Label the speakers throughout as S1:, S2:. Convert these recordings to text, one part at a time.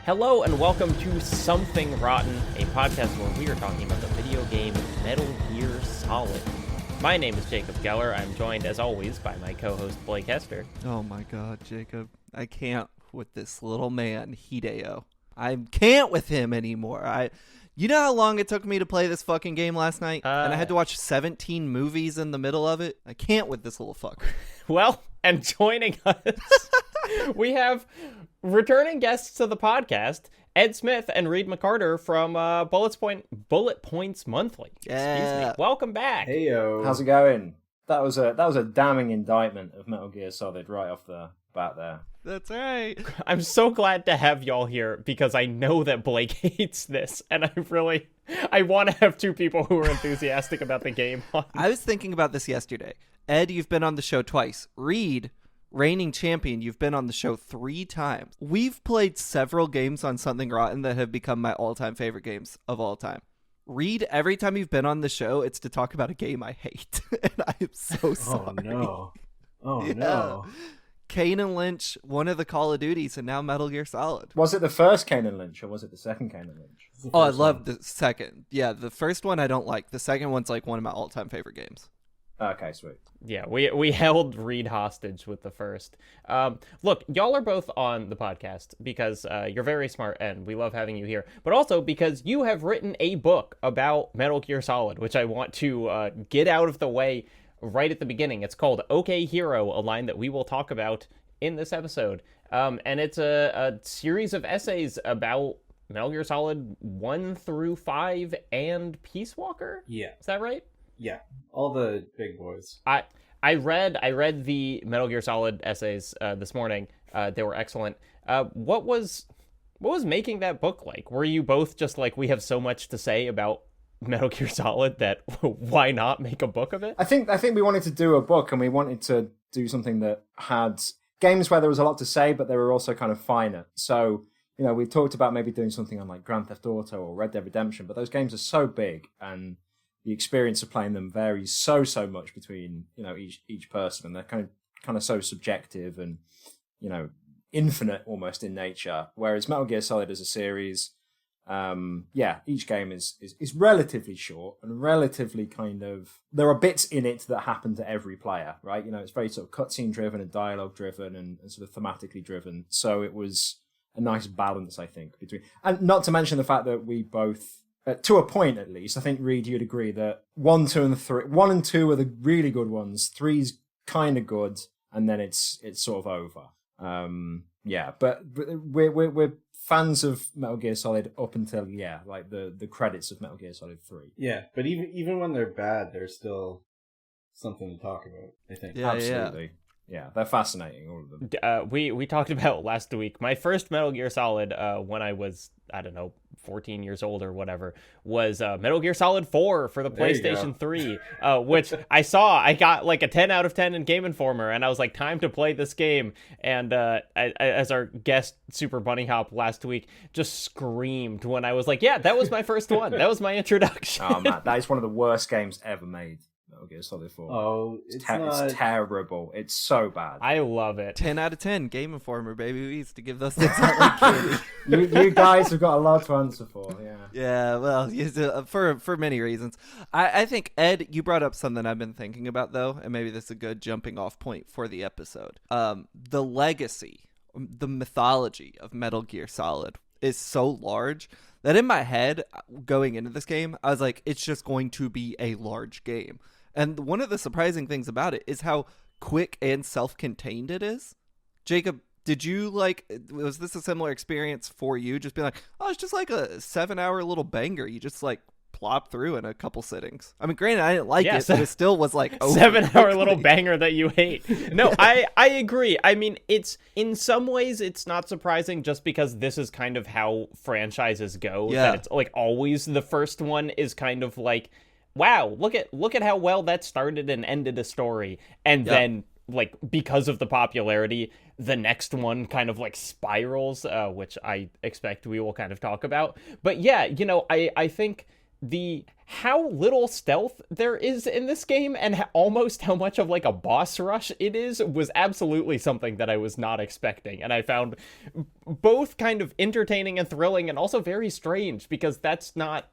S1: Hello and welcome to Something Rotten, a podcast where we are talking about the video game Metal Gear Solid. My name is Jacob Geller. I'm joined, as always, by my co-host Blake Hester.
S2: Oh my god, Jacob. I can't with this little man, Hideo. I can't with him anymore. You know how long it took me to play this fucking game last night? And I had to watch 17 movies in the middle of it? I can't with this little fucker.
S1: Well, and joining us, we have returning guests to the podcast, Ed Smith and Reid McCarter from Bullet Points Monthly.
S2: Yeah.
S1: Excuse me. Welcome back.
S3: Heyo.
S4: How's it going? That was a damning indictment of Metal Gear Solid right off the bat there.
S2: That's right.
S1: I'm so glad to have y'all here because I know that Blake hates this, and I want to have two people who are enthusiastic about the game on.
S2: I was thinking about this yesterday. Ed, you've been on the show twice. Reid, reigning champion, you've been on the show 3 times. We've played several games on Something Rotten that have become my all-time favorite games of all time. Reid, every time you've been on the show, it's to talk about a game I hate. And I am so sorry.
S3: Oh no.
S2: Kane and Lynch, one of the Call of Duties, and now Metal Gear Solid.
S4: Was it the first Kane and Lynch, or was it the second Kane and Lynch?
S2: Oh, I love the second. Yeah, the first one I don't like. The second one's like one of my all-time favorite games.
S4: Okay, sweet.
S1: Yeah, we held Reid hostage with the first. Look, y'all are both on the podcast because you're very smart and we love having you here, but also because you have written a book about Metal Gear Solid, which I want to get out of the way right at the beginning. It's called OK Hero, a line that we will talk about in this episode. And it's a series of essays about Metal Gear Solid 1 through 5 and Peace Walker?
S3: Yeah.
S1: Is that right?
S3: Yeah. All the big boys.
S1: I read the Metal Gear Solid essays this morning. They were excellent. What was making that book like? Were you both just like, we have so much to say about Metal Gear Solid that why not make a book of it?
S4: I think we wanted to do a book, and we wanted to do something that had games where there was a lot to say, but they were also kind of finer. So, you know, we talked about maybe doing something on like Grand Theft Auto or Red Dead Redemption, but those games are so big and the experience of playing them varies so much between, you know, each person, and they're kind of so subjective and, you know, infinite almost in nature. Whereas Metal Gear Solid as a series, each game is relatively short and relatively kind of, there are bits in it that happen to every player, right? You know, it's very sort of cutscene driven and dialogue driven and sort of thematically driven. So it was a nice balance, I think, between, and not to mention the fact that we both, to a point at least, I think, Reid, you'd agree that 1, 2, and 3, 1 and 2 are the really good ones. 3's kind of good, and then it's sort of over. But we're fans of Metal Gear Solid up until like the credits of Metal Gear Solid 3.
S3: Yeah, but even when they're bad, there's still something to talk about, I think.
S2: Yeah,
S4: absolutely. Yeah, they're fascinating, all of them.
S1: We talked about last week. My first Metal Gear Solid, when I was, 14 years old or whatever, was Metal Gear Solid 4 for the PlayStation 3, which I got like a 10 out of 10 in Game Informer, and I was like, time to play this game. And as our guest Super Bunny Hop last week just screamed when I was like, yeah, that was my first one. That was my introduction.
S4: Oh man, that is one of the worst games ever made. Metal Gear Solid 4.
S3: Oh,
S4: it's terrible. It's so bad.
S1: I love it.
S2: 10 out of 10, Game Informer, baby. We used to give those things out like candy.
S4: you guys have got a lot to answer for, yeah.
S2: Yeah, well, for many reasons. I think, Ed, you brought up something I've been thinking about, though, and maybe this is a good jumping off point for the episode. The legacy, the mythology of Metal Gear Solid is so large that in my head, going into this game, I was like, it's just going to be a large game. And one of the surprising things about it is how quick and self-contained it is. Jacob, did you was this a similar experience for you? Just being like, oh, it's just like a 7-hour little banger. You just like plop through in a couple sittings. I mean, granted, I didn't like it, but it still was like
S1: 7-hour little banger that you hate. No, I agree. I mean, it's in some ways it's not surprising just because this is kind of how franchises go.
S2: Yeah.
S1: That it's like always the first one is kind of like, wow, look at how well that started and ended a story. And then, like, because of the popularity, the next one kind of, like, spirals, which I expect we will kind of talk about. But, yeah, you know, I think how little stealth there is in this game and almost how much of like a boss rush it is was absolutely something that I was not expecting, and I found both kind of entertaining and thrilling and also very strange, because that's not,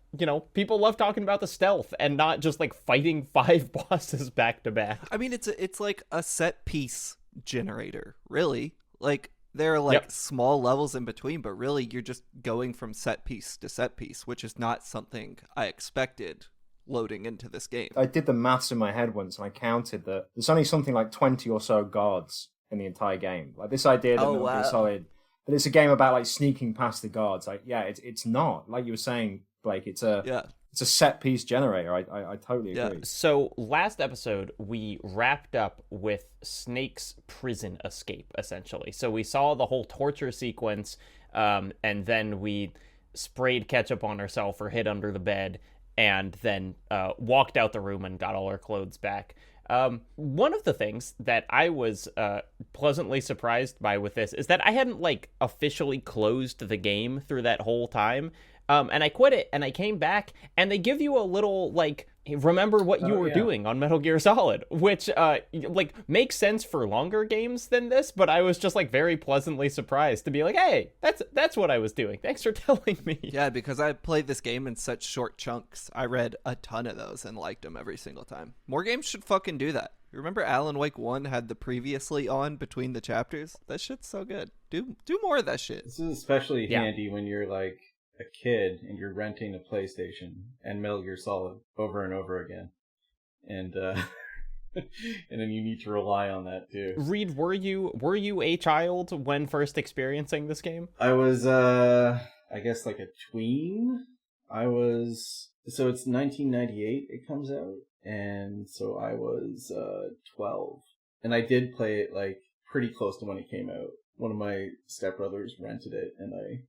S1: people love talking about the stealth and not just like fighting 5 bosses back to back.
S2: I mean, it's like a set piece generator, really. Like, there are like small levels in between, but really you're just going from set piece to set piece, which is not something I expected loading into this game.
S4: I did the maths in my head once, and I counted that there's only something like 20 or so guards in the entire game. Like, this idea that Metal Gear Solid, that it's a game about like sneaking past the guards. Like, it's not. Like you were saying, Blake, it's a set piece generator. I totally agree.
S1: So last episode, we wrapped up with Snake's prison escape, essentially. So we saw the whole torture sequence, and then we sprayed ketchup on ourselves or hid under the bed, and then walked out the room and got all our clothes back. One of the things that I was pleasantly surprised by with this is that I hadn't like officially closed the game through that whole time. And I quit it, and I came back, and they give you a little, like, remember what you were doing on Metal Gear Solid, which, like, makes sense for longer games than this, but I was just, like, very pleasantly surprised to be like, hey, that's what I was doing. Thanks for telling me.
S2: Yeah, because I played this game in such short chunks. I read a ton of those and liked them every single time. More games should fucking do that. Remember Alan Wake 1 had the previously on between the chapters? That shit's so good. Do more of that shit.
S3: This is especially handy when you're, like, a kid and you're renting a PlayStation and Metal Gear Solid over and over again, and and then you need to rely on that too.
S1: Reid, were you a child when first experiencing this game?
S3: I was I guess like a tween. So it's 1998 it comes out, and so I was 12, and I did play it like pretty close to when it came out. One of my stepbrothers rented it, and I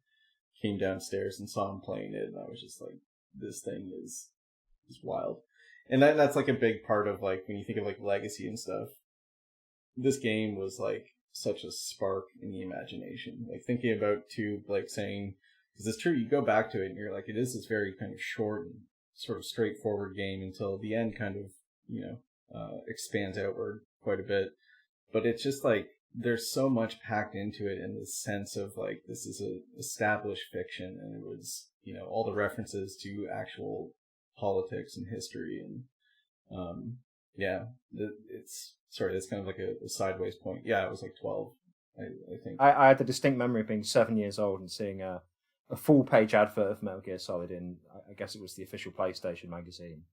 S3: came downstairs and saw him playing it, and I was just like, this thing is wild. And that's like a big part of like when you think of like legacy and stuff, this game was like such a spark in the imagination. Like thinking about too, like saying, because it's true, you go back to it and you're like, it is this very kind of short and sort of straightforward game until the end kind of expands outward quite a bit. But it's just like, there's so much packed into it in the sense of like, this is a established fiction, and it was, all the references to actual politics and history, and that's kind of like a sideways point. Yeah, it was like 12, I think.
S4: I had the distinct memory of being 7 years old and seeing a full page advert of Metal Gear Solid in, I guess it was the official PlayStation magazine.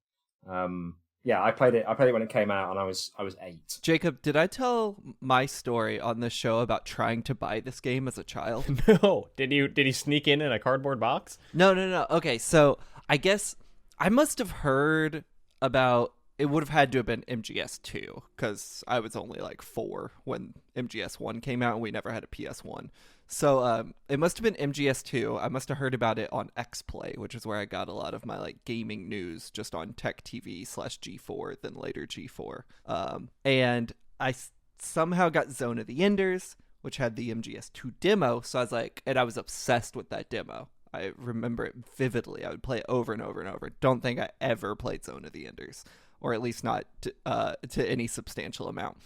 S4: I played it when it came out, and I was 8.
S2: Jacob, did I tell my story on this show about trying to buy this game as a child?
S1: No. Did he sneak in a cardboard box?
S2: No. Okay, so I guess I must have heard about, it would have had to have been MGS2, because I was only like 4 when MGS1 came out, and we never had a PS1. So it must have been MGS2. I must have heard about it on XPlay, which is where I got a lot of my like gaming news, just on Tech TV /G4, then later G4. And I somehow got Zone of the Enders, which had the MGS2 demo. So I was like, and I was obsessed with that demo. I remember it vividly. I would play it over and over and over. Don't think I ever played Zone of the Enders, or at least not to any substantial amount.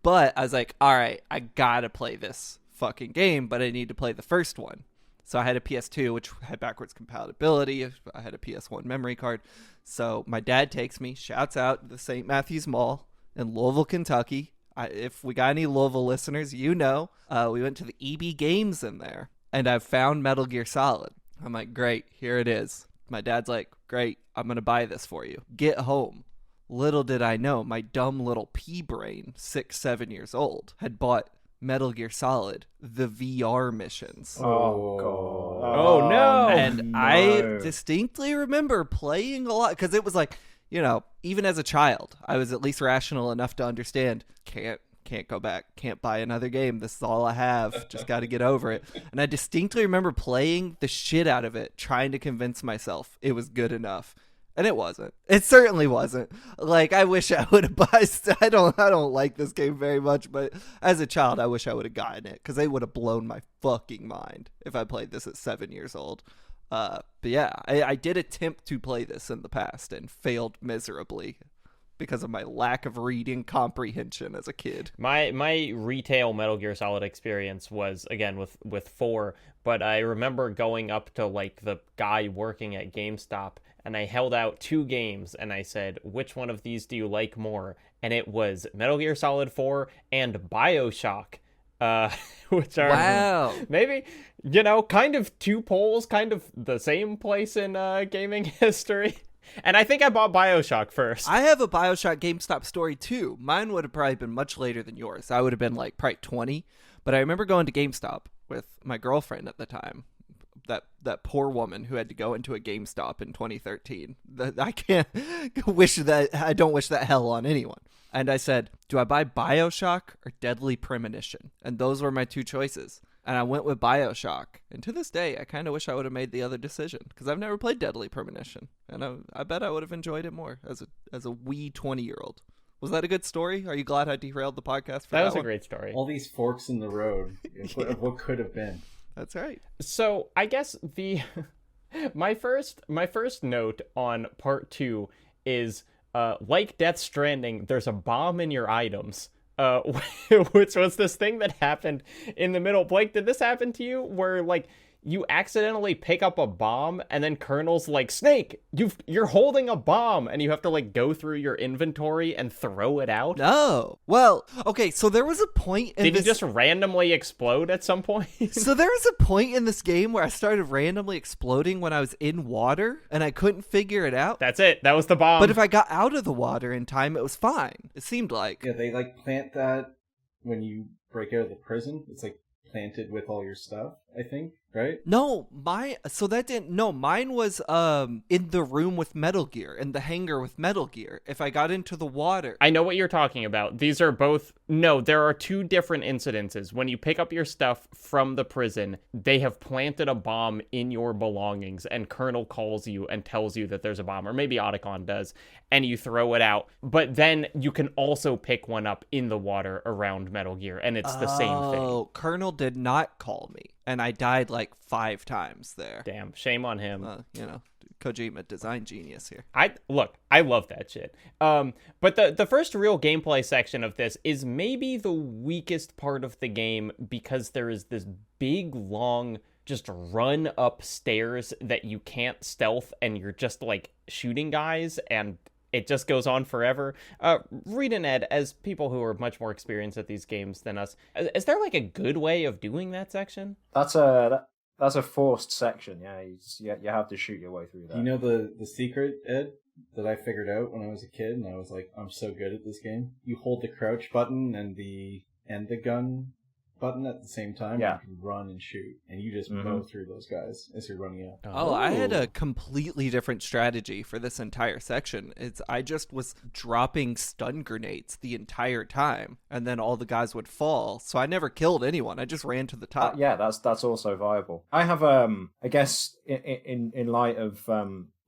S2: But I was like, all right, I gotta play this fucking game, but I need to play the first one. So I had a PS2, which had backwards compatibility. I had a PS1 memory card. So my dad takes me, shouts out to the St. Matthews Mall in Louisville, Kentucky. If we got any Louisville listeners, we went to the EB Games in there, and I found Metal Gear Solid. I'm like, great, here it is. My dad's like, great, I'm going to buy this for you. Get home. Little did I know, my dumb little pea brain, 6, 7 years old, had bought Metal Gear Solid, the VR missions.
S4: Oh, God.
S1: Oh, no.
S2: And
S4: no.
S2: I distinctly remember playing a lot, because it was like, even as a child, I was at least rational enough to understand, can't go back, can't buy another game. This is all I have. Just got to get over it. And I distinctly remember playing the shit out of it, trying to convince myself it was good enough. And it wasn't. It certainly wasn't. Like, I wish I would have bought. I don't like this game very much, but as a child, I wish I would have gotten it, because they would have blown my fucking mind if I played this at 7 years old. But yeah, I did attempt to play this in the past and failed miserably because of my lack of reading comprehension as a kid.
S1: My retail Metal Gear Solid experience was, again, with 4, but I remember going up to like the guy working at GameStop, and I held out 2 games and I said, which one of these do you like more? And it was Metal Gear Solid 4 and BioShock, which are maybe, kind of 2 poles, kind of the same place in gaming history. And I think I bought BioShock first.
S2: I have a BioShock GameStop story too. Mine would have probably been much later than yours. I would have been like probably 20. But I remember going to GameStop with my girlfriend at the time. That poor woman who had to go into a GameStop in 2013. I can't wish that. I don't wish that hell on anyone. And I said, do I buy BioShock or Deadly Premonition? And those were my 2 choices. And I went with BioShock. And to this day, I kind of wish I would have made the other decision, because I've never played Deadly Premonition. And I bet I would have enjoyed it more as a wee 20-year-old. Was that a good story? Are you glad I derailed the podcast for that
S1: was
S2: one?
S1: A great story.
S3: All these forks in the road of what could have been.
S2: That's right.
S1: So I guess my first note on part 2 is like Death Stranding, there's a bomb in your items. Which was this thing that happened in the middle. Blake, did this happen to you where like you accidentally pick up a bomb and then Colonel's like, Snake, you're holding a bomb, and you have to like go through your inventory and throw it out?
S2: No. Well, okay, so there was a point in
S1: Did you just randomly explode at some point?
S2: So there was a point in this game where I started randomly exploding when I was in water, and I couldn't figure it out.
S1: That's it. That was the bomb.
S2: But if I got out of the water in time, it was fine. It seemed like.
S3: Yeah, they like plant that when you break out of the prison. It's like planted with all your stuff, I think, right?
S2: No, mine was in the room with Metal Gear, in the hangar with Metal Gear, if I got into the water.
S1: I know what you're talking about. These are both... No, there are 2 different incidences. When you pick up your stuff from the prison, they have planted a bomb in your belongings, and Colonel calls you and tells you that there's a bomb, or maybe Otacon does, and you throw it out. But then you can also pick one up in the water around Metal Gear, and it's the same thing.
S2: Oh, Colonel did not call me, and I died like 5 times there.
S1: Damn, shame on him.
S2: Kojima, design genius here.
S1: I love that shit. But the first real gameplay section of this is maybe the weakest part of the game, because there is this big, long, just run upstairs that you can't stealth, and you're just like shooting guys, and it just goes on forever. Reid and Ed, as people who are much more experienced at these games than us, is there like a good way of doing that section?
S4: That's a forced section. Yeah, you have to shoot your way through that.
S3: You know the secret, Ed, that I figured out when I was a kid, and I was like, I'm so good at this game. You hold the crouch button and the gun button at the same time.
S4: Yeah.
S3: You can run and shoot, and you just mow through those guys as you're running up.
S2: Oh, I had a completely different strategy for this entire section. I just was dropping stun grenades the entire time, and then all the guys would fall. So I never killed anyone. I just ran to the top.
S4: Yeah, that's also viable. I have I guess in light of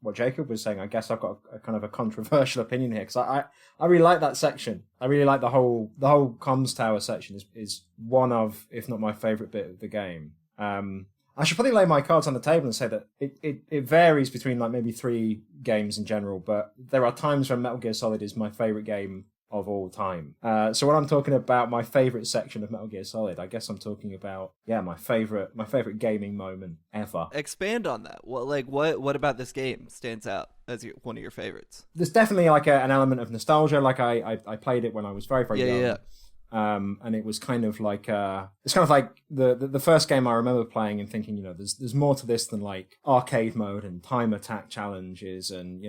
S4: what Jacob was saying, I guess I've got a kind of a controversial opinion here, because I really like that section. I really like the whole comms tower section is one of, if not my favorite bit of the game. I should probably lay my cards on the table and say that it varies between like maybe 3 games in general, but there are times when Metal Gear Solid is my favorite game of all time. So when I'm talking about my favorite section of Metal Gear Solid, I guess I'm talking about my favorite gaming moment ever.
S2: Expand on that. What about this game stands out as one of your favorites?
S4: There's definitely like an element of nostalgia. Like I played it when I was very young.
S2: Yeah.
S4: And it was kind of like it's kind of like the first game I remember playing and thinking, there's more to this than like arcade mode and time attack challenges, and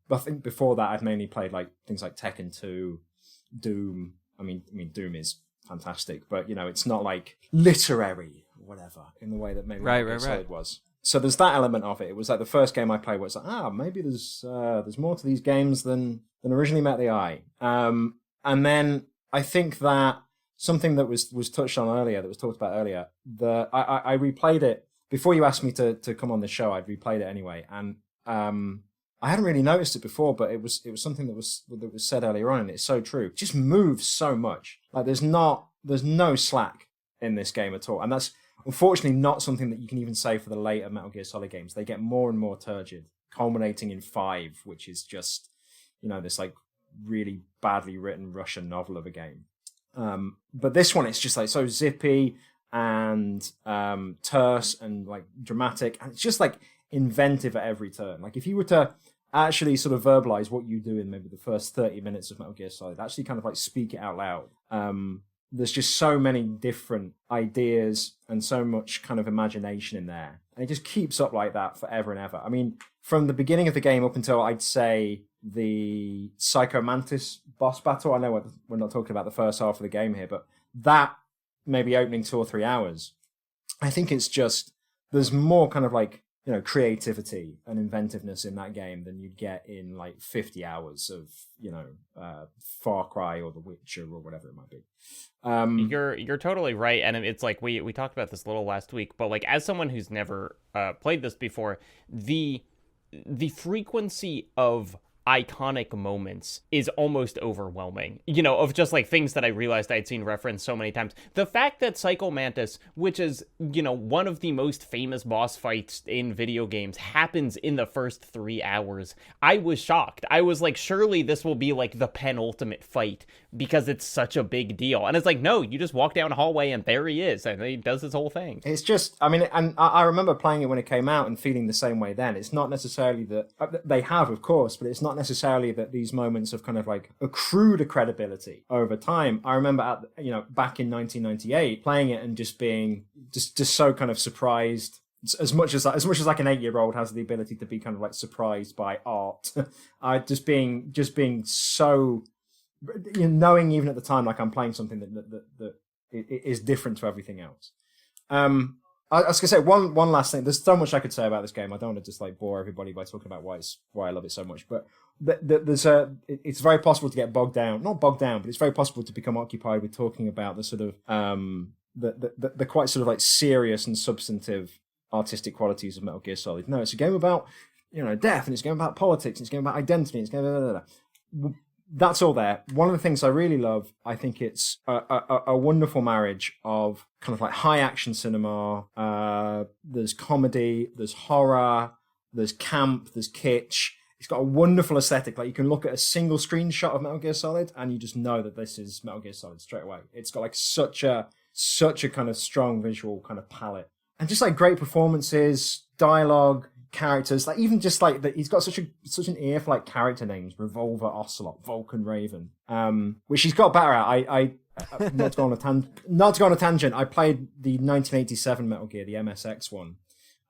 S4: but I think before that I'd mainly played like things like Tekken 2, Doom. I mean Doom is fantastic, but it's not like literary or whatever in the way that maybe Solid was. So there's that element of it. It was like the first game I played where it's like, maybe there's more to these games than originally met the eye. And then I think that something that was touched on earlier, that was talked about earlier, I replayed it before you asked me to come on the show. I'd replayed it anyway, and I hadn't really noticed it before, but it was something that was said earlier on, and it's so true. It just moves so much. Like there's no slack in this game at all, and that's Unfortunately, not something that you can even say for the later Metal Gear Solid games. They get more and more turgid, culminating in 5, which is just, this like really badly written Russian novel of a game. But this one, it's just like so zippy and terse and like dramatic, and it's just like inventive at every turn. Like if you were to actually sort of verbalize what you do in maybe the first 30 minutes of Metal Gear Solid, actually kind of like speak it out loud. There's just so many different ideas and so much kind of imagination in there. And it just keeps up like that forever and ever. I mean, from the beginning of the game up until I'd say the Psycho Mantis boss battle, I know we're not talking about the first half of the game here, but that maybe opening 2 or 3 hours, I think it's just, there's more kind of like, creativity and inventiveness in that game than you'd get in like 50 hours of, Far Cry or The Witcher or whatever it might be.
S1: You're totally right, and it's like we talked about this a little last week, but like as someone who's never played this before, the frequency of iconic moments is almost overwhelming, of just like things that I realized I'd seen referenced so many times. The fact that Psycho Mantis, which is, one of the most famous boss fights in video games, happens in the first 3 hours, I was shocked. I was like, surely this will be like the penultimate fight because it's such a big deal. And it's like, no, you just walk down a hallway and there he is, and he does his whole thing.
S4: It's just, I mean, and I remember playing it when it came out and feeling the same way then. It's not necessarily that, they have, of course, but it's not necessarily that these moments have kind of like accrued a credibility over time. I remember back in 1998 playing it and just being just so kind of surprised, as much as like an 8-year-old has the ability to be kind of like surprised by art. just being so, knowing even at the time like I'm playing something that is different to everything else. I was gonna say one last thing. There's so much I could say about this game. I don't want to just like bore everybody by talking about why I love it so much. But it's very possible to get not bogged down, but it's very possible to become occupied with talking about the sort of the quite sort of like serious and substantive artistic qualities of Metal Gear Solid. No, it's a game about death, and it's a game about politics, and it's a game about identity, and it's a game about that's all there. One of the things I really love, I think it's a wonderful marriage of kind of like high action cinema. There's comedy, there's horror, there's camp, there's kitsch. It's got a wonderful aesthetic. Like you can look at a single screenshot of Metal Gear Solid and you just know that this is Metal Gear Solid straight away. It's got like such a kind of strong visual kind of palette, and just like great performances, dialogue, characters, like even just like that, he's got such an ear for like character names: Revolver, Ocelot, Vulcan, Raven, which he's got better at. I not to go on a tangent. I played the 1987 Metal Gear, the MSX one.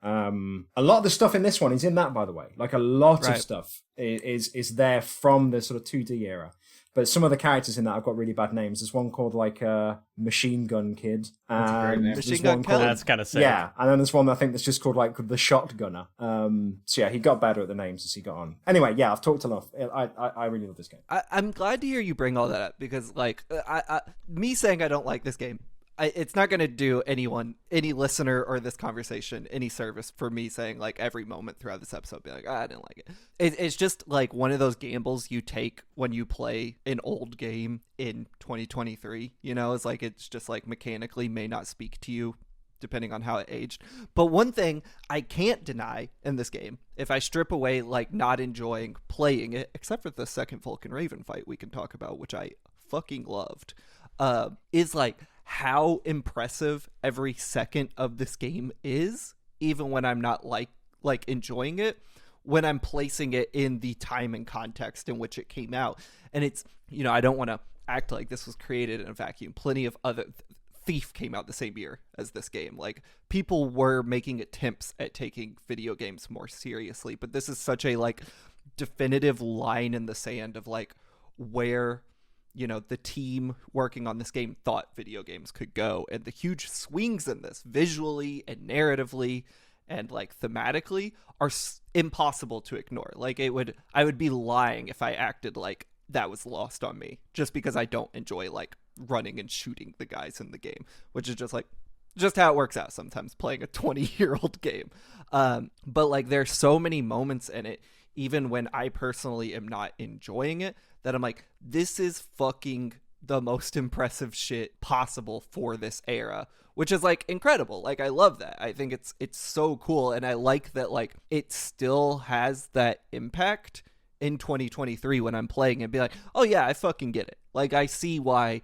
S4: A lot of the stuff in this one is in that, by the way. Like a lot of stuff is there from the sort of 2D era. But some of the characters in that have got really bad names. There's one called like Machine Gun Kid.
S2: Machine Gun Kid.
S1: That's kind of sick.
S4: Yeah, and then there's one I think that's just called like the Shotgunner. So yeah, he got better at the names as he got on. Anyway, yeah, I've talked enough. I really love this game.
S2: I'm glad to hear you bring all that up because like me saying I don't like this game, it's not going to do any listener or this conversation any service for me saying like every moment throughout this episode be like, I didn't like it. It's just like one of those gambles you take when you play an old game in 2023. It's like it's just like mechanically may not speak to you depending on how it aged. But one thing I can't deny in this game, if I strip away like not enjoying playing it, except for the second Vulcan Raven fight we can talk about, which I fucking loved, is like how impressive every second of this game is, even when I'm not like enjoying it, when I'm placing it in the time and context in which it came out. And it's, I don't want to act like this was created in a vacuum. Plenty of other Thief came out the same year as this game. Like people were making attempts at taking video games more seriously, but this is such a like definitive line in the sand of like where the team working on this game thought video games could go, and the huge swings in this visually and narratively and like thematically are impossible to ignore. Like I would be lying if I acted like that was lost on me just because I don't enjoy like running and shooting the guys in the game, which is just how it works out sometimes playing a 20-year-old game. But like there's so many moments in it, even when I personally am not enjoying it, that I'm like, this is fucking the most impressive shit possible for this era, which is like incredible. Like I love that. I think it's so cool, and I like that like it still has that impact in 2023 when I'm playing and be like, "Oh yeah, I fucking get it." Like I see why,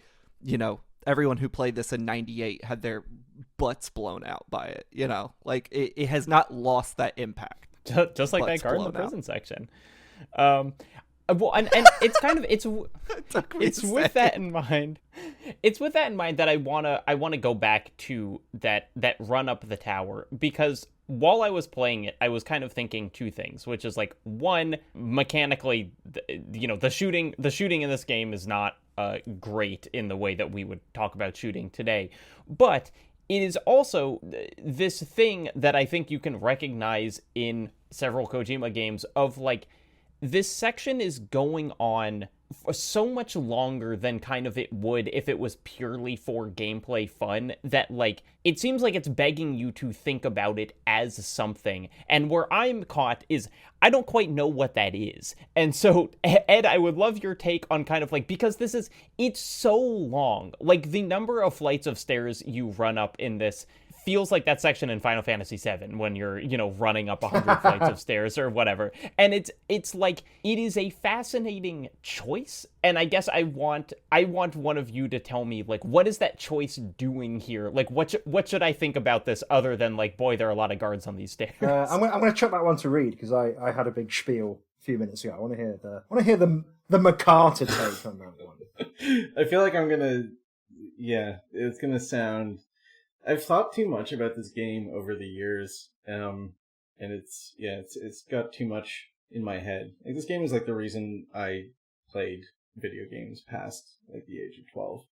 S2: everyone who played this in 98 had their butts blown out by it, Like it has not lost that impact.
S1: Just like that
S2: Butts
S1: guard in the
S2: blown out.
S1: prison section. Well, and it's kind of it's with that in mind. It's with that in mind that I wanna go back to that run up the tower, because while I was playing it, I was kind of thinking two things, which is like, one, mechanically, the shooting in this game is not great in the way that we would talk about shooting today, but it is also this thing that I think you can recognize in several Kojima games of like, this section is going on for so much longer than kind of it would if it was purely for gameplay fun, that like it seems like it's begging you to think about it as something. And where I'm caught is I don't quite know what that is. And so, Ed, I would love your take on kind of like, because it's so long, like the number of flights of stairs you run up in this feels like that section in Final Fantasy VII when you're, running up 100 flights of stairs or whatever. And it's like, it is a fascinating choice. And I guess I want one of you to tell me, like, what is that choice doing here? Like, what should I think about this other than like, boy, there are a lot of guards on these stairs?
S4: I'm going to chuck that one to Reid, because I had a big spiel a few minutes ago. I want to hear the McCarter take on that one.
S3: I feel like it's gonna sound. I've thought too much about this game over the years, and it's got too much in my head. Like, this game is like the reason I played video games past like the age of 12.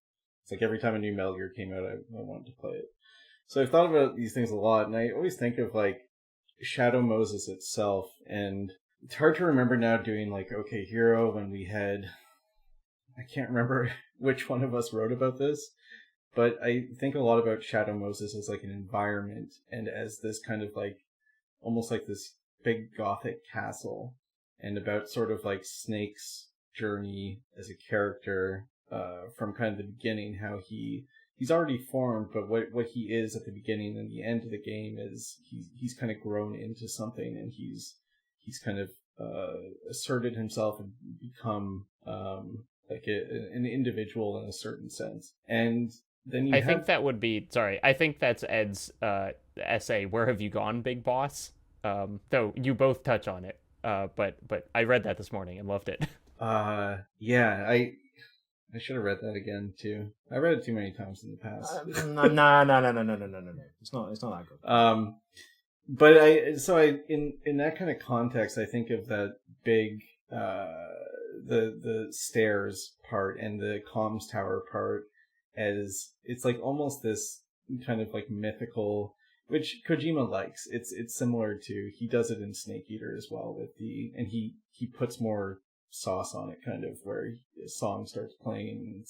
S3: It's like every time a new Metal Gear came out, I wanted to play it. So I've thought about these things a lot, and I always think of like Shadow Moses itself, and it's hard to remember now doing like OK Hero when we had, I can't remember which one of us wrote about this. But I think a lot about Shadow Moses as like an environment, and as this kind of like, almost like this big gothic castle, and about sort of like Snake's journey as a character, from kind of the beginning, how he's already formed, but what he is at the beginning and the end of the game is he's kind of grown into something, and he's kind of asserted himself and become like an individual in a certain sense. And then I
S1: think that's Ed's essay, Where Have You Gone, Big Boss? Though you both touch on it, but I read that this morning and loved it.
S3: Yeah, I should have read that again too. I read it too many times in the past.
S4: No. It's not that good.
S3: But in that kind of context, I think of that big the stairs part and the comms tower part as it's like almost this kind of like mythical, which Kojima likes. It's similar to, he does it in Snake Eater as well and he puts more sauce on it, kind of where a song starts playing.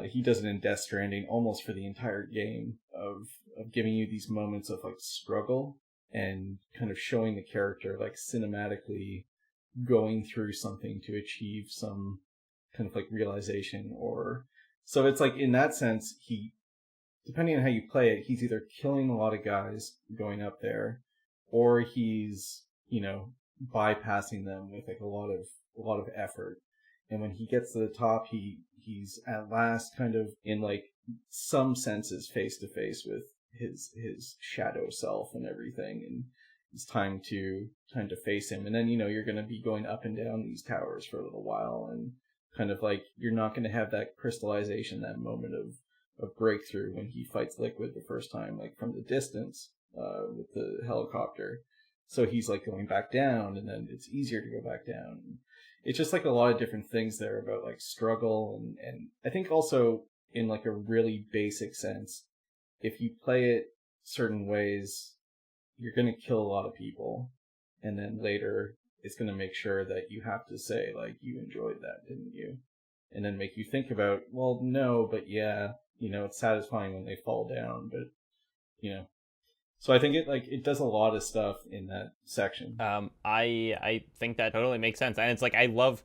S3: He does it in Death Stranding almost for the entire game of giving you these moments of like struggle and kind of showing the character like cinematically going through something to achieve some kind of like realization. Or so it's like, in that sense, he, depending on how you play it, he's either killing a lot of guys going up there, or he's, bypassing them with like a lot of effort. And when he gets to the top, he's at last kind of in like some senses face to face with his shadow self and everything, and it's time to face him. And then you're going to be going up and down these towers for a little while, and kind of like you're not going to have that crystallization, that moment of breakthrough when he fights Liquid the first time, like from the distance with the helicopter. So he's like going back down, and then it's easier to go back down. It's just like a lot of different things there about like struggle, and I think also in like a really basic sense, if you play it certain ways, you're going to kill a lot of people, and then later it's going to make sure that you have to say like, you enjoyed that, didn't you? And then make you think about, well, no, but yeah, it's satisfying when they fall down, but So I think it does a lot of stuff in that section.
S1: I think that totally makes sense, and it's like I love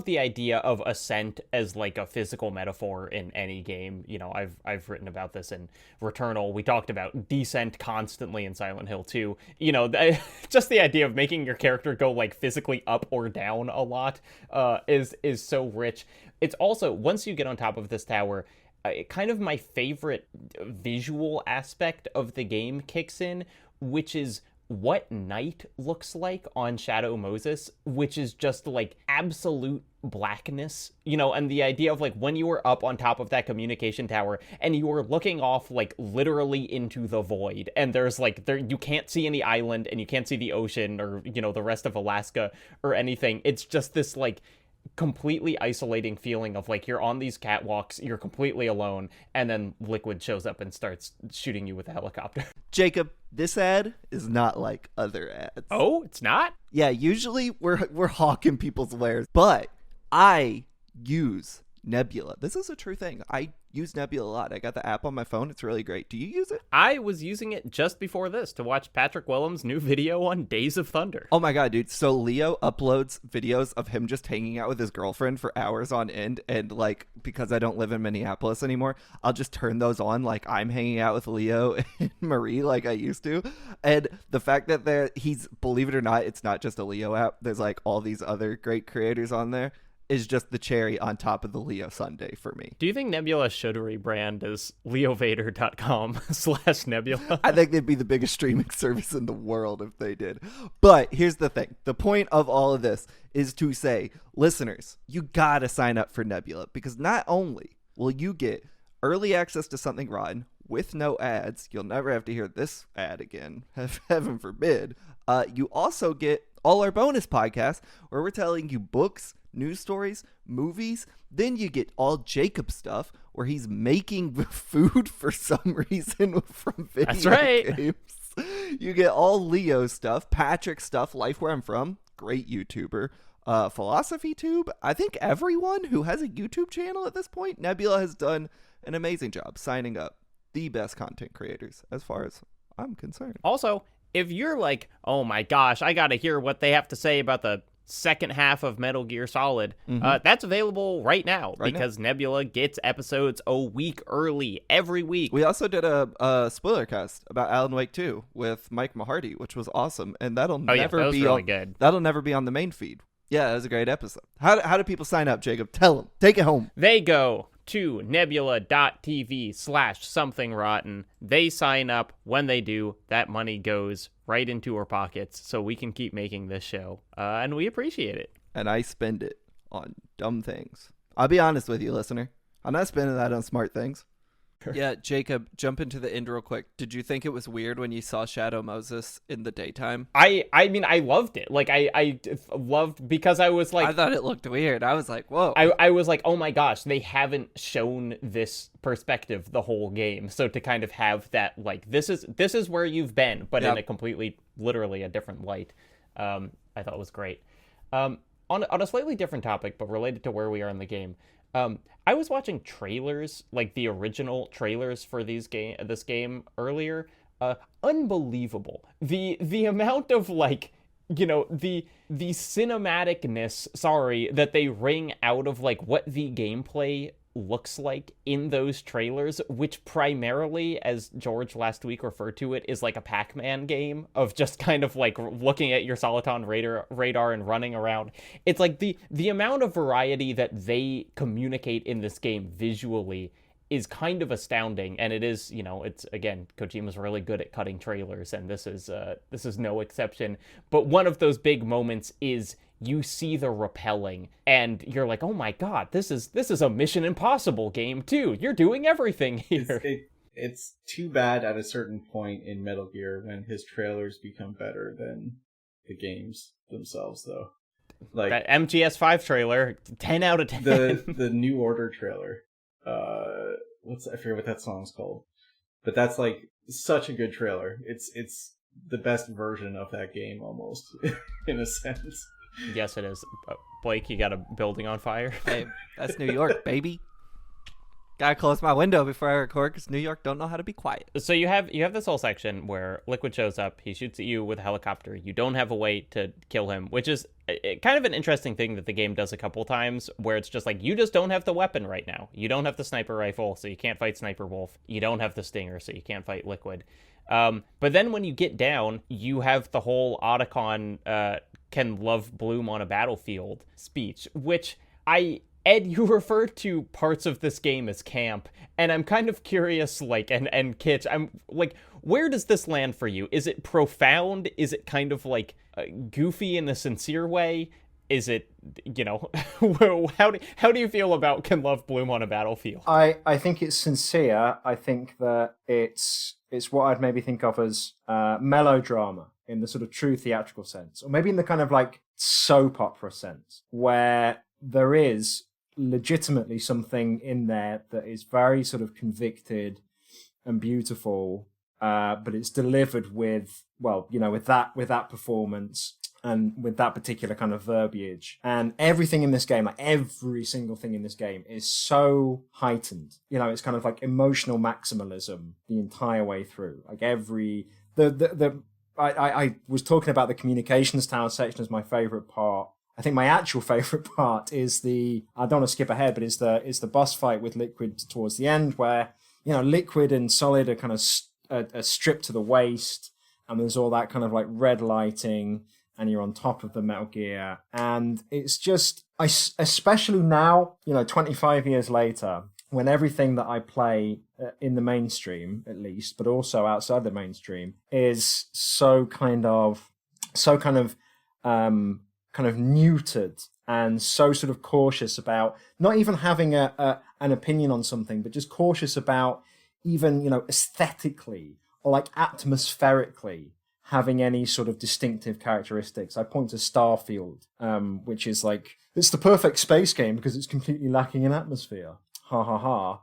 S1: the idea of ascent as like a physical metaphor in any game. You know, I've written about this in Returnal. We talked about descent constantly in Silent Hill 2. You know, just the idea of making your character go like physically up or down a lot is so rich. It's also, once you get on top of this tower, kind of my favorite visual aspect of the game kicks in, which is what night looks like on Shadow Moses, which is just like absolute blackness, you know, and the idea of like when you were up on top of that communication tower and you were looking off like literally into the void, and there's like you can't see any island and you can't see the ocean or, you know, the rest of Alaska or anything. It's just this like completely isolating feeling of like you're on these catwalks, you're completely alone, and then Liquid shows up and starts shooting you with a helicopter.
S2: Jacob, this ad is not like other ads.
S1: Oh, it's not?
S2: Yeah, usually we're hawking people's wares, but I use Nebula. This is a true thing. I use Nebula a lot. I got the app on my phone. It's really great. Do you use it?
S1: I was using it just before this to watch Patrick Willems' new video on Days of Thunder.
S2: Oh my god, dude. So Leo uploads videos of him just hanging out with his girlfriend for hours on end, and like, because I don't live in Minneapolis anymore, I'll just turn those on like I'm hanging out with Leo and Marie like I used to. And the fact that he's, believe it or not, it's not just a Leo app. There's like all these other great creators on there. Is just the cherry on top of the Leo sundae for me.
S1: Do you think Nebula should rebrand as leovader.com/Nebula?
S2: I think they'd be the biggest streaming service in the world if they did. But here's the thing. The point of all of this is to say, listeners, you gotta sign up for Nebula, because not only will you get early access to Something Rotten with no ads, you'll never have to hear this ad again, heaven forbid. You also get all our bonus podcasts where we're telling you books, news stories, movies. Then you get all Jacob stuff where he's making food for some reason from video
S1: That's right.
S2: games. You get all Leo stuff, Patrick stuff, Life Where I'm From, great YouTuber, Philosophy Tube. I think everyone who has a YouTube channel at this point, Nebula has done an amazing job signing up the best content creators as far as I'm concerned.
S1: Also, if you're like, oh my gosh, I gotta hear what they have to say about the second half of Metal Gear Solid, that's available right now because Nebula gets episodes a week early every week.
S2: We also did a spoiler cast about Alan Wake 2 with Mike Mahardy, which was awesome, and that'll never be
S1: really good.
S2: That'll never be on the main feed. Yeah, that was a great episode. How do people sign up, Jacob? Tell them. Take it home.
S1: They go to nebula.tv/somethingrotten. They sign up. When they do, that money goes right into our pockets so we can keep making this show. And we appreciate it.
S2: And I spend it on dumb things. I'll be honest with you, listener. I'm not spending that on smart things. Yeah, Jacob, jump into the end real quick. Did you think it was weird when you saw Shadow Moses in the daytime?
S1: I mean, I loved it. Like, I loved, because I was like...
S2: I thought it looked weird. I was like, whoa.
S1: I was like, oh my gosh, they haven't shown this perspective the whole game. So to kind of have that, like, this is where you've been, but in a completely, literally a different light, I thought was great. On a slightly different topic, but related to where we are in the game, I was watching trailers, like the original trailers for this game earlier. Unbelievable. The amount of, like, you know, the cinematicness, that they wring out of like what the gameplay looks like in those trailers, which primarily, as George last week referred to it, is like a Pac-Man game of just kind of like looking at your Soliton radar and running around. It's like the amount of variety that they communicate in this game visually is kind of astounding, and it is, you know, it's, again, Kojima's really good at cutting trailers, and this is no exception. But one of those big moments is you see the rappelling, and you're like, oh my god, this is a Mission Impossible game too. You're doing everything here.
S3: It's too bad at a certain point in Metal Gear when his trailers become better than the games themselves, though. Like
S1: that MGS5 trailer, 10 out of 10.
S3: The New Order trailer. I forget what that song's called, but that's like such a good trailer. It's the best version of that game almost in a sense.
S1: Yes, it is. Blake, you got a building on fire?
S2: Hey, that's New York, baby. Gotta close my window before I record because New York don't know how to be quiet.
S1: So you have this whole section where Liquid shows up, he shoots at you with a helicopter, you don't have a way to kill him, which is kind of an interesting thing that the game does a couple times, where it's just like, you just don't have the weapon right now. You don't have the sniper rifle, so you can't fight Sniper Wolf. You don't have the Stinger, so you can't fight Liquid. But then when you get down, you have the whole Otacon can love bloom on a battlefield speech, which Ed, you refer to parts of this game as camp, and I'm kind of curious, like, and Kitch, I'm like, where does this land for you? Is it profound? Is it kind of like goofy in a sincere way? Is it, you know, how do you feel about can love bloom on a battlefield?
S4: I think it's sincere. I think that it's what I'd maybe think of as melodrama in the sort of true theatrical sense, or maybe in the kind of like soap opera sense, where there is legitimately something in there that is very sort of convicted and beautiful, but it's delivered with, well, you know, with that performance and with that particular kind of verbiage. And everything in this game, like every single thing in this game, is so heightened. You know, it's kind of like emotional maximalism the entire way through. Like I was talking about the communications tower section as my favorite part. I think my actual favorite part is I don't want to skip ahead, but is the boss fight with Liquid towards the end, where, you know, Liquid and Solid are kind of are stripped to the waist, and there's all that kind of like red lighting, and you're on top of the Metal Gear, and it's just, especially now, you know, 25 years later, when everything that I play in the mainstream, at least, but also outside the mainstream, is so kind of neutered and so sort of cautious about not even having an opinion on something, but just cautious about even, you know, aesthetically or like atmospherically having any sort of distinctive characteristics. I point to Starfield, which is like, it's the perfect space game because it's completely lacking in atmosphere. Ha ha ha.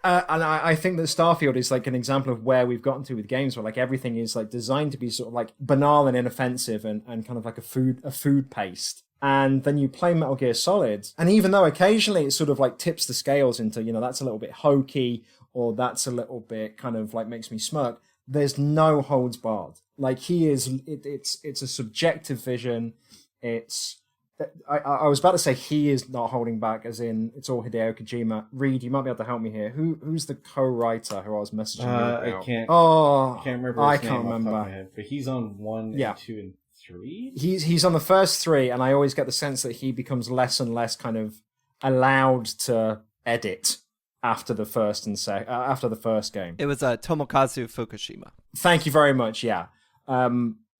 S4: And I think that Starfield is like an example of where we've gotten to with games where like everything is like designed to be sort of like banal and inoffensive and kind of like a food paste. And then you play Metal Gear Solid, and even though occasionally it sort of like tips the scales into, you know, that's a little bit hokey or that's a little bit kind of like makes me smirk, there's no holds barred. Like it's a subjective vision. I was about to say he is not holding back, as in it's all Hideo Kojima. Reid, you might be able to help me here. Who's the co-writer who I was messaging you about?
S3: I can't remember.
S4: I
S3: His name
S4: can't
S3: off the top of
S4: remember.
S3: my head, but he's on 1,
S4: Yeah.
S3: and 2, and 3.
S4: He's on the first 3, and I always get the sense that he becomes less and less kind of allowed to edit after the first after the first game.
S2: It was Tomokazu Fukushima.
S4: Thank you very much. Yeah.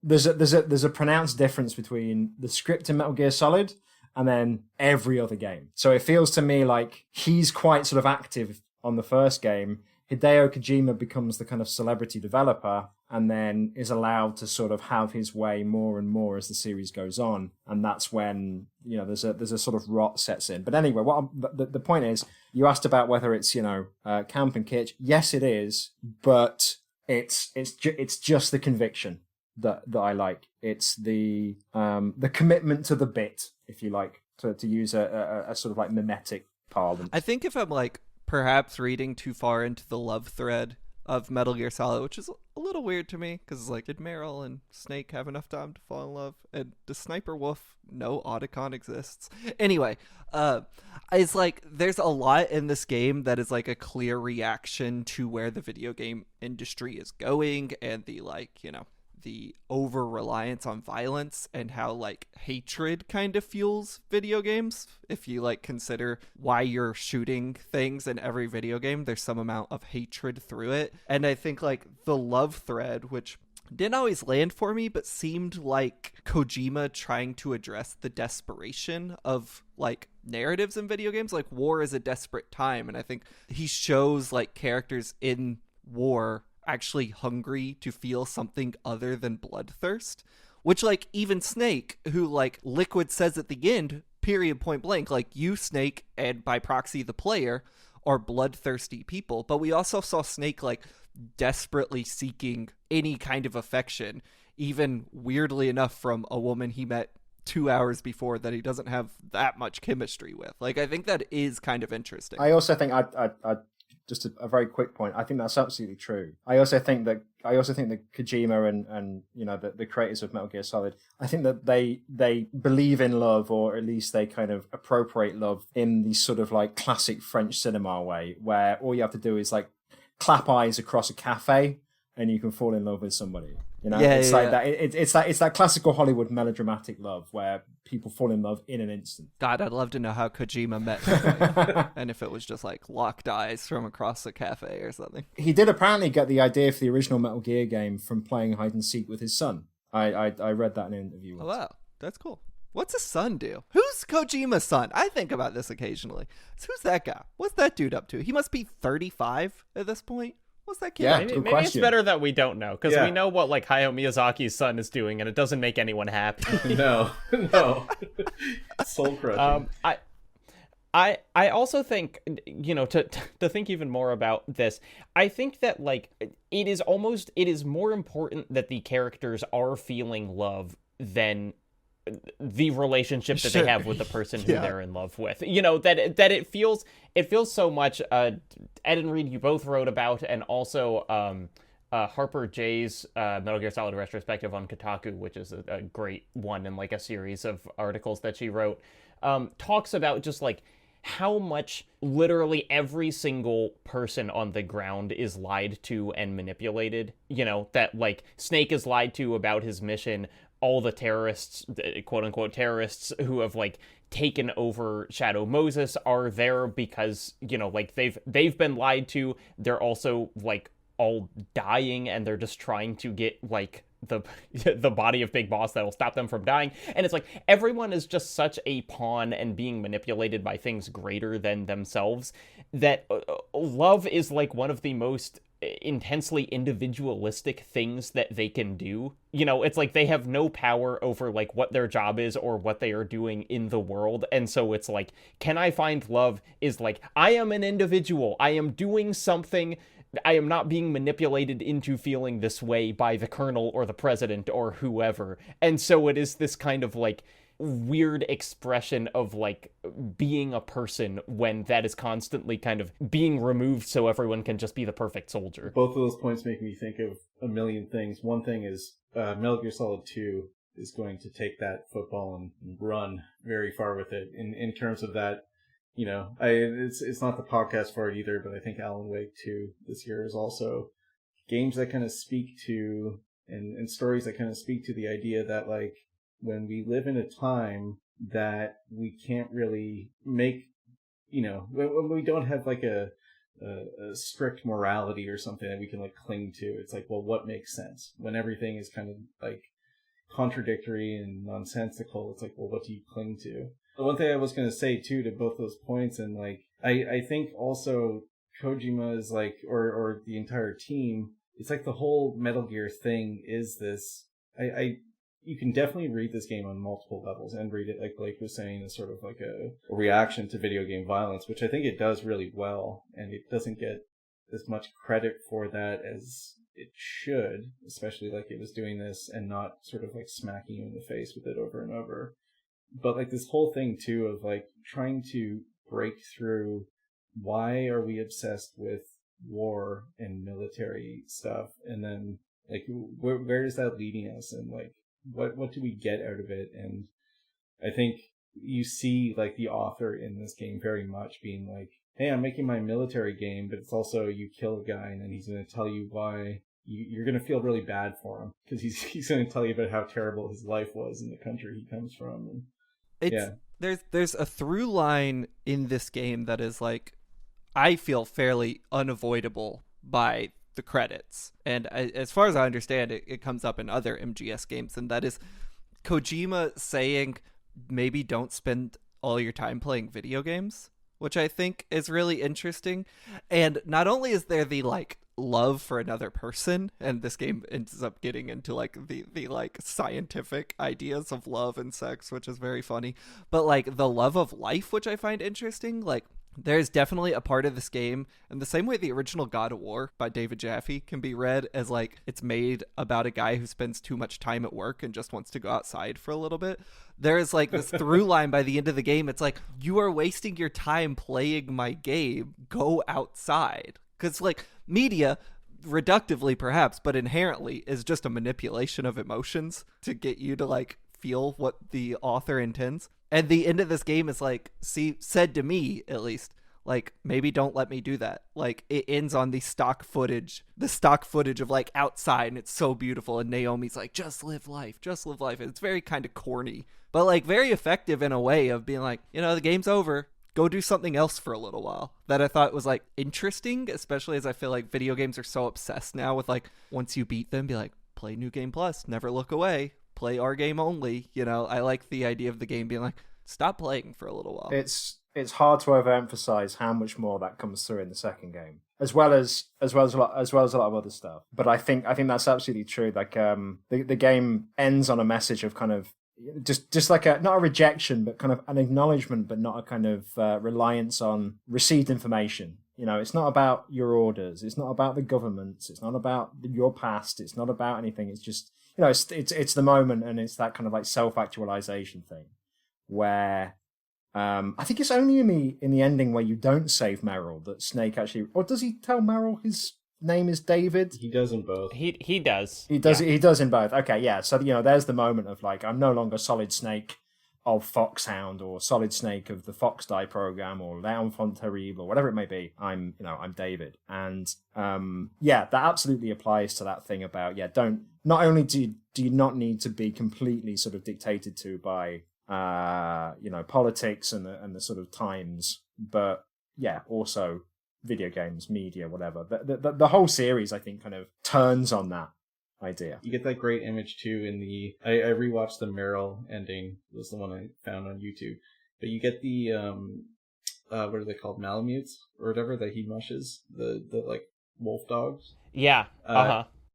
S4: There's a pronounced difference between the script in Metal Gear Solid and then every other game. So it feels to me like he's quite sort of active on the first game. Hideo Kojima becomes the kind of celebrity developer and then is allowed to sort of have his way more and more as the series goes on. And that's when, you know, there's a sort of rot sets in. But anyway, the point is, you asked about whether it's, you know, camp and kitsch. Yes, it is, but it's just the conviction that I like. It's the commitment to the bit, if you like, to use a sort of like mimetic parlance.
S2: I think if I'm like perhaps reading too far into the love thread of Metal Gear Solid, which is a little weird to me, because like, did Meryl and Snake have enough time to fall in love? And does Sniper Wolf know Otacon exists? Anyway, it's like there's a lot in this game that is like a clear reaction to where the video game industry is going, and the, like, you know, the over-reliance on violence and how like hatred kind of fuels video games. If you like consider why you're shooting things in every video game, there's some amount of hatred through it. And I think like the love thread, which didn't always land for me, but seemed like Kojima trying to address the desperation of like narratives in video games. Like, war is a desperate time, and I think he shows like characters in war actually hungry to feel something other than bloodthirst, which like even Snake, who like Liquid says at the end, period, point blank, like, you, Snake, and by proxy the player, are bloodthirsty people. But we also saw Snake like desperately seeking any kind of affection, even weirdly enough from a woman he met 2 hours before that he doesn't have that much chemistry with. Like, I think that is kind of interesting.
S4: I also think I just a very quick point. I think that's absolutely true. I also think that Kojima and the creators of Metal Gear Solid, I think that they believe in love, or at least they kind of appropriate love in the sort of like classic French cinema way, where all you have to do is like clap eyes across a cafe and you can fall in love with somebody. It's that classical Hollywood melodramatic love where people fall in love in an instant.
S2: God, I'd love to know how Kojima met somebody. And if it was just like locked eyes from across a cafe or something.
S4: He did apparently get the idea for the original Metal Gear game from playing hide and seek with his son. I read that in an interview once.
S2: Oh, wow, that's cool. What's his son do? Who's Kojima's son? I think about this occasionally. So who's that guy? What's that dude up to? He must be 35 at this point. What's that kid?
S4: Yeah,
S1: maybe it's better that we don't know, because we know what like Hayao Miyazaki's son is doing, and it doesn't make anyone happy.
S3: No. Soul crushing.
S1: I also think, to think even more about this, I think that like it is more important that the characters are feeling love than the relationship that they have with the person who they're in love with. That it feels so much. Ed and Reid, you both wrote about, and also Harper J's Metal Gear Solid retrospective on Kotaku, which is a great one in like a series of articles that she wrote, talks about just like how much literally every single person on the ground is lied to and manipulated. That like Snake is lied to about his mission. All the terrorists, quote unquote terrorists, who have like taken over Shadow Moses are there because, like they've been lied to. They're also like all dying, and they're just trying to get like the body of Big Boss that will stop them from dying. And it's like everyone is just such a pawn and being manipulated by things greater than themselves that love is like one of the most intensely individualistic things that they can do. It's like they have no power over like what their job is or what they are doing in the world. And so it's like, can I find love is like, I am an individual. I am doing something. I am not being manipulated into feeling this way by the colonel or the president or whoever. And so it is this kind of like weird expression of like being a person when that is constantly kind of being removed so everyone can just be the perfect soldier.
S3: Both of those points make me think of a million things. One thing is Metal Gear Solid 2 is going to take that football and run very far with it in terms of that. It's not the podcast for it either, but I think Alan Wake 2 this year is also games that kind of speak to and stories that kind of speak to the idea that like when we live in a time that we can't really make, when we don't have like a strict morality or something that we can like cling to, it's like, well, what makes sense when everything is kind of like contradictory and nonsensical? It's like, well, what do you cling to? The one thing I was going to say too to both those points, and like I think also Kojima is like, or the entire team, it's like the whole Metal Gear thing is this. You can definitely read this game on multiple levels and read it, like Blake was saying, as sort of like a reaction to video game violence, which I think it does really well, and it doesn't get as much credit for that as it should, especially like it was doing this and not sort of like smacking you in the face with it over and over. But like this whole thing too of like trying to break through, why are we obsessed with war and military stuff, and then like where is that leading us, and like what do we get out of it? And I think you see like the author in this game very much being like, hey, I'm making my military game, but it's also you kill a guy and then he's going to tell you why you're going to feel really bad for him, because he's going to tell you about how terrible his life was in the country he comes from. And
S2: there's a through line in this game that is like, I feel fairly unavoidable by the credits, and as far as I understand it comes up in other MGS games, and that is Kojima saying maybe don't spend all your time playing video games, which I think is really interesting. And not only is there the like love for another person, and this game ends up getting into like the like scientific ideas of love and sex, which is very funny, but like the love of life, which I find interesting. Like there's definitely a part of this game, and the same way the original God of War by David Jaffe can be read as like it's made about a guy who spends too much time at work and just wants to go outside for a little bit. There is like this through line by the end of the game. It's like, you are wasting your time playing my game. Go outside. Because like media, reductively perhaps, but inherently is just a manipulation of emotions to get you to like feel what the author intends. And the end of this game is like, said to me at least, like, maybe don't let me do that. Like, it ends on the stock footage of like outside, and it's so beautiful. And Naomi's like, just live life. And it's very kind of corny, but like very effective in a way of being like, the game's over. Go do something else for a little while. That I thought was like interesting, especially as I feel like video games are so obsessed now with like, once you beat them, be like, play New Game Plus, never look away. Play our game only. I like the idea of the game being like, stop playing for a little while.
S4: It's hard to overemphasize how much more that comes through in the second game, as well as a lot of other stuff. But I think that's absolutely true. Like the game ends on a message of kind of just like not a rejection, but kind of an acknowledgement, but not a kind of reliance on received information. It's not about your orders. It's not about the governments. It's not about your past. It's not about anything. It's just, it's the moment, and it's that kind of like self-actualization thing where I think it's only in the ending where you don't save Meryl that Snake actually, or does he tell Meryl his name is David?
S3: He does in both.
S1: He does.
S4: He does. Yeah. He does in both. Okay, yeah. So there's the moment of like, I'm no longer Solid Snake of Foxhound or Solid Snake of the Fox Die program or L'Enfant Terrible or whatever it may be. I'm David, and that absolutely applies to that thing about not only do you not need to be completely sort of dictated to by politics and the sort of times, but also video games, media, whatever. The whole series, I think, kind of turns on that idea.
S3: You get that great image too in I rewatched the Meryl ending. It was the one I found on YouTube. But you get the what are they called, Malamutes or whatever that he mushes, the like wolf dogs.
S1: Yeah.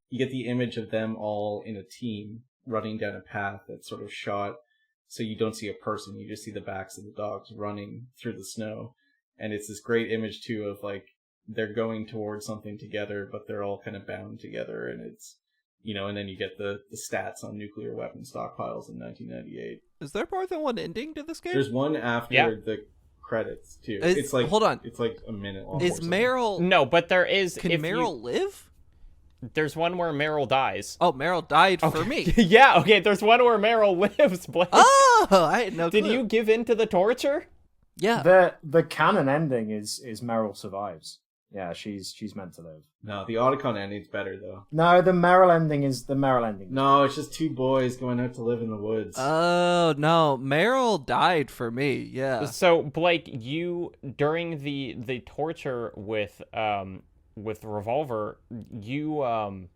S3: You get the image of them all in a team running down a path that's sort of shot so you don't see a person, you just see the backs of the dogs running through the snow. And it's this great image too of like they're going towards something together, but they're all kind of bound together, and it's and then you get the stats on nuclear weapon stockpiles in 1998.
S2: Is there more than one ending to this game?
S3: There's one after the credits too. It's like, hold on, it's like a minute long.
S2: Is Meryl?
S1: No, but there is.
S2: Can Meryl live?
S1: There's one where Meryl dies.
S2: Oh, Meryl died for me.
S1: Yeah, okay. There's one where Meryl lives, Blake.
S2: Oh, I had no clue.
S1: Did you give in to the torture?
S2: Yeah.
S4: The canon ending is Meryl survives. Yeah, she's meant to live.
S3: No, the Otacon ending's better though.
S4: No, the Meryl ending is the Meryl ending.
S3: No, it's just two boys going out to live in the woods.
S2: Oh no, Meryl died for me. Yeah.
S1: So Blake, you during the torture with Revolver, you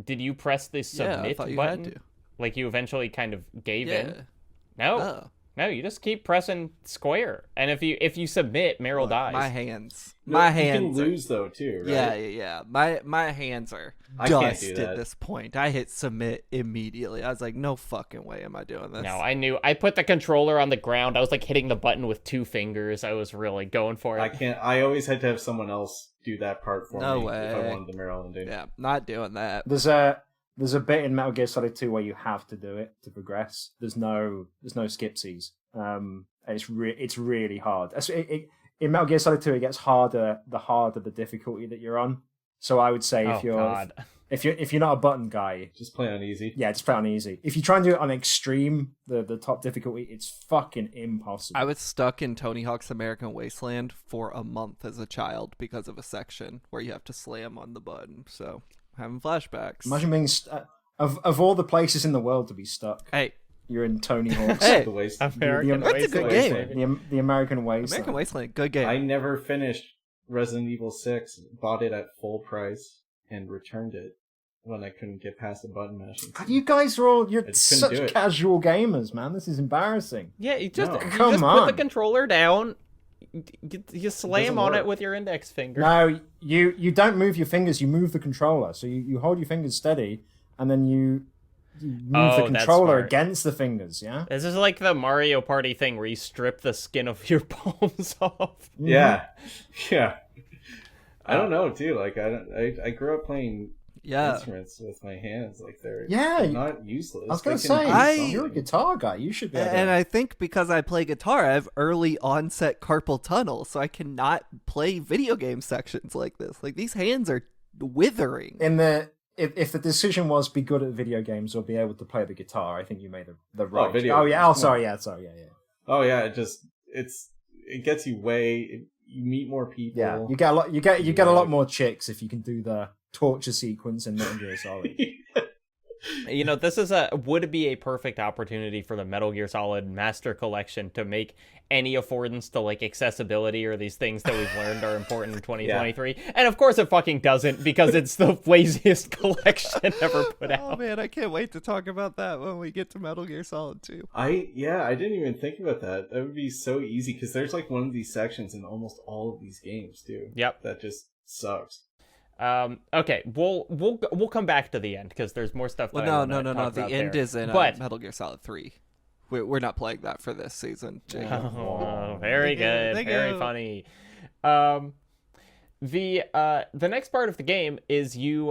S1: did you press the submit
S2: I thought you
S1: button?
S2: had to.
S1: Like you eventually kind of gave in? No.
S2: Oh.
S1: No, you just keep pressing square, and if you submit, Meryl dies.
S2: My hands.
S3: You can lose though too, right?
S2: Yeah. My hands are dust at this point. I hit submit immediately. I was like, no fucking way am I doing this.
S1: No, I knew. I put the controller on the ground. I was like hitting the button with 2 fingers. I was really going for it.
S3: I can't. I always had to have someone else do that part for me
S2: way.
S3: if I wanted the Meryl ending.
S2: Yeah, not doing that.
S4: There's a bit in Metal Gear Solid 2 where you have to do it to progress. There's no skipsies. It's really hard. In Metal Gear Solid 2, it gets harder the harder the difficulty that you're on. So I would say if you're not a button guy,
S3: just play on easy.
S4: Yeah, just play on easy. If you try and do it on extreme, the top difficulty, it's fucking impossible.
S2: I was stuck in Tony Hawk's American Wasteland for a month as a child because of a section where you have to slam on the button. So having flashbacks.
S4: Imagine being of all the places in the world to be stuck.
S2: Hey,
S4: you're in Tony Hawk's.
S2: Hey,
S1: American Wasteland.
S2: That's a good game.
S4: The American Wasteland.
S2: American Wasteland, good game.
S3: I never finished Resident Evil 6. Bought it at full price and returned it when I couldn't get past the button mashing.
S4: God, you guys are you're such casual gamers, man. This is embarrassing.
S1: Yeah, you just put the controller down. You slam on it with your index finger.
S4: No, you don't move your fingers. You move the controller. So you hold your fingers steady, and then you move the
S1: that's
S4: controller
S1: smart.
S4: against the fingers. Yeah.
S1: This is like the Mario Party thing where you strip the skin of your palms off.
S3: Yeah, yeah. I don't know too. Like I grew up playing instruments with my hands. Like they're not useless.
S4: I was gonna
S3: They can
S4: say
S3: do
S4: you're a
S3: something.
S4: guitar guy. You should be. Able
S2: And
S4: to...
S2: I think because I play guitar, I have early onset carpal tunnel, so I cannot play video game sections like this. Like these hands are withering.
S4: If the decision was be good at video games or be able to play the guitar, I think you made the right.
S3: video
S4: Oh yeah.
S3: games,
S4: Oh sorry. Yeah.
S3: Oh yeah. It gets you you meet more people.
S4: Yeah. You get a lot. You get a lot more chicks if you can do the torture sequence in Metal Gear Solid.
S1: You know, would be a perfect opportunity for the Metal Gear Solid Master Collection to make any affordance to like accessibility or these things that we've learned are important in 2023. Yeah. And of course it fucking doesn't, because it's the laziest collection ever put out.
S2: Oh man, I can't wait to talk about that when we get to Metal Gear Solid 2.
S3: I didn't even think about that. That would be so easy, because there's like one of these sections in almost all of these games too.
S1: Yep.
S3: That just sucks.
S1: Okay, we'll come back to the end because there's more stuff.
S2: Well, no. The end is in Metal Gear Solid 3. We're not playing that for this season, Jake.
S1: Oh, very good, very funny. The next part of the game is you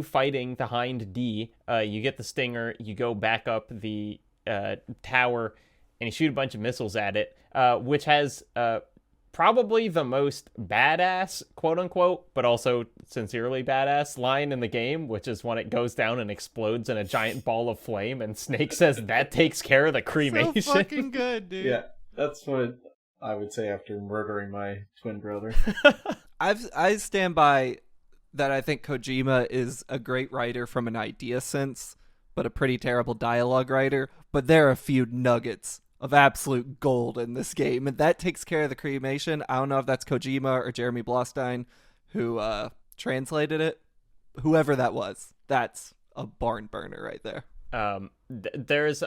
S1: fighting the Hind D. You get the stinger. You go back up the tower, and you shoot a bunch of missiles at it, which has probably the most badass, quote unquote, but also sincerely badass line in the game, which is when it goes down and explodes in a giant ball of flame, and Snake says that takes care of the cremation.
S2: So fucking good, dude.
S3: Yeah, that's what I would say after murdering my twin brother.
S2: I stand by that. I think Kojima is a great writer from an idea sense, but a pretty terrible dialogue writer. But there are a few nuggets of absolute gold in this game, and that takes care of the cremation. I don't know if that's Kojima or Jeremy Blostein who translated it. Whoever that was, that's a barn burner right there.
S1: There's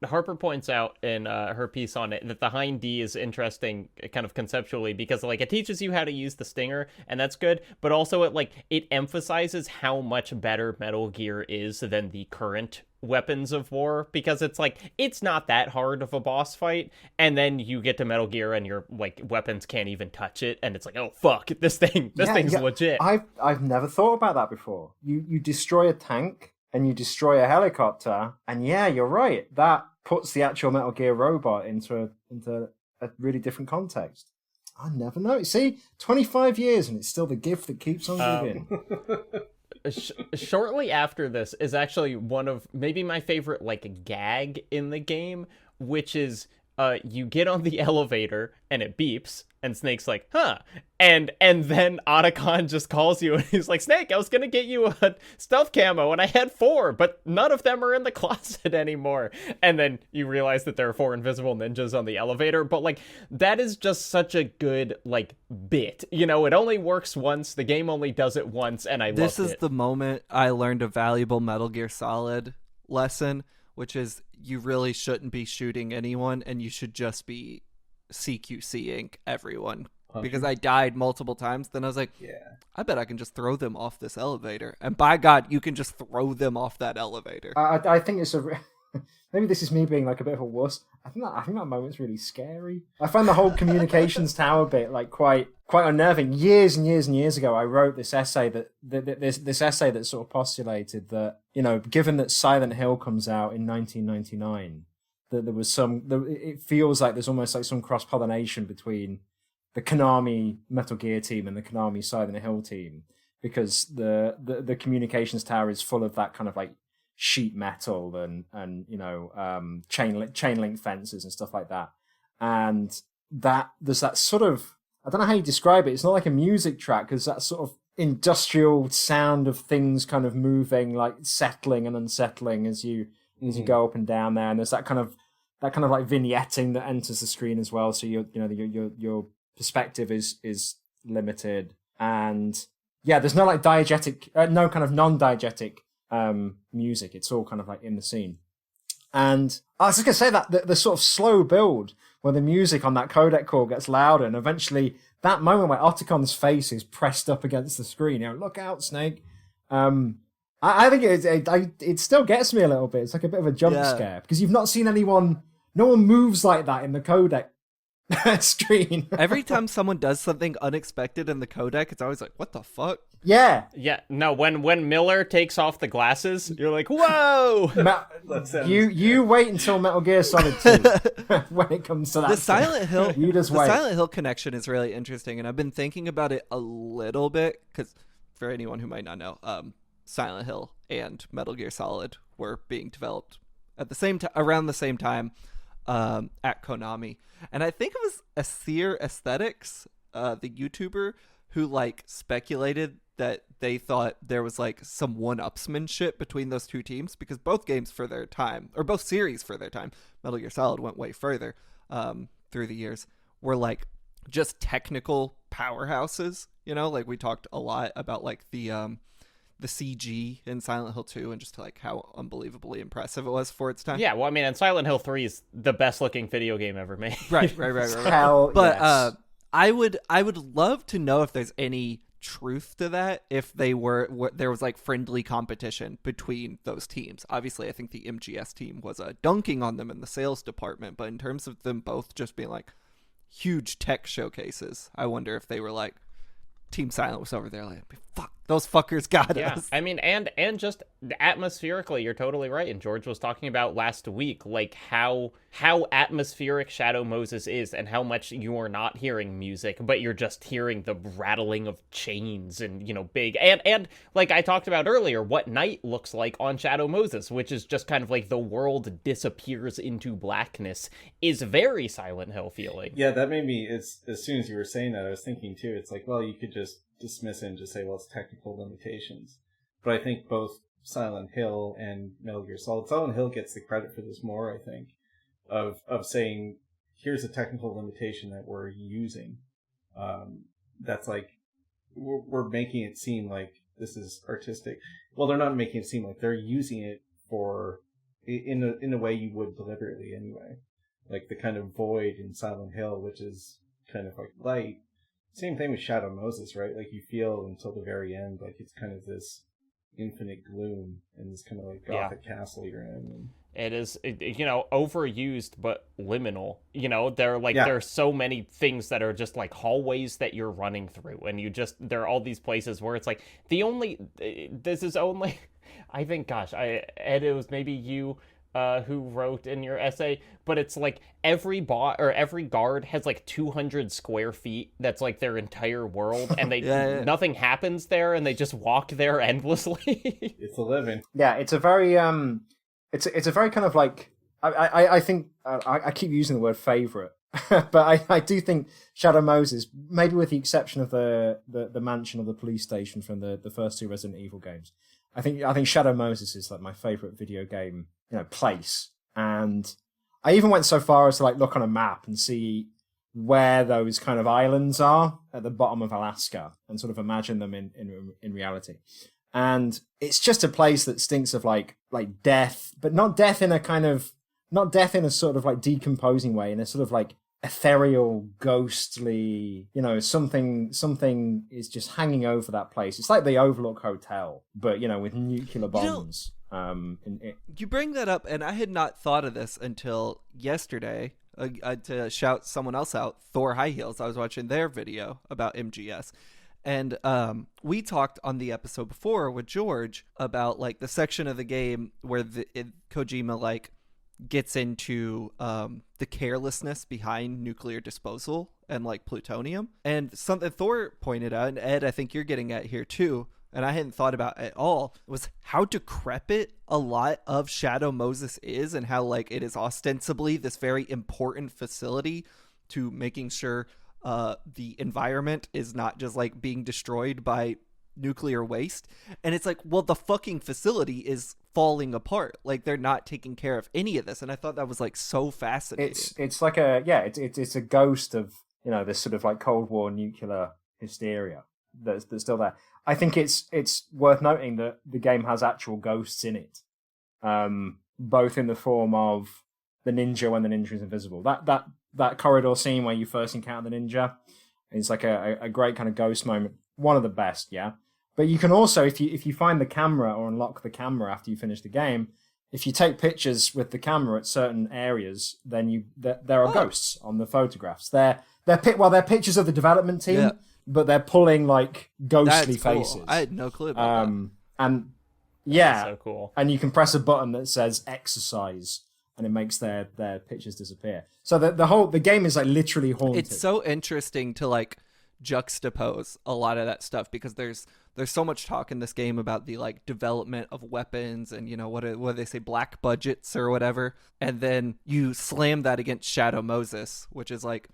S1: Harper points out in her piece on it that the Hind D is interesting kind of conceptually because like it teaches you how to use the stinger, and that's good, but also it emphasizes how much better Metal Gear is than the current weapons of war, because it's like it's not that hard of a boss fight, and then you get to Metal Gear and your like weapons can't even touch it, and it's like, oh fuck, this thing's legit.
S4: I've never thought about that before. You destroy a tank and you destroy a helicopter, and yeah, you're right. That puts the actual Metal Gear robot into a really different context. I never noticed. See, 25 years and it's still the gift that keeps on giving.
S1: Shortly after this is actually one of maybe my favorite like gag in the game, which is you get on the elevator and it beeps and Snake's like, huh, and then Otacon just calls you and he's like, Snake, I was gonna get you a stealth camo and I had 4, but none of them are in the closet anymore. And then you realize that there are 4 invisible ninjas on the elevator, but like that is just such a good like bit, you know. It only works once, the game only does it once, and I love it.
S2: This is the moment I learned a valuable Metal Gear Solid lesson, which is you really shouldn't be shooting anyone, and you should just be CQCing everyone. Because I died multiple times, then I was like, yeah, I bet I can just throw them off this elevator. And by God, you can just throw them off that elevator.
S4: I think it's maybe this is me being like a bit of a wuss. I think that moment's really scary. I find the whole communications tower bit like quite unnerving. Years and years and years ago, I wrote this essay this essay that sort of postulated that, you know, given that Silent Hill comes out in 1999, that there was it feels like there's almost like some cross-pollination between the Konami Metal Gear team and the Konami Silent Hill team, because the communications tower is full of that kind of like sheet metal and you know chain link fences and stuff like that, and that there's that sort of, I don't know how you describe it. It's not like a music track, because that sort of industrial sound of things kind of moving, like settling and unsettling as you go up and down there, and there's that kind of like vignetting that enters the screen as well. So your perspective is limited, and yeah, there's no like diegetic, no kind of non-diegetic music. It's all kind of like in the scene. And I was just gonna say that the sort of slow build where the music on that codec call gets louder, and eventually that moment where Otacon's face is pressed up against the screen, you know, look out, Snake. I I think it still gets me a little bit. It's like a bit of a jump scare because you've not seen anyone. No one moves like that in the codec screen.
S2: Every time someone does something unexpected in the codec, it's always like, what the fuck?
S4: Yeah.
S1: Yeah, no, when Miller takes off the glasses, you're like, whoa!
S4: You wait until Metal Gear Solid 2 when it comes to that.
S2: The Silent Hill,
S4: you just wait.
S2: Silent Hill connection is really interesting, and I've been thinking about it a little bit, because for anyone who might not know, Silent Hill and Metal Gear Solid were being developed at the same around the same time at Konami. And I think it was Aesir Aesthetics, the YouTuber, who like speculated that they thought there was like some one-upsmanship between those two teams, because both games for their time, or both series for their time, Metal Gear Solid went way further through the years, were like just technical powerhouses. You know, like we talked a lot about like the CG in Silent Hill 2 and just like how unbelievably impressive it was for its time.
S1: Yeah, well, I mean, and Silent Hill 3 is the best looking video game ever made.
S2: Right.
S4: Hell,
S2: but
S4: yes.
S2: I would love to know if there's any truth to that, if they were there was like friendly competition between those teams. Obviously, I think the MGS team was dunking on them in the sales department, but in terms of them both just being like huge tech showcases, I wonder if they were like, Team Silent was over there like, fuck, those fuckers got us.
S1: I mean, and just atmospherically, you're totally right. And George was talking about last week, like how atmospheric Shadow Moses is, and how much you are not hearing music, but you're just hearing the rattling of chains and, you know, big and like I talked about earlier, what night looks like on Shadow Moses, which is just kind of like the world disappears into blackness, is very Silent Hill feeling.
S3: Yeah, that made me, as soon as you were saying that, I was thinking too, it's like, well, you could just dismiss it and just say, well, it's technical limitations. But I think both Silent Hill and Metal Gear Solid, Silent Hill gets the credit for this more, I think, of saying, here's a technical limitation that we're using. That's like, we're making it seem like this is artistic. Well, they're not making it seem like, they're using it for, in a way you would deliberately anyway. Like the kind of void in Silent Hill, which is kind of like light. Same thing with Shadow Moses, right? Like you feel until the very end, like it's kind of this infinite gloom and this kind of like gothic castle you're in. And
S1: it is, you know, overused but liminal. You know, there are so many things that are just like hallways that you're running through, and there are all these places where it's like this is only, I think, gosh, Ed, it was maybe you who wrote in your essay, but it's like every guard has like 200 square feet. That's like their entire world, and they nothing happens there, and they just walk there endlessly.
S3: It's a living.
S4: Yeah, it's a very it's a very kind of like I think I keep using the word favorite, but I do think Shadow Moses, maybe with the exception of the mansion or the police station from the first two Resident Evil games, I think Shadow Moses is like my favorite video game, you know, place. And I even went so far as to like look on a map and see where those kind of islands are at the bottom of Alaska and sort of imagine them in reality. And it's just a place that stinks of like death, but not death in a sort of like decomposing way, in a sort of like ethereal, ghostly, you know, something is just hanging over that place. It's like the Overlook Hotel, but, you know, with nuclear bombs.
S2: You bring that up, and I had not thought of this until yesterday. To shout someone else out, Thor High Heels. I was watching their video about MGS, and we talked on the episode before with George about like the section of the game where Kojima like gets into the carelessness behind nuclear disposal and like plutonium, and something Thor pointed out, and Ed, I think you're getting at here too, and I hadn't thought about at all, was how decrepit a lot of Shadow Moses is, and how like it is ostensibly this very important facility to making sure the environment is not just like being destroyed by nuclear waste. And it's like, well, the fucking facility is falling apart. Like they're not taking care of any of this. And I thought that was like so fascinating.
S4: It's like it's a ghost of, you know, this sort of like Cold War nuclear hysteria that's still there. I think it's worth noting that the game has actual ghosts in it, both in the form of the ninja when the ninja is invisible. That corridor scene where you first encounter the ninja, it's like a great kind of ghost moment. One of the best, yeah. But you can also, if you find the camera or unlock the camera after you finish the game, if you take pictures with the camera at certain areas, then there are ghosts on the photographs. They're pictures of the development team, but they're pulling like ghostly faces.
S2: I had no clue about that.
S4: And
S1: That's so cool.
S4: And you can press a button that says exercise, and it makes their pictures disappear. So the game is like literally haunted.
S2: It's so interesting to like juxtapose a lot of that stuff, because there's so much talk in this game about the like development of weapons and, you know, what do they say, black budgets or whatever, and then you slam that against Shadow Moses, which is like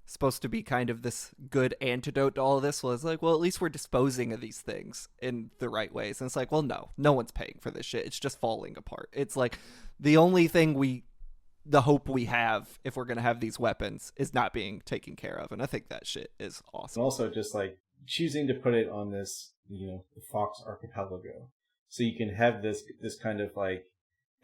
S2: supposed to be kind of this good antidote to all of this. Well, it's like, well, at least we're disposing of these things in the right ways. And it's like, well, no one's paying for this shit. It's just falling apart. It's like the only thing the hope we have if we're going to have these weapons is not being taken care of. And I think that shit is awesome.
S3: And also just like choosing to put it on this, you know, the Fox archipelago. So you can have this kind of like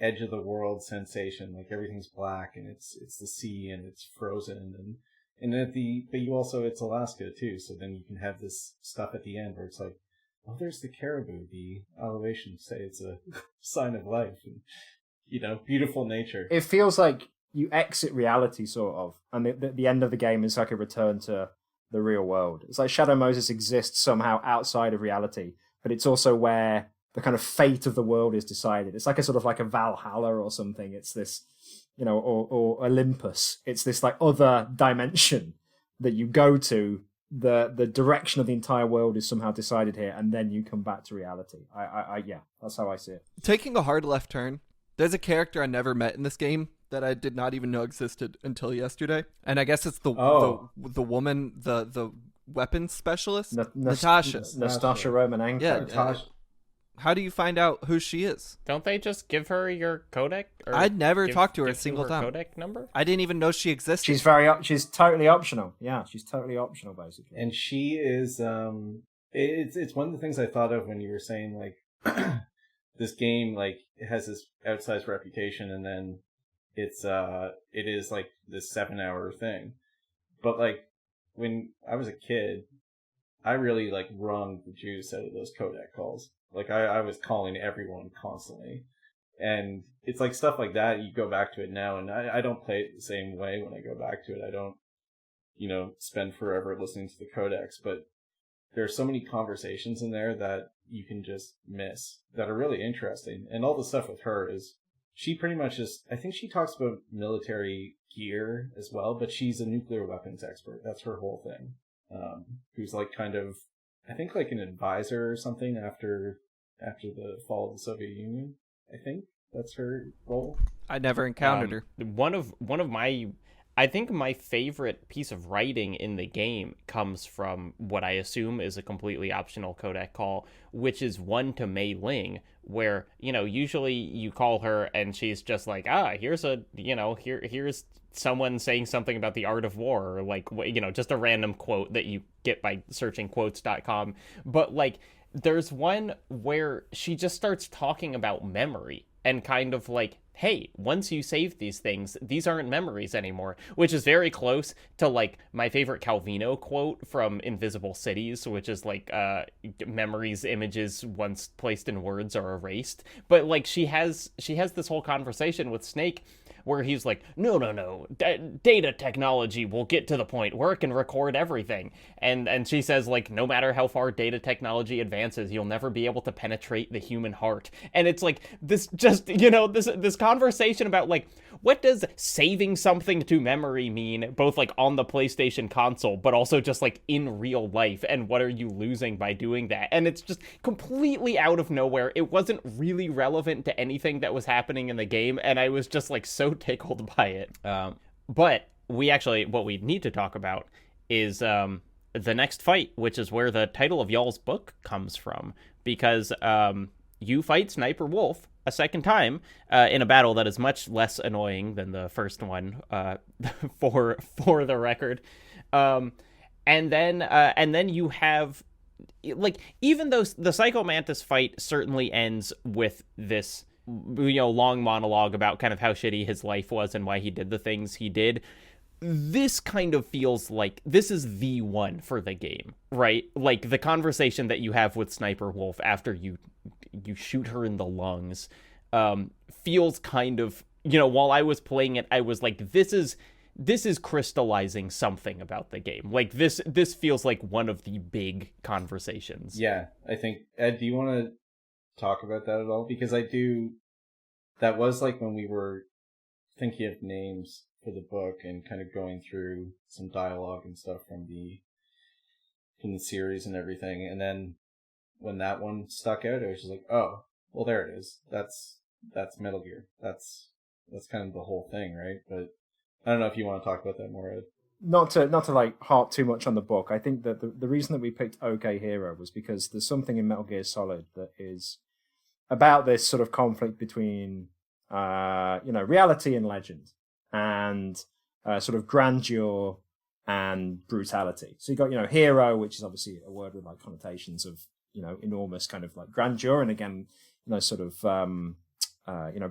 S3: edge of the world sensation, like everything's black and it's the sea and it's frozen but you also, it's Alaska too. So then you can have this stuff at the end where it's like, oh, there's the caribou. The elevations say it's a sign of life and, you know, beautiful nature.
S4: It feels like you exit reality, sort of, and the end of the game is like a return to the real world. It's like Shadow Moses exists somehow outside of reality, but it's also where the kind of fate of the world is decided. It's like a sort of like a Valhalla or something. It's this, you know, or Olympus. It's this like other dimension that you go to. The direction of the entire world is somehow decided here, and then you come back to reality. Yeah, that's how I see it.
S2: Taking a hard left turn. There's a character I never met in this game that I did not even know existed until yesterday, and I guess it's the woman, the weapons specialist, Natasha
S4: Romanenko.
S2: Yeah,
S3: Natasha.
S2: How do you find out who she is?
S1: Don't they just give her your codec? Or
S2: I'd never talked to her a single time.
S1: Codec number?
S2: I didn't even know she existed.
S4: She's totally optional. Yeah, she's totally optional, basically.
S3: And she is, it's one of the things I thought of when you were saying, like, this game, like, it has this outsized reputation, and then it is, like, this 7-hour thing. But, like, when I was a kid, I really, like, wrung the juice out of those codec calls. Like, I was calling everyone constantly. And it's like stuff like that, you go back to it now, and I don't play it the same way when I go back to it. I don't, you know, spend forever listening to the codecs, but there are so many conversations in there that you can just miss that are really interesting. And all the stuff with her is, she pretty much just, I think she talks about military gear as well, but she's a nuclear weapons expert. That's her whole thing. Who's like kind of, I think like an advisor or something after the fall of the Soviet Union. I think that's her role.
S2: I never encountered her.
S1: One of my, I think my favorite piece of writing in the game comes from what I assume is a completely optional codec call, which is one to Mei Ling, where, you know, usually you call her and she's just like, here's someone saying something about the art of war, or like, you know, just a random quote that you get by searching quotes.com. But like, there's one where she just starts talking about memory and kind of like, hey, once you save these things, these aren't memories anymore, which is very close to like my favorite Calvino quote from Invisible Cities, which is like, memories, images once placed in words are erased. But like she has this whole conversation with Snake where he's like, no, data technology will get to the point where it can record everything. And she says, like, no matter how far data technology advances, you'll never be able to penetrate the human heart. And it's like, this just, you know, this conversation about, like, what does saving something to memory mean, both, like, on the PlayStation console, but also just, like, in real life, and what are you losing by doing that? And it's just completely out of nowhere. It wasn't really relevant to anything that was happening in the game, and I was just, like, so tickled by it. But what we need to talk about is the next fight, which is where the title of y'all's book comes from, because you fight Sniper Wolf a second time in a battle that is much less annoying than the first one, for the record. And then you have, like, even though the Psycho Mantis fight certainly ends with this, you know, long monologue about kind of how shitty his life was and why he did the things he did, this kind of feels like this is the one for the game, right? Like the conversation that you have with Sniper Wolf after you shoot her in the lungs feels kind of, while I was playing it, I was like, this is crystallizing something about the game. Like this feels like one of the big conversations.
S3: Yeah, I think, Ed, do you want to talk about that at all? Because that was like when we were thinking of names for the book and kind of going through some dialogue and stuff from the series and everything. And then when that one stuck out, I was just like, oh, well, there it is. That's Metal Gear. That's kind of the whole thing, right? But I don't know if you want to talk about that more, Ed.
S4: Not to like harp too much on the book. I think that the reason that we picked OK Hero was because there's something in Metal Gear Solid that is about this sort of conflict between reality and legend, and sort of grandeur and brutality. So you got hero, which is obviously a word with like connotations of enormous kind of like grandeur, and again sort of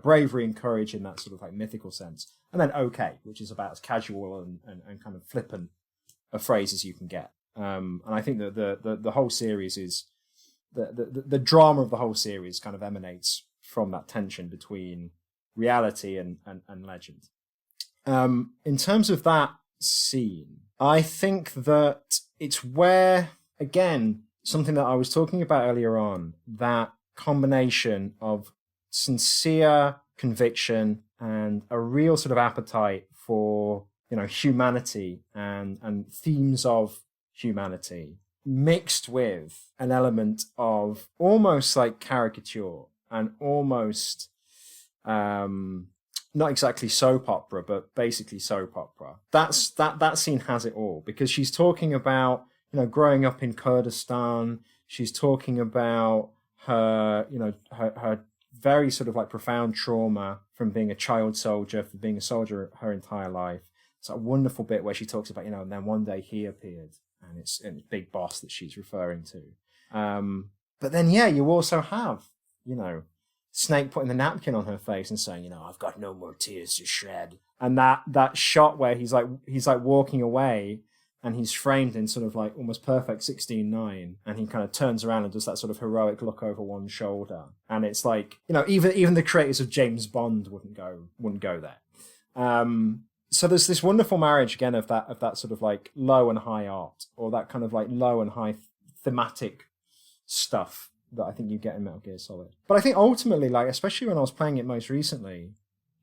S4: bravery and courage in that sort of like mythical sense. And then OK, which is about as casual and kind of flippant a phrase as you can get. And I think that the whole series is the drama of the whole series kind of emanates from that tension between reality and legend. In terms of that scene, I think that it's where, again, something that I was talking about earlier on, that combination of sincere conviction and a real sort of appetite for humanity and themes of humanity, mixed with an element of almost like caricature and almost not exactly soap opera, but basically soap opera. That scene has it all, because she's talking about growing up in Kurdistan. She's talking about her her very sort of like profound trauma from being a child soldier, from being a soldier her entire life. It's a wonderful bit where she talks about and then one day he appeared, and it's Big Boss that she's referring to. But then you also have Snake putting the napkin on her face and saying, I've got no more tears to shed. And that shot where he's like walking away and he's framed in sort of like almost perfect 16:9, and he kind of turns around and does that sort of heroic look over one shoulder. And it's like, even the creators of James Bond wouldn't go there. So there's this wonderful marriage again of that sort of like low and high art, or that kind of like low and high thematic stuff that I think you get in Metal Gear Solid. But I think ultimately, like, especially when I was playing it most recently,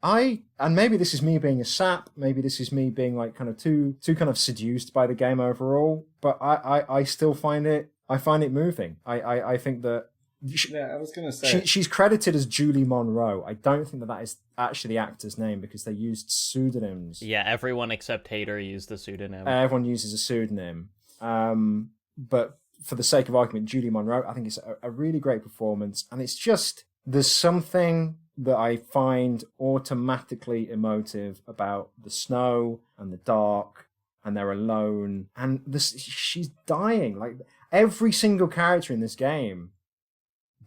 S4: and maybe this is me being a sap, maybe this is me being like kind of too kind of seduced by the game overall, but I still find it moving. I think that
S3: I was gonna say
S4: she's credited as Julie Monroe. I don't think that is actually the actor's name, because they used pseudonyms.
S1: Yeah, everyone except Hater used the pseudonym.
S4: Everyone uses a pseudonym. But for the sake of argument, Julie Monroe, I think it's a really great performance. And it's just, there's something that I find automatically emotive about the snow and the dark, and they're alone. And she's dying. Like, every single character in this game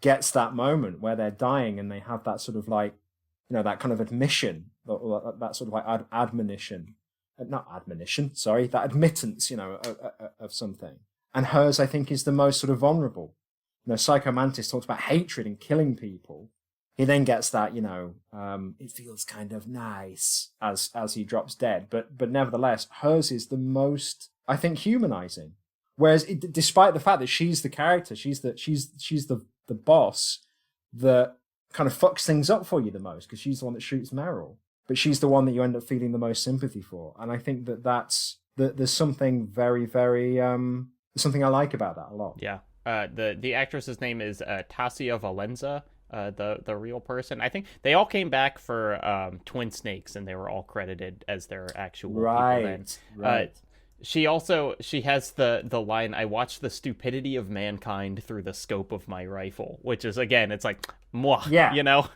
S4: gets that moment where they're dying, and they have that sort of like, that kind of admission, that sort of like admonition. Not admonition, sorry, that admittance, of something. And hers, I think, is the most sort of vulnerable. Psycho Mantis talks about hatred and killing people. He then gets that, it feels kind of nice as he drops dead. But nevertheless, hers is the most, I think, humanizing. Whereas, despite the fact that she's the character, she's the boss that kind of fucks things up for you the most, because she's the one that shoots Meryl. But she's the one that you end up feeling the most sympathy for. And I think there's something very, very something I like about that a lot.
S1: Yeah. The actress's name is Tasia Valenza, the real person. I think they all came back for Twin Snakes, and they were all credited as their actual people then.
S4: Right.
S1: She has the line, "I watch the stupidity of mankind through the scope of my rifle," which is, again, it's like, mwah,
S4: yeah.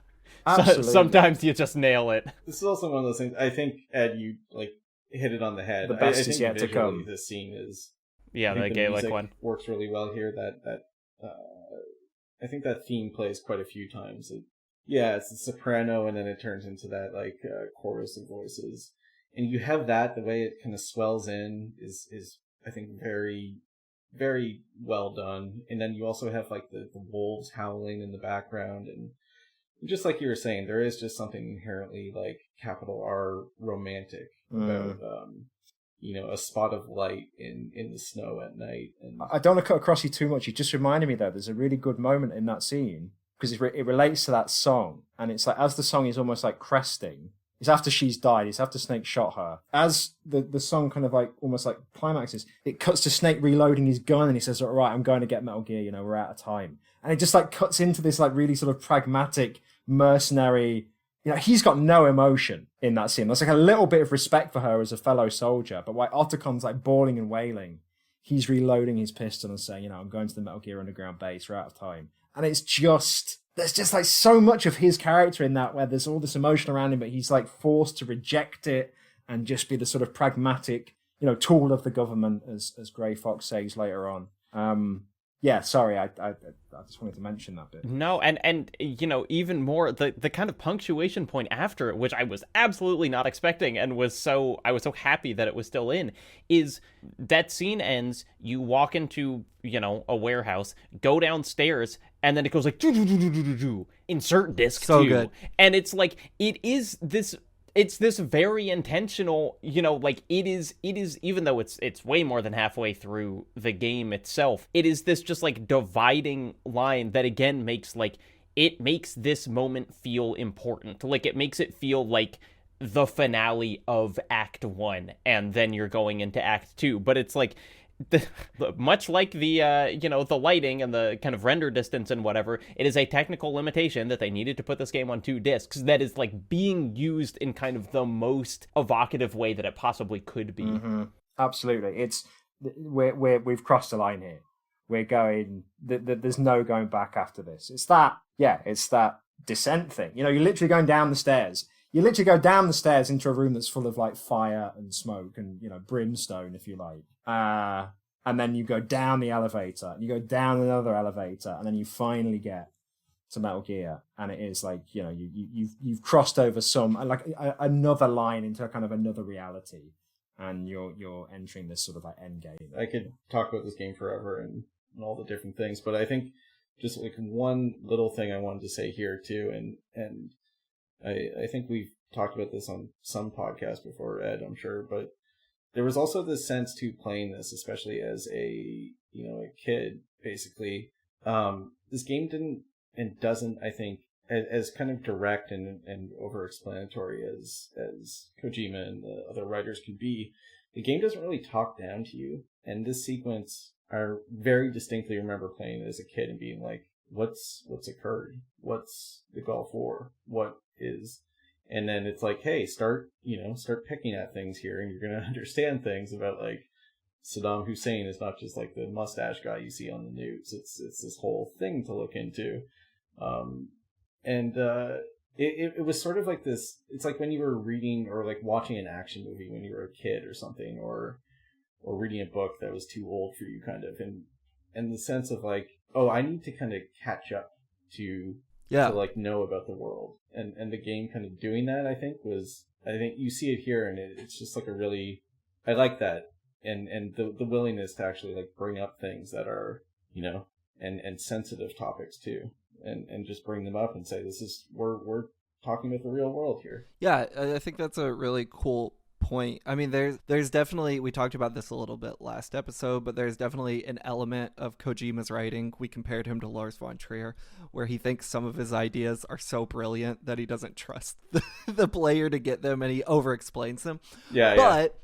S4: Absolutely.
S1: Sometimes you just nail it.
S3: This is also one of those things, I think, Ed, you like hit it on the head.
S4: The best
S3: I
S4: is
S3: think
S4: yet to come.
S3: This scene is...
S1: Yeah, the Gaelic one
S3: works really well here. I think that theme plays quite a few times. It's a soprano, and then it turns into that like chorus of voices and you have that, the way it kind of swells in is I think very, very well done. And then you also have like the wolves howling in the background, and just like you were saying, there is just something inherently like capital R romantic about a spot of light in the snow at night. And
S4: I don't want to cut across you too much. You just reminded me, though, there's a really good moment in that scene because it relates to that song, and it's like as the song is almost like cresting. It's after she's died. It's after Snake shot her. As the song kind of like almost like climaxes, it cuts to Snake reloading his gun, and he says, "All right, I'm going to get Metal Gear. We're out of time." And it just like cuts into this like really sort of pragmatic mercenary. He's got no emotion in that scene. There's like a little bit of respect for her as a fellow soldier, but while Otacon's like bawling and wailing, he's reloading his pistol and saying, I'm going to the Metal Gear Underground base. We're out of time. And it's just, there's just like so much of his character in that where there's all this emotion around him, but he's like forced to reject it and just be the sort of pragmatic, tool of the government, as Grey Fox says later on. Yeah, sorry, I just wanted to mention that bit.
S1: No, and even more the kind of punctuation point after it, which I was absolutely not expecting, and I was so happy that it was still in, is that scene ends, you walk into, a warehouse, go downstairs, and then it goes like insert disc
S2: so
S1: 2.
S2: Good.
S1: And it's like it's this very intentional, like it is, even though it's way more than halfway through the game itself, it is this just like dividing line that again makes this moment feel important. Like it makes it feel like the finale of Act 1, and then you're going into Act 2. But it's like, much like the the lighting and the kind of render distance and whatever, it is a technical limitation that they needed to put this game on 2 discs that is like being used in kind of the most evocative way that it possibly could be.
S4: Mm-hmm. Absolutely, we've crossed the line here. We're going. There's no going back after this. It's that descent thing. You're literally going down the stairs. You literally go down the stairs into a room that's full of like fire and smoke and brimstone, if you like. And then you go down the elevator, and you go down another elevator, and then you finally get to Metal Gear, and it is like you've crossed over another line into kind of another reality, and you're entering this sort of like end game.
S3: I could talk about this game forever and all the different things, but I think just like one little thing I wanted to say here too, and I think we've talked about this on some podcast before, Ed, I'm sure, but there was also this sense to playing this, especially as a kid, basically. This game didn't and doesn't, I think, as kind of direct and over-explanatory as Kojima and the other writers could be, the game doesn't really talk down to you. And this sequence, I very distinctly remember playing it as a kid and being like, what's occurred? What's the Gulf War? What is... And then it's like, hey, start picking at things here, and you're going to understand things about, like, Saddam Hussein is not just, like, the mustache guy you see on the news. It's this whole thing to look into. It was sort of like this... It's like when you were reading or, like, watching an action movie when you were a kid or something, or reading a book that was too old for you, kind of. And the sense of, like, oh, I need to kind of catch up to like know about the world, and the game kind of doing that, I think you see it here, and it's just like a really, I like that, and the willingness to actually like bring up things that are and sensitive topics too, and just bring them up and say we're talking about the real world here.
S2: Yeah, I think that's a really cool point. I mean, there's definitely, we talked about this a little bit last episode, but there's definitely an element of Kojima's writing. We compared him to Lars von Trier, where he thinks some of his ideas are so brilliant that he doesn't trust the player to get them, and he over-explains them. But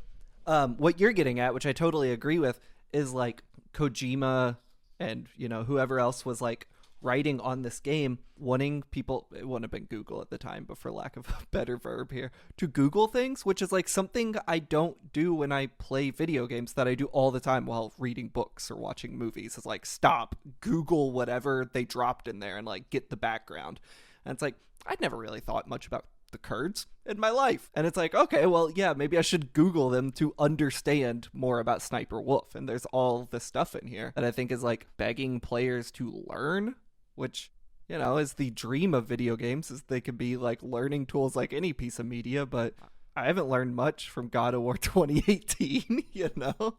S2: what you're getting at, which I totally agree with, is like Kojima and whoever else was like writing on this game, wanting people, it wouldn't have been Google at the time, but for lack of a better verb here, to Google things, which is like something I don't do when I play video games that I do all the time while reading books or watching movies. It's like, stop, Google whatever they dropped in there and like get the background. And it's like, I'd never really thought much about the Kurds in my life. And it's like, okay, well, yeah, maybe I should Google them to understand more about Sniper Wolf. And there's all this stuff in here that I think is like begging players to learn, which, is the dream of video games, is they can be like learning tools like any piece of media, but I haven't learned much from God of War 2018, you know?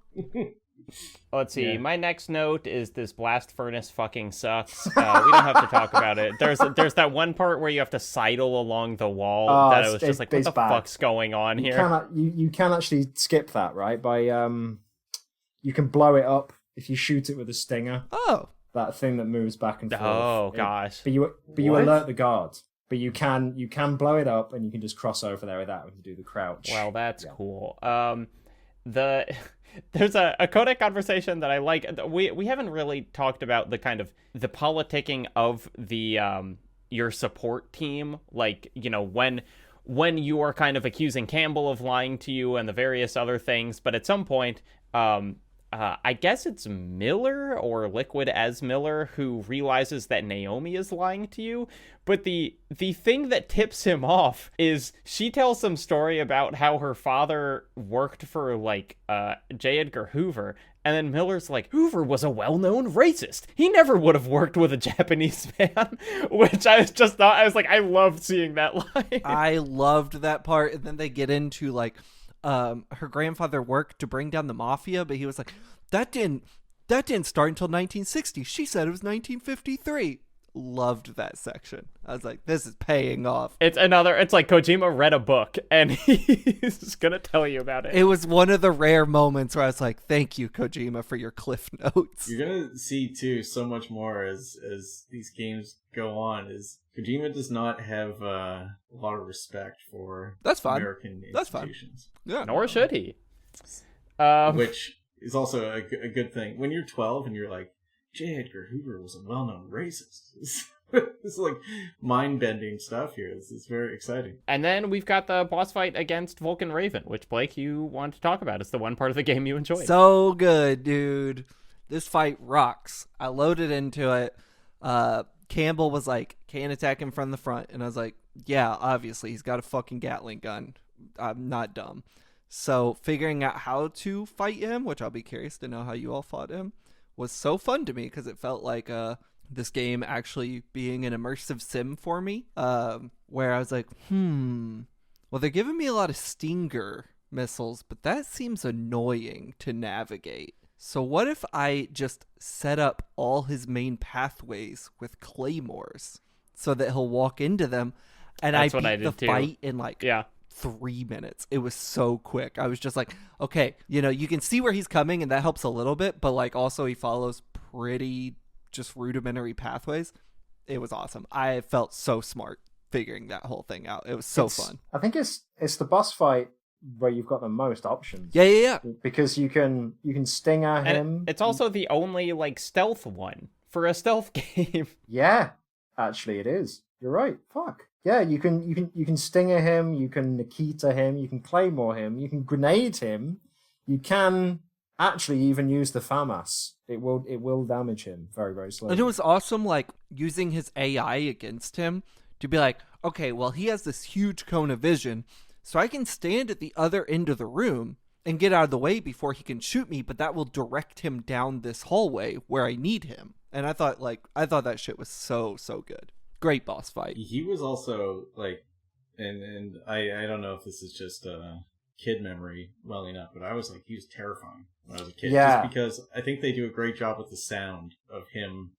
S1: Let's see.
S3: Yeah.
S1: My next note is this blast furnace fucking sucks. We don't have to talk about it. There's that one part where you have to sidle along the wall that I was just like, what the fuck's going on here?
S4: You can actually skip that, right? By you can blow it up if you shoot it with a stinger.
S2: Oh.
S4: That thing that moves back and forth.
S1: Oh gosh.
S4: But you alert the guard. But you can blow it up and you can just cross over there with that when you do the crouch.
S1: Well, that's cool. There's a codec conversation that I like. We haven't really talked about the kind of the politicking of the your support team, like, you know, when you are kind of accusing Campbell of lying to you and the various other things, but at some point I guess it's Miller or Liquid as Miller who realizes that Naomi is lying to you. But the thing that tips him off is she tells some story about how her father worked for, like, J. Edgar Hoover. And then Miller's like, Hoover was a well-known racist. He never would have worked with a Japanese man. Which I was like, I loved seeing that line.
S2: I loved that part. And then they get into, like, her grandfather worked to bring down the mafia, but he was like, that didn't start until 1960. She said it was 1953. Loved that section. I was like, this is paying off.
S1: It's like Kojima read a book and he's gonna tell you about it.
S2: It was one of the rare moments where I was like, thank you, Kojima, for your cliff notes.
S3: You're gonna see too so much more as these games go on. Is Kojima does not have a lot of respect for
S2: That's fine.
S3: American
S2: That's fine.
S3: institutions.
S2: Yeah.
S1: Nor should he.
S3: Which is also a good thing. When you're 12 and you're like, J. Edgar Hoover was a well-known racist. It's like mind-bending stuff here. This is very exciting.
S1: And then we've got the boss fight against Vulcan Raven, which, Blake, you wanted to talk about. It's the one part of the game you enjoyed.
S2: So good, dude. This fight rocks. I loaded into it. Campbell was like, can't attack him from the front. And I was like, yeah, obviously. He's got a fucking Gatling gun. I'm not dumb. So figuring out how to fight him, which I'll be curious to know how you all fought him, was so fun to me because it felt like this game actually being an immersive sim for me, where I was like, well, they're giving me a lot of Stinger missiles, but that seems annoying to navigate. So what if I just set up all his main pathways with claymores so that he'll walk into them, and I beat the fight in like 3 minutes. It was so quick. I was just like, okay, you know, you can see where he's coming and that helps a little bit, but like also he follows pretty just rudimentary pathways. It was awesome. I felt so smart figuring that whole thing out. It was so fun.
S4: I think it's the boss fight where you've got the most options.
S2: Yeah.
S4: Because you can stinger him.
S1: And it's also the only like stealth one for a stealth game.
S4: Yeah, actually it is. You're right. Fuck. Yeah, you can stinger him, you can Nikita him, you can claymore him, you can grenade him, you can actually even use the FAMAS. It will damage him very, very slowly.
S2: And it was awesome, like, using his AI against him to be like, okay, well, he has this huge cone of vision, so I can stand at the other end of the room and get out of the way before he can shoot me, but that will direct him down this hallway where I need him. And I thought that shit was so, so good. Great boss fight.
S3: He was also like, and I don't know if this is just kid memory welling up, but I was like, he was terrifying when I was a kid.
S4: Yeah.
S3: Just because I think they do a great job with the sound of him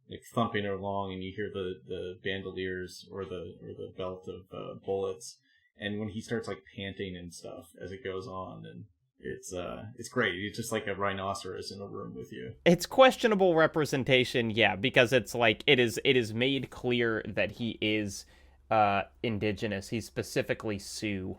S3: like thumping along, and you hear the bandoliers or the belt of bullets, and when he starts like panting and stuff as it goes on, and it's great. It's just like a rhinoceros in a room with you.
S1: It's questionable representation, yeah, because it's like it is made clear that he is indigenous. He's specifically Sioux.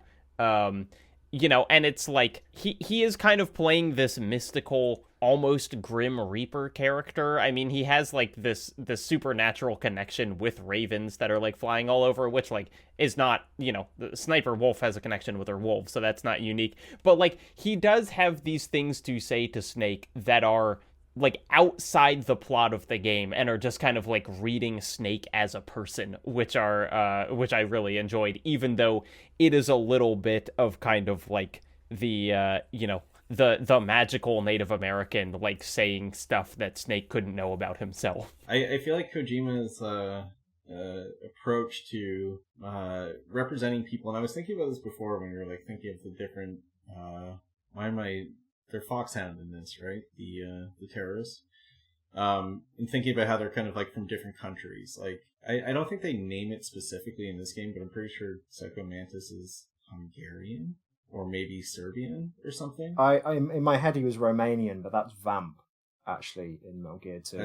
S1: You know, and it's like he is kind of playing this mystical, almost Grim Reaper character. I mean, he has like this supernatural connection with ravens that are like flying all over, which like is not, you know, the Sniper Wolf has a connection with her wolf, so that's not unique. But like he does have these things to say to Snake that are like outside the plot of the game and are just kind of like reading Snake as a person, which I really enjoyed, even though it is a little bit of kind of like the you know, the magical Native American like saying stuff that Snake couldn't know about himself.
S3: I feel like Kojima's approach to representing people. And I was thinking about this before when we were like thinking of the different. They're foxhound in this, right? The terrorists. And thinking about how they're kind of like from different countries. Like I don't think they name it specifically in this game, but I'm pretty sure Psycho Mantis is Hungarian or maybe Serbian or something.
S4: I in my head he was Romanian, but that's Vamp actually in Metal Gear 2.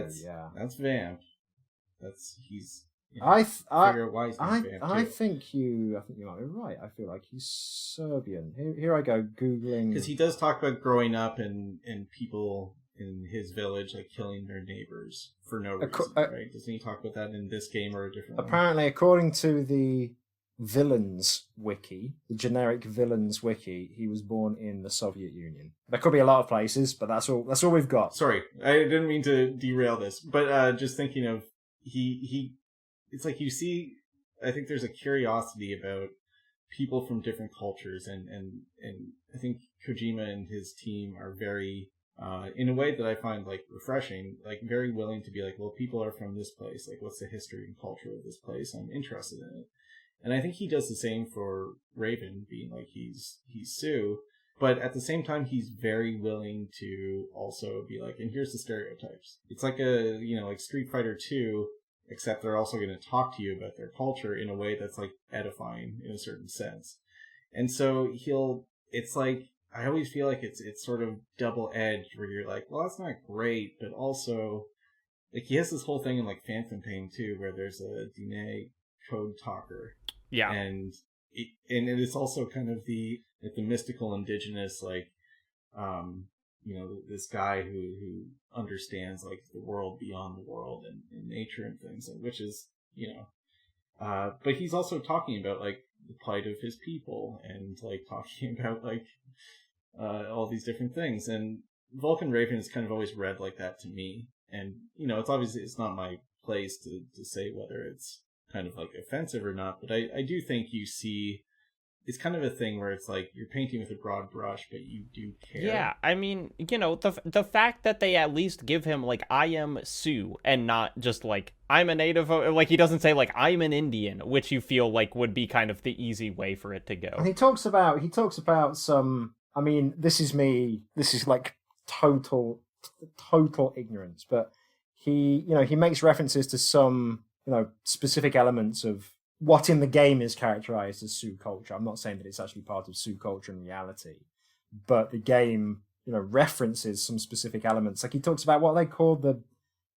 S3: That's Vamp. He's. You know,
S4: I think you might be right. I feel like he's Serbian. Here I go googling,
S3: because he does talk about growing up and people in his village like killing their neighbors for no reason, right? Doesn't he talk about that in this game or a different one?
S4: Apparently, according to the Villains Wiki, the generic Villains Wiki, he was born in the Soviet Union. There could be a lot of places, but that's all we've got.
S3: Sorry, I didn't mean to derail this, but just thinking of he it's like you see, I think there's a curiosity about people from different cultures, and I think Kojima and his team are very, in a way that I find like refreshing, like very willing to be like, well, people are from this place, like what's the history and culture of this place? I'm interested in it. And I think he does the same for Raven, being like he's Sue, but at the same time he's very willing to also be like, and here's the stereotypes. It's like like Street Fighter 2, except they're also going to talk to you about their culture in a way that's like edifying in a certain sense. And so it's like, I always feel like it's sort of double-edged where you're like, well, that's not great, but also like he has this whole thing in like Phantom Pain too, where there's a DNA code talker.
S1: Yeah.
S3: And it's also kind of the mystical indigenous, like, this guy who understands like the world beyond the world and nature and things, which is, but he's also talking about like the plight of his people and like talking about like all these different things. And Vulcan Raven is kind of always read like that to me. And, it's obviously, it's not my place to say whether it's kind of like offensive or not, but I do think you see it's kind of a thing where it's like you're painting with a broad brush, but you do care.
S1: Yeah, I mean, the fact that they at least give him like, I am Sioux, and not just like, I'm a native, like he doesn't say like, I'm an Indian, which you feel like would be kind of the easy way for it to go.
S4: And he talks about some, I mean, this is like total ignorance, but he makes references to some, specific elements of what in the game is characterized as Sioux culture. I'm not saying that it's actually part of Sioux culture in reality, but the game, references some specific elements. Like he talks about what they call the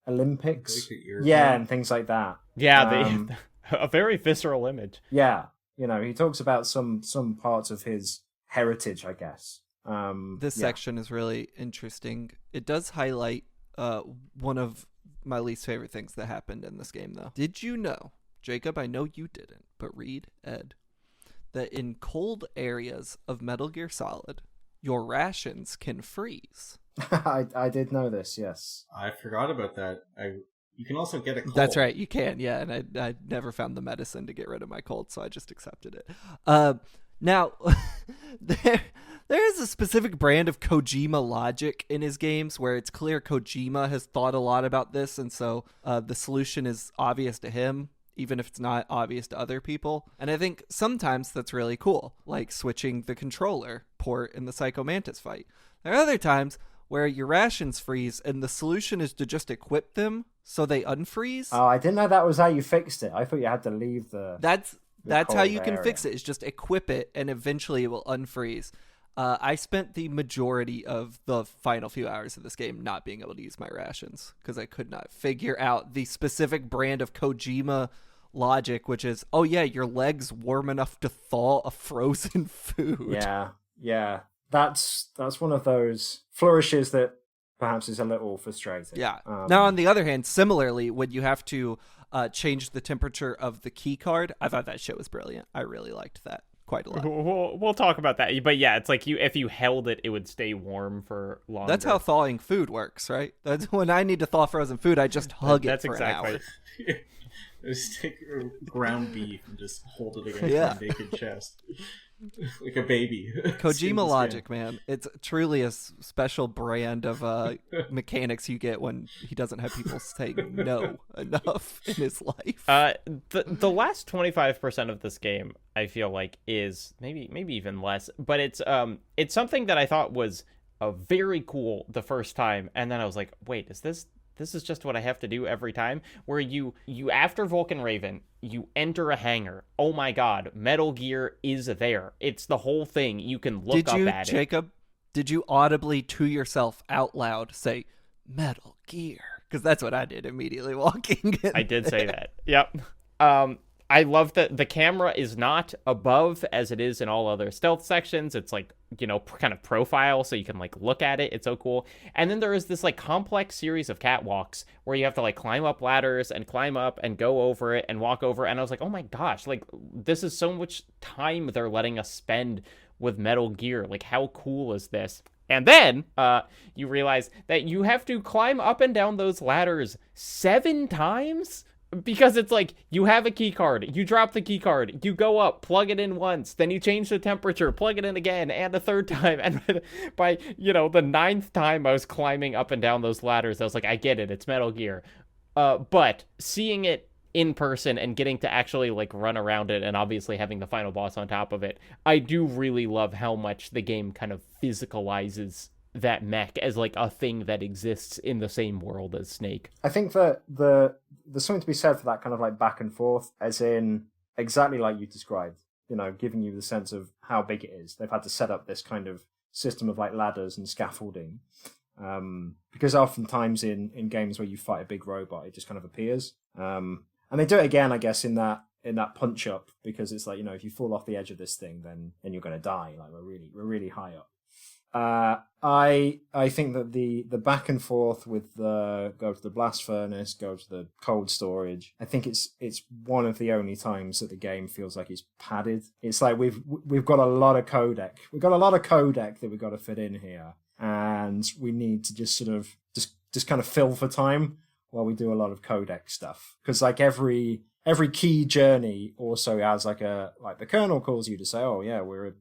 S4: Olympics, and things like that.
S1: Yeah, a very visceral image.
S4: Yeah, he talks about some parts of his heritage, I guess.
S2: This section is really interesting. It does highlight one of my least favorite things that happened in this game, though. Did you know, Jacob, I know you didn't, but Reid, Ed, that in cold areas of Metal Gear Solid, your rations can freeze?
S4: I did know this, yes.
S3: I forgot about that. You can also get a cold.
S2: That's right, you can, yeah, and I never found the medicine to get rid of my cold, so I just accepted it. Now, there is a specific brand of Kojima logic in his games where it's clear Kojima has thought a lot about this, and so the solution is obvious to him, even if it's not obvious to other people. And I think sometimes that's really cool, like switching the controller port in the Psycho Mantis fight. There are other times where your rations freeze, and the solution is to just equip them so they unfreeze.
S4: Oh, I didn't know that was how you fixed it. I thought you had to leave the...
S2: That's how you can fix it, is just equip it, and eventually it will unfreeze. I spent the majority of the final few hours of this game not being able to use my rations because I could not figure out the specific brand of Kojima logic, which is, oh yeah, your leg's warm enough to thaw a frozen food.
S4: Yeah. That's one of those flourishes that perhaps is a little frustrating.
S2: Yeah. Now, on the other hand, similarly, when you have to change the temperature of the key card, I thought that shit was brilliant. I really liked that quite a lot.
S1: We'll talk about that. But yeah, it's like if you held it, it would stay warm for longer.
S2: That's how thawing food works, right? That's when I need to thaw frozen food, I just hug it for an hour.
S3: Just take ground beef and just hold it against my naked chest. like a baby. Skin to
S2: Kojima
S3: skin.
S2: logic, man. It's truly a special brand of mechanics you get when he doesn't have people saying no enough in his life.
S1: The last 25% of this game, I feel like, is maybe even less, but it's something that I thought was very cool the first time, and then I was like, wait, is this is just what I have to do every time? Where you after Vulcan Raven, you enter a hangar. Oh my god, Metal Gear is there. It's the whole thing. You can look up at it.
S2: Jacob, did you audibly to yourself out loud say Metal Gear? Because that's what I did immediately walking in.
S1: I did say that. Yep. I love that the camera is not above as it is in all other stealth sections. It's like, kind of profile, so you can like look at it. It's so cool. And then there is this like complex series of catwalks where you have to like climb up ladders and climb up and go over it and walk over. And I was like, oh my gosh, like this is so much time they're letting us spend with Metal Gear. Like, how cool is this? And then you realize that you have to climb up and down those ladders 7 times. Because it's like, you have a key card, you drop the key card, you go up, plug it in once, then you change the temperature, plug it in again, and a third time. And by, the 9th time I was climbing up and down those ladders, I was like, I get it, it's Metal Gear. But seeing it in person and getting to actually like run around it, and obviously having the final boss on top of it, I do really love how much the game kind of physicalizes that mech as like a thing that exists in the same world as Snake.
S4: I think that there's something to be said for that kind of like back and forth, as in exactly like you described, giving you the sense of how big it is. They've had to set up this kind of system of like ladders and scaffolding, because oftentimes in games where you fight a big robot, it just kind of appears. And they do it again, I guess, in that punch up, because it's like, if you fall off the edge of this thing, then you're going to die. Like we're really high up. I think that the back and forth with the go to the blast furnace, go to the cold storage, I think it's one of the only times that the game feels like it's padded. It's like we've got a lot of codec. We've got a lot of codec that we've got to fit in here, and we need to just sort of just kind of fill for time while we do a lot of codec stuff. Because like every key journey also has like the Colonel calls you to say, oh yeah, we're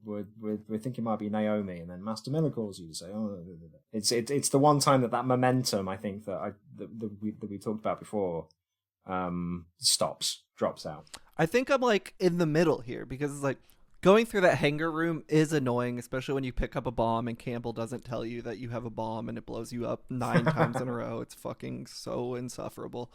S4: thinking it might be Naomi, and then Master Miller calls you to say, oh, it's the one time that momentum, I think that we talked about before, drops out.
S2: I think I'm like in the middle here, because it's like going through that hangar room is annoying, especially when you pick up a bomb and Campbell doesn't tell you that you have a bomb and it blows you up 9 times in a row. It's fucking so insufferable.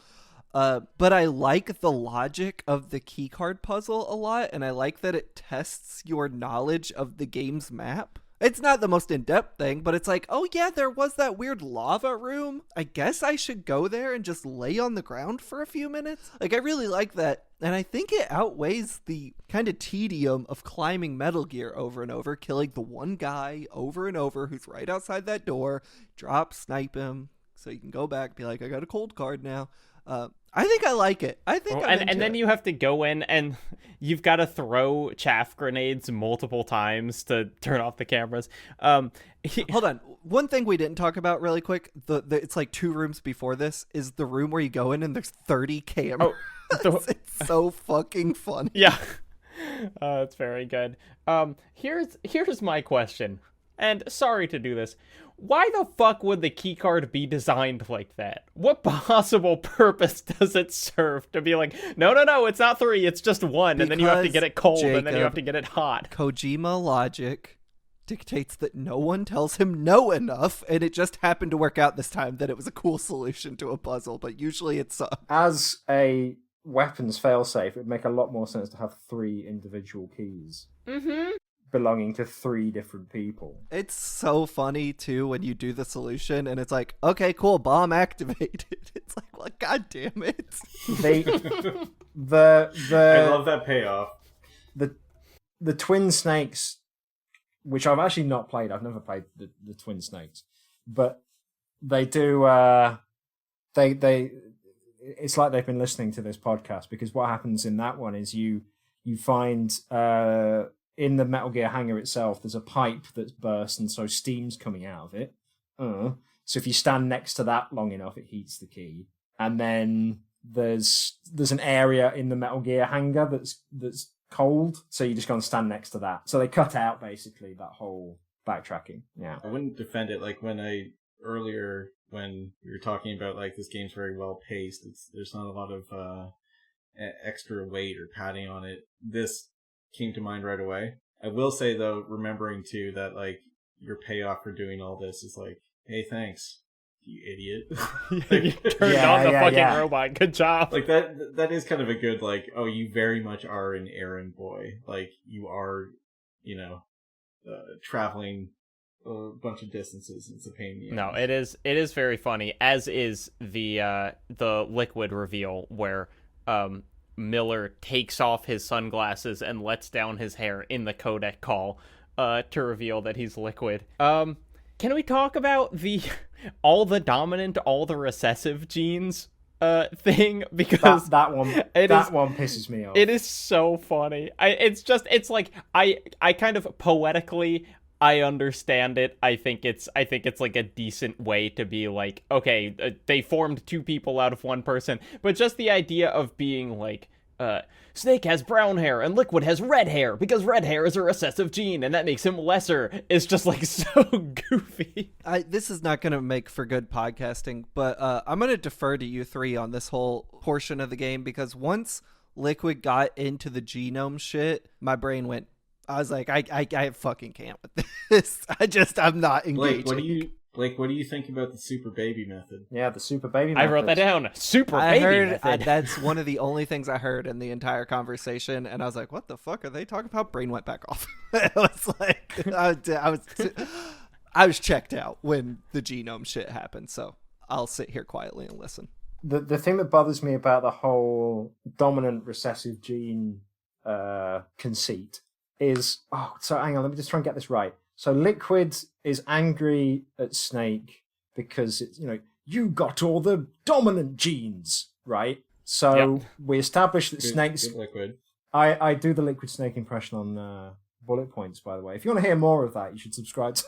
S2: But I like the logic of the keycard puzzle a lot, and I like that it tests your knowledge of the game's map. It's not the most in-depth thing, but it's like, oh yeah, there was that weird lava room. I guess I should go there and just lay on the ground for a few minutes. Like, I really like that, and I think it outweighs the kind of tedium of climbing Metal Gear over and over, killing the one guy over and over who's right outside that door, snipe him, so you can go back and be like, I got a cold card now. I think I like it. I think
S1: and then you have to go in and you've got to throw chaff grenades multiple times to turn off the cameras.
S2: Hold on. One thing we didn't talk about really quick, it's like 2 rooms before this, is the room where you go in and there's 30 cameras. Oh, it's so fucking funny.
S1: Yeah. It's very good. Here's my question. And sorry to do this. Why the fuck would the keycard be designed like that? What possible purpose does it serve to be like, no, it's not 3, it's just 1,
S2: because,
S1: and then you have to get it cold,
S2: Jacob,
S1: and then you have to get it hot.
S2: Kojima logic dictates that no one tells him no enough, and it just happened to work out this time that it was a cool solution to a puzzle, but usually it sucks.
S4: As a weapons failsafe, it would make a lot more sense to have 3 individual keys.
S1: Mm-hmm.
S4: Belonging to 3 different people.
S2: It's so funny too when you do the solution and it's like, okay, cool, bomb activated. It's like, well, god damn it.
S3: I love that payoff.
S4: The Twin Snakes, which I've actually not played. I've never played the Twin Snakes, but they do. They it's like they've been listening to this podcast, because what happens in that one is you find in the Metal Gear hangar itself, there's a pipe that's burst, and so steam's coming out of it. So if you stand next to that long enough, it heats the key. And then there's an area in the Metal Gear hangar that's cold, so you just go and stand next to that. So they cut out basically that whole backtracking. Yeah.
S3: I wouldn't defend it. Like when we were talking about like this game's very well paced, there's not a lot of extra weight or padding on it. This came to mind right away. I will say though, remembering too that like your payoff for doing all this is like, hey, thanks, you idiot.
S1: You turned on the fucking robot. Good job.
S3: Like that is kind of a good like, oh, you very much are an errand boy. Like you are, traveling a bunch of distances. It's a pain in the ass.
S1: No, it is very funny, as is the Liquid reveal where Miller takes off his sunglasses and lets down his hair in the codec call to reveal that he's Liquid. Can we talk about the all the dominant, all the recessive genes thing? Because
S4: that one pisses me off.
S1: It is so funny. It's like I kind of poetically I understand it. I think it's like a decent way to be like, okay, they formed two people out of one person, but just the idea of being like, Snake has brown hair and Liquid has red hair because red hair is a recessive gene and that makes him lesser is just like so goofy.
S2: This is not going to make for good podcasting, but I'm going to defer to you three on this whole portion of the game because once Liquid got into the genome shit, my brain went, I was like, I fucking can't with this. I'm not engaging.
S3: Blake, what do you think about the super baby method?
S4: Yeah, the super baby method.
S1: I wrote that down. Super
S2: I
S1: baby
S2: heard,
S1: method.
S2: That's one of the only things I heard in the entire conversation, and I was like, what the fuck are they talking about? Brain went back off. It was like, I was checked out when the genome shit happened, so I'll sit here quietly and listen.
S4: The thing that bothers me about the whole dominant recessive gene conceit is, so hang on, let me just try and get this right. So Liquid is angry at Snake because it's, you got all the dominant genes, right? So we established that Snake's
S3: Liquid.
S4: I do the Liquid Snake impression on Bullet Points, by the way. If you want to hear more of that, you should subscribe to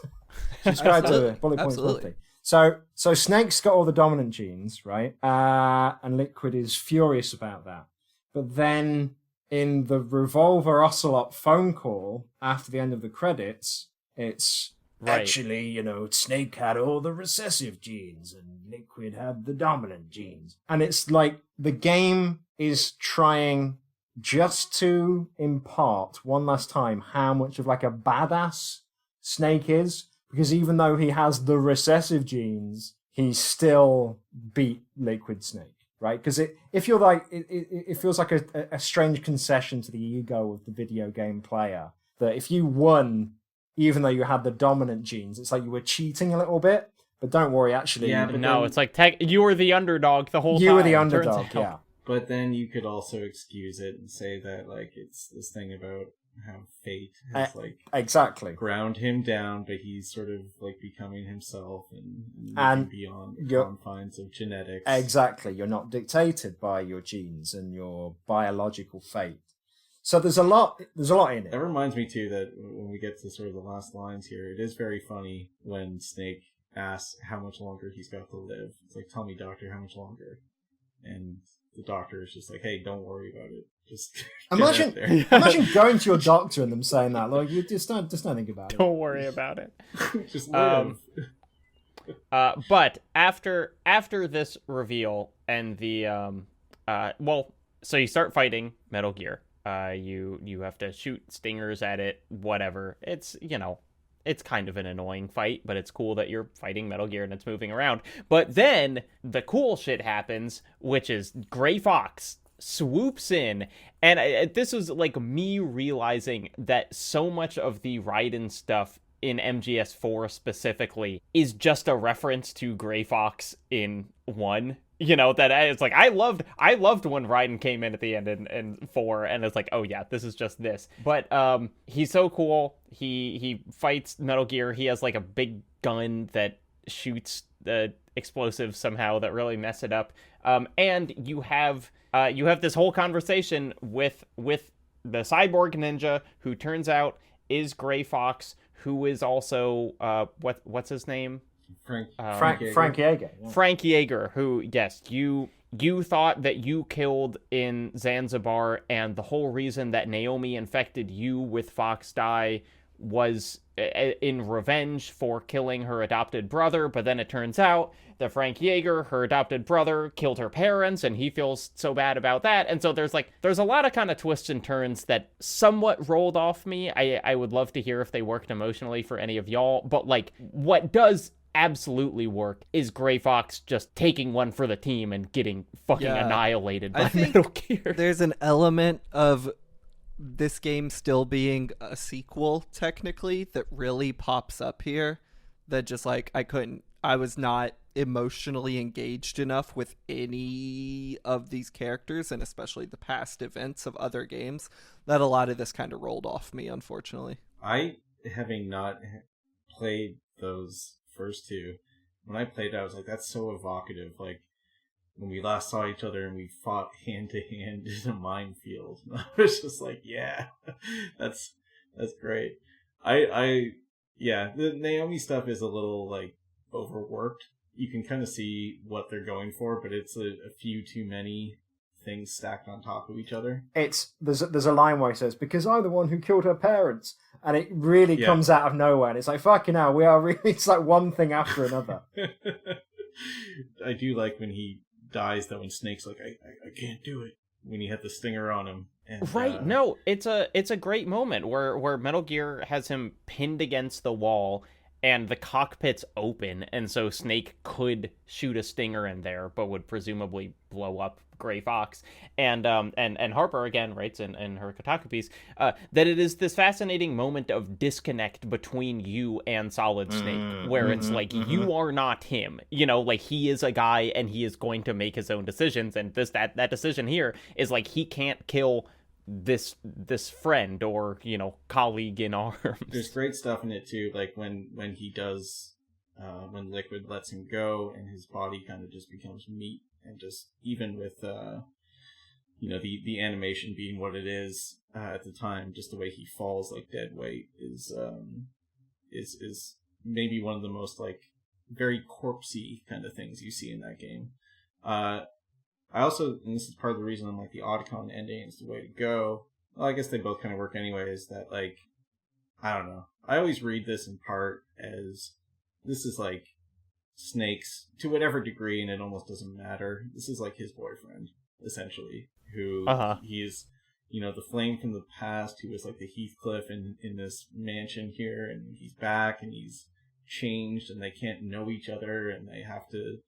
S4: Bullet Points Monthly. So Snake's got all the dominant genes, right? And Liquid is furious about that. But then in the Revolver Ocelot phone call after the end of the credits, it's actually, Snake had all the recessive genes and Liquid had the dominant genes. And it's like the game is trying just to impart one last time how much of like a badass Snake is. Because even though he has the recessive genes, he still beat Liquid Snake, right? Because it feels like a strange concession to the ego of the video game player that if you won, even though you had the dominant genes, it's like you were cheating a little bit. But don't worry, actually.
S1: Yeah, but no, it's like you were the underdog the whole time.
S4: You were the underdog, yeah.
S3: But then you could also excuse it and say that like it's this thing about how fate has
S4: exactly
S3: ground him down, but he's sort of like becoming himself and beyond the confines of genetics.
S4: Exactly, you're not dictated by your genes and your biological fate. So there's a lot in it.
S3: That reminds me too that when we get to sort of the last lines here, it is very funny when Snake asks how much longer he's got to live. It's like, tell me, doctor, how much longer? And the doctor is just like, hey, don't worry about it. Just
S4: imagine going to your doctor and them saying that. Like, you just don't think about it.
S1: Don't worry about it.
S3: Just live.
S1: But after this reveal and the so you start fighting Metal Gear. You have to shoot stingers at it, whatever. It's, it's kind of an annoying fight, but it's cool that you're fighting Metal Gear and it's moving around. But then the cool shit happens, which is Gray Fox swoops in, and this was like me realizing that so much of the Raiden stuff in MGS4 specifically is just a reference to Gray Fox in 1. That it's like I loved when Raiden came in at the end in 4, and it's like, oh yeah, this is just this. But he's so cool. He fights Metal Gear. He has like a big gun that shoots explosives somehow that really mess it up. And you have this whole conversation with the cyborg ninja, who turns out is Gray Fox, who is also what's his name?
S4: Frank Yeager. Yeah.
S1: Frank Yeager, who, yes, you thought that you killed in Zanzibar, and the whole reason that Naomi infected you with Fox Dye was in revenge for killing her adopted brother, but then it turns out that Frank Yeager, her adopted brother, killed her parents, and he feels so bad about that. And so there's a lot of kind of twists and turns that somewhat rolled off me. I would love to hear if they worked emotionally for any of y'all, but like what does absolutely work is Gray Fox just taking one for the team and getting fucking annihilated by Metal Gear.
S2: There's an element of this game still being a sequel technically that really pops up here, that just like I was not emotionally engaged enough with any of these characters, and especially the past events of other games, that a lot of this kind of rolled off me, unfortunately.
S3: I, having not played those first two, when I played it, I was like, that's so evocative. Like, when we last saw each other and we fought hand to hand in a minefield, I was just like, yeah, that's great. The Naomi stuff is a little like overworked. You can kind of see what they're going for, but it's a few too many things stacked on top of each other.
S4: There's a line where he says, "Because I'm the one who killed her parents," and it really comes out of nowhere, and it's like, fucking hell, we are really, it's like one thing after another.
S3: I do like when he dies though, and Snake's like, I can't do it, when he had the stinger on him. And,
S1: right, no, it's a great moment where Metal Gear has him pinned against the wall and the cockpit's open, and so Snake could shoot a stinger in there, but would presumably blow up Gray Fox. And Harper again writes in her Kotaku piece that it is this fascinating moment of disconnect between you and Solid Snake, where it's like you are not him, you know, like he is a guy and he is going to make his own decisions, and that decision here is like he can't kill this friend or, you know, colleague in arms.
S3: There's great stuff in it too, like when he does when Liquid lets him go and his body kind of just becomes meat, and just even with you know, the animation being what it is at the time, just the way he falls like dead weight is maybe one of the most like very corpsey kind of things you see in that game. I also, and this is part of the reason I'm like the Otacon ending is the way to go. Well, I guess they both kind of work anyway, is that like, I don't know. I always read this in part as this is like Snake's, to whatever degree, and it almost doesn't matter. This is like his boyfriend, essentially, who he is, you know, the flame from the past, who is like the Heathcliff in this mansion here, and he's back and he's changed and they can't know each other and they have to,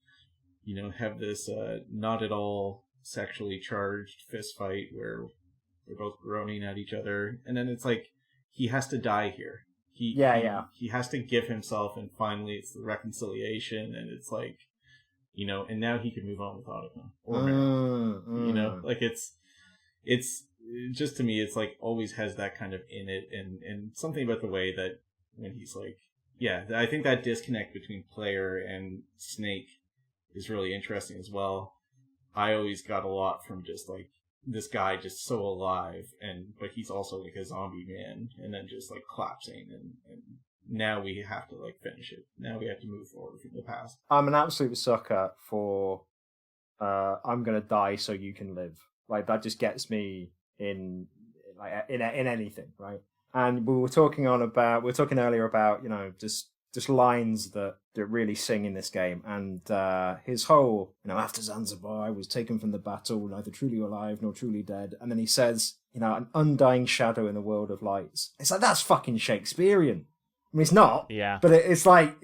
S3: you know, have this not at all sexually charged fist fight where they're both groaning at each other, and then it's like he has to die here. He has to give himself, and finally it's the reconciliation, and it's like, you know, and now he can move on with Otacon or Mary. You know, like it's just, to me, it's like always has that kind of in it, and something about the way that when he's like, I think that disconnect between player and Snake is really interesting as well. I always got a lot from just like this guy just so alive, but he's also like a zombie man, and then just like collapsing, and now we have to like finish it. Now we have to move forward from the past.
S4: I'm an absolute sucker for I'm gonna die so you can live. Like that just gets me in anything, right? And we were talking earlier about, you know, just lines that really sing in this game, and his whole, you know, after Zanzibar I was taken from the battle, neither truly alive nor truly dead, and then he says, you know, an undying shadow in the world of lights. It's like, that's fucking Shakespearean. I mean, it's not, but it's like,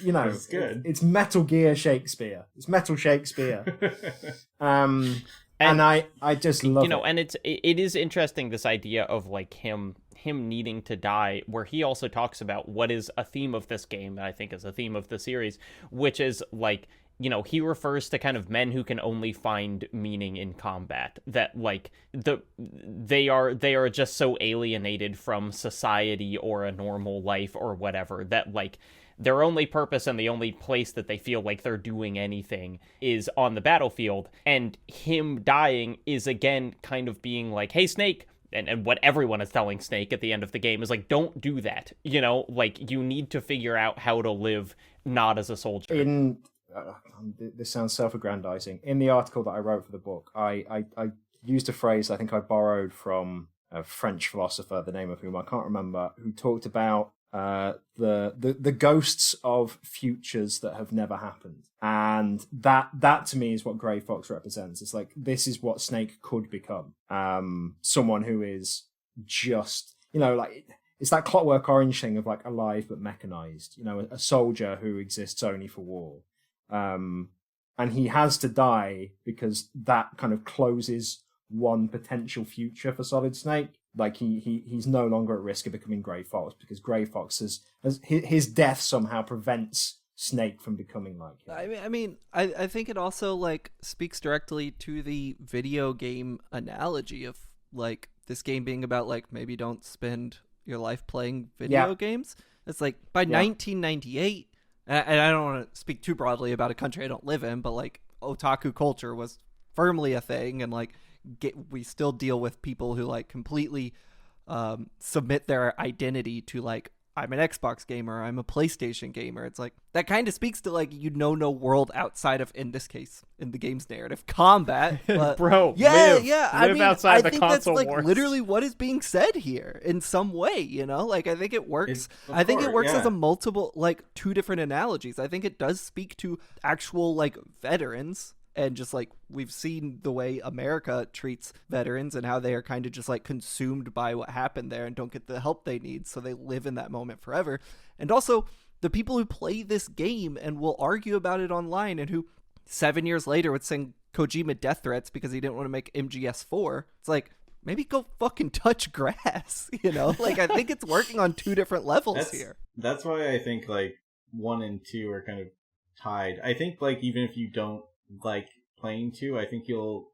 S4: you know,
S3: it's good.
S4: It's Metal Gear Shakespeare. It's Metal Shakespeare. And I just love it.
S1: You know, and it is interesting, this idea of like him needing to die, where he also talks about what is a theme of this game, and I think is a theme of the series, which is like, you know, he refers to kind of men who can only find meaning in combat, that like they are just so alienated from society or a normal life or whatever, that like their only purpose and the only place that they feel like they're doing anything is on the battlefield. And him dying is again kind of being like, hey, Snake, and what everyone is telling Snake at the end of the game is like, don't do that. You know, like, you need to figure out how to live not as a soldier.
S4: This sounds self-aggrandizing. In the article that I wrote for the book, I used a phrase I think I borrowed from a French philosopher, the name of whom I can't remember, who talked about the ghosts of futures that have never happened. And that to me is what Grey Fox represents. It's like, this is what Snake could become. Someone who is just, like, it's that Clockwork Orange thing of like alive but mechanized, a soldier who exists only for war. And he has to die because that kind of closes one potential future for Solid Snake. Like he's no longer at risk of becoming Grey Fox because Grey Fox has his death somehow prevents Snake from becoming like him.
S2: I think it also like speaks directly to the video game analogy of like this game being about like maybe don't spend your life playing video games. It's like by 1998, and I don't want to speak too broadly about a country I don't live in, but like otaku culture was firmly a thing, and like we still deal with people who like completely submit their identity to like, I'm an Xbox gamer, I'm a PlayStation gamer. It's like that kind of speaks to like no world outside of, in this case, in the game's narrative, combat. But
S1: Bro,
S2: live
S1: outside the
S2: think
S1: console
S2: that's like
S1: wars.
S2: literally what is being said here in some way. Like I think it works. I think it works as a multiple, like two different analogies. I think it does speak to actual like veterans. And just like we've seen the way America treats veterans and how they are kind of just like consumed by what happened there and don't get the help they need. So they live in that moment forever. And also the people who play this game and will argue about it online and who 7 years later would send Kojima death threats because he didn't want to make MGS4. It's like, maybe go fucking touch grass, Like I think it's working on two different levels here.
S3: That's why I think like 1 and 2 are kind of tied. I think like even if you don't like playing 2, I think you'll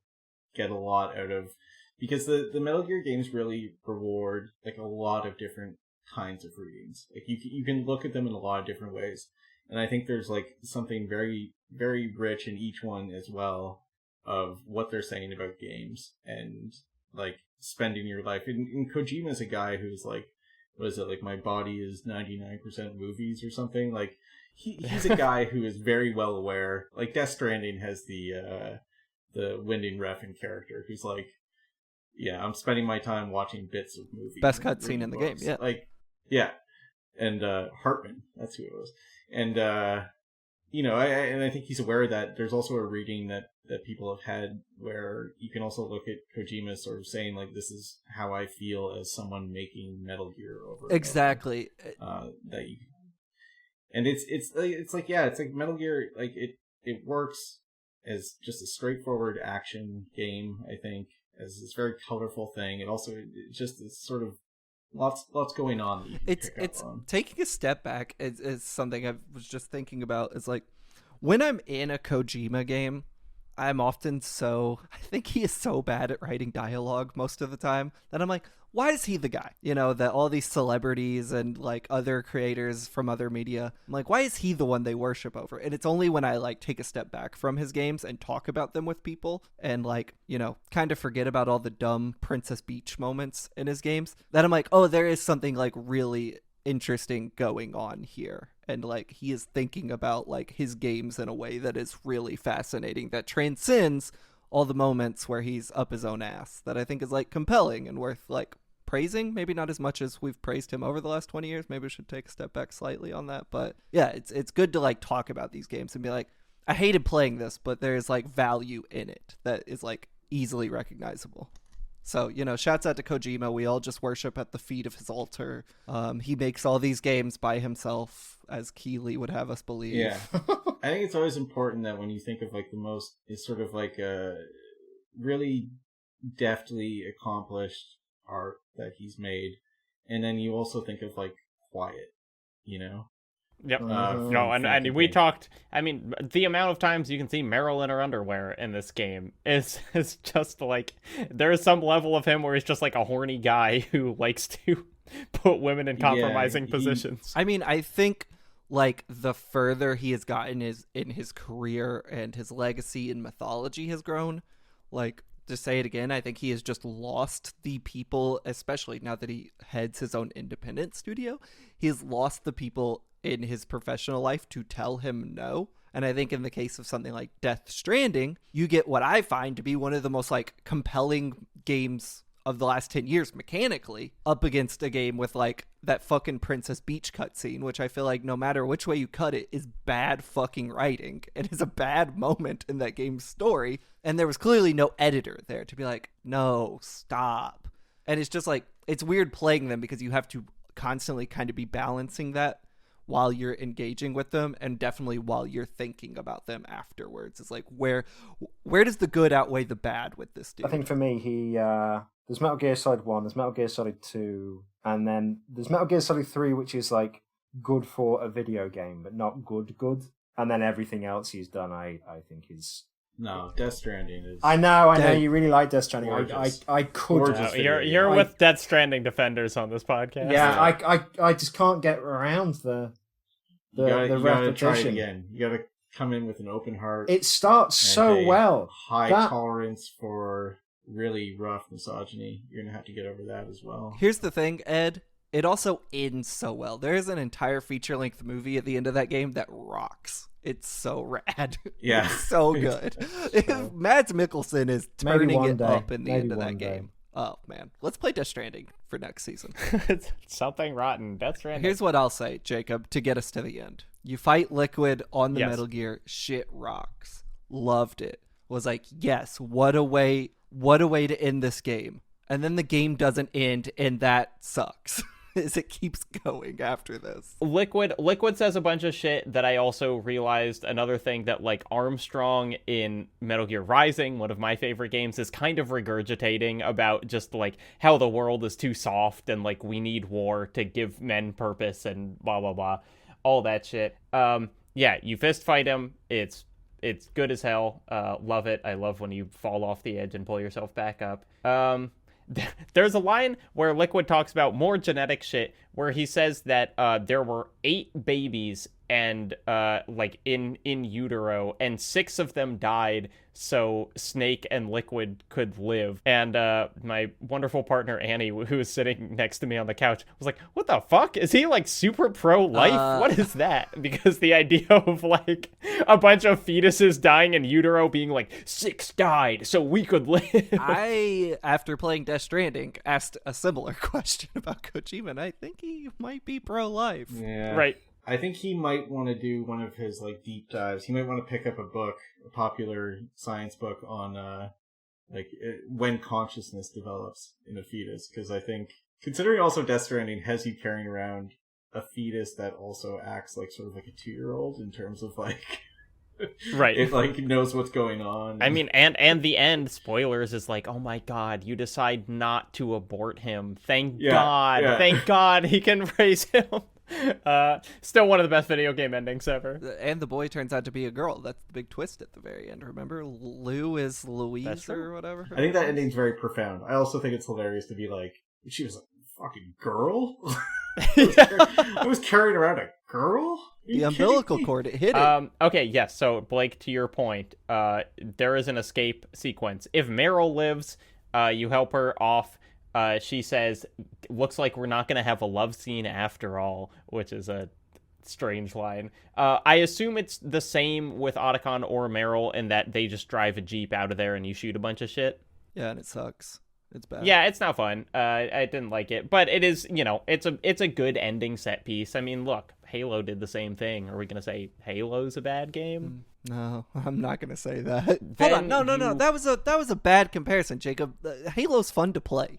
S3: get a lot out of, because the Metal Gear games really reward like a lot of different kinds of readings. Like you can look at them in a lot of different ways, and I think there's like something very, very rich in each one as well of what they're saying about games and like spending your life. And Kojima's a guy who's like, what is it, like my body is 99% movies or something. Like he's a guy who is very well aware. Like Death Stranding has the Wyndon Refn character who's like, yeah, I'm spending my time watching bits of movies.
S2: Best cutscene in the game, yeah.
S3: Like, yeah. And Hartman, that's who it was. And I think he's aware that there's also a reading that people have had where you can also look at Kojima sort of saying like, this is how I feel as someone making Metal Gear over
S2: exactly
S3: that you. And it's like Metal Gear, like it works as just a straightforward action game, I think, as this very colorful thing. It also, it's just this sort of lots going on that you can pick up on.
S2: Taking a step back is something I was just thinking about. Is like when I'm in a Kojima game, I'm often I think he is so bad at writing dialogue most of the time that I'm like, why is he the guy? That all these celebrities and like other creators from other media, I'm like, why is he the one they worship over? And it's only when I like take a step back from his games and talk about them with people and like, kind of forget about all the dumb Princess Beach moments in his games that I'm like, oh, there is something like really interesting going on here. And like he is thinking about like his games in a way that is really fascinating, that transcends all the moments where he's up his own ass, that I think is like compelling and worth like praising. Maybe not as much as we've praised him over the last 20 years. Maybe we should take a step back slightly on that. But yeah, it's good to like talk about these games and be like, I hated playing this, but there's like value in it that is like easily recognizable. So, shouts out to Kojima. We all just worship at the feet of his altar. He makes all these games by himself, as Keeley would have us believe.
S3: Yeah. I think it's always important that when you think of like the most, is sort of like a really deftly accomplished art that he's made, and then you also think of like quiet,
S1: Yep. And we talked, the amount of times you can see Meryl in her underwear in this game is just like, there is some level of him where he's just like a horny guy who likes to put women in compromising positions.
S2: I think like the further he has gotten in his career and his legacy in mythology has grown, like to say it again, I think he has just lost the people, especially now that he heads his own independent studio. He has lost the people in his professional life to tell him no. And I think in the case of something like Death Stranding, you get what I find to be one of the most like compelling games of the last 10 years mechanically up against a game with like that fucking Princess Beach cutscene, which I feel like no matter which way you cut it is bad fucking writing. It is a bad moment in that game's story. And there was clearly no editor there to be like, no, stop. And it's just like, it's weird playing them because you have to constantly kind of be balancing that while you're engaging with them, and definitely while you're thinking about them afterwards. It's like, where does the good outweigh the bad with this dude?
S4: I think for me, there's Metal Gear Solid 1, there's Metal Gear Solid 2, and then there's Metal Gear Solid 3, which is like good for a video game, but not good. And then everything else he's done, I think is...
S3: No, Death Stranding is...
S4: I know, you really like Death Stranding. I could...
S1: You're with Death Stranding defenders on this podcast.
S4: Yeah, I just can't get around the repetition.
S3: Gotta try it again. You gotta come in with an open heart.
S4: It starts so well.
S3: High tolerance for really rough misogyny. You're gonna have to get over that as well.
S2: Here's the thing, Ed. It also ends so well. There is an entire feature-length movie at the end of that game that rocks. It's so rad.
S3: Yeah.
S2: It's so good. Mads Mikkelsen is turning it up in the end of that game. Oh, man. Let's play Death Stranding for next season.
S1: Something rotten. Death Stranding.
S2: Here's what I'll say, Jacob, to get us to the end. You fight Liquid on the
S1: Yes.
S2: Metal Gear. Shit rocks. Loved it. Was like, yes, what a way to end this game. And then the game doesn't end, and that sucks. As it keeps going after this.
S1: Liquid says a bunch of shit that I also realized. Another thing that like Armstrong in Metal Gear Rising, one of my favorite games, is kind of regurgitating about just like how the world is too soft and like we need war to give men purpose and blah blah blah, all that shit. Yeah, you fist fight him. It's good as hell. Love it. I love when you fall off the edge and pull yourself back up. There's a line where Liquid talks about more genetic shit where he says that there were 8 babies and like in utero, and 6 of them died so Snake and Liquid could live. And my wonderful partner Annie, who was sitting next to me on the couch, was like, what the fuck? Is he like super pro-life? What is that? Because the idea of like a bunch of fetuses dying in utero being like 6 died so we could live.
S2: I, after playing Death Stranding, asked a similar question about Kojima, and I think he might be pro-life.
S3: Yeah.
S1: Right.
S3: I think he might want to do one of his like deep dives. He might want to pick up a popular science book on when consciousness develops in a fetus. Because I think, considering also Death Stranding has you carrying around a fetus that also acts like sort of like a 2-year-old in terms of like,
S1: right,
S3: it like knows what's going on.
S1: I mean, and the end, spoilers, is like, oh my god, you decide not to abort him. Thank God he can raise him. Still one of the best video game endings ever.
S2: And the boy turns out to be a girl. That's the big twist at the very end. Remember, Lou is Louise or whatever.
S3: I think that ending's very profound. I also think it's hilarious to be like, she was a fucking girl. I was carrying around a girl.
S2: The umbilical cord, it hit it.
S1: Okay, yes. So Blake, to your point, there is an escape sequence. If Meryl lives, you help her off. She says, looks like we're not going to have a love scene after all, which is a strange line. I assume it's the same with Otacon or Meryl in that they just drive a Jeep out of there and you shoot a bunch of shit.
S2: Yeah, and it sucks. It's bad.
S1: Yeah, it's not fun. I didn't like it, but it is, it's a good ending set piece. I mean, look, Halo did the same thing. Are we going to say Halo's a bad game?
S2: No, I'm not going to say that. Hold on. No. That was a bad comparison, Jacob. Halo's fun to play.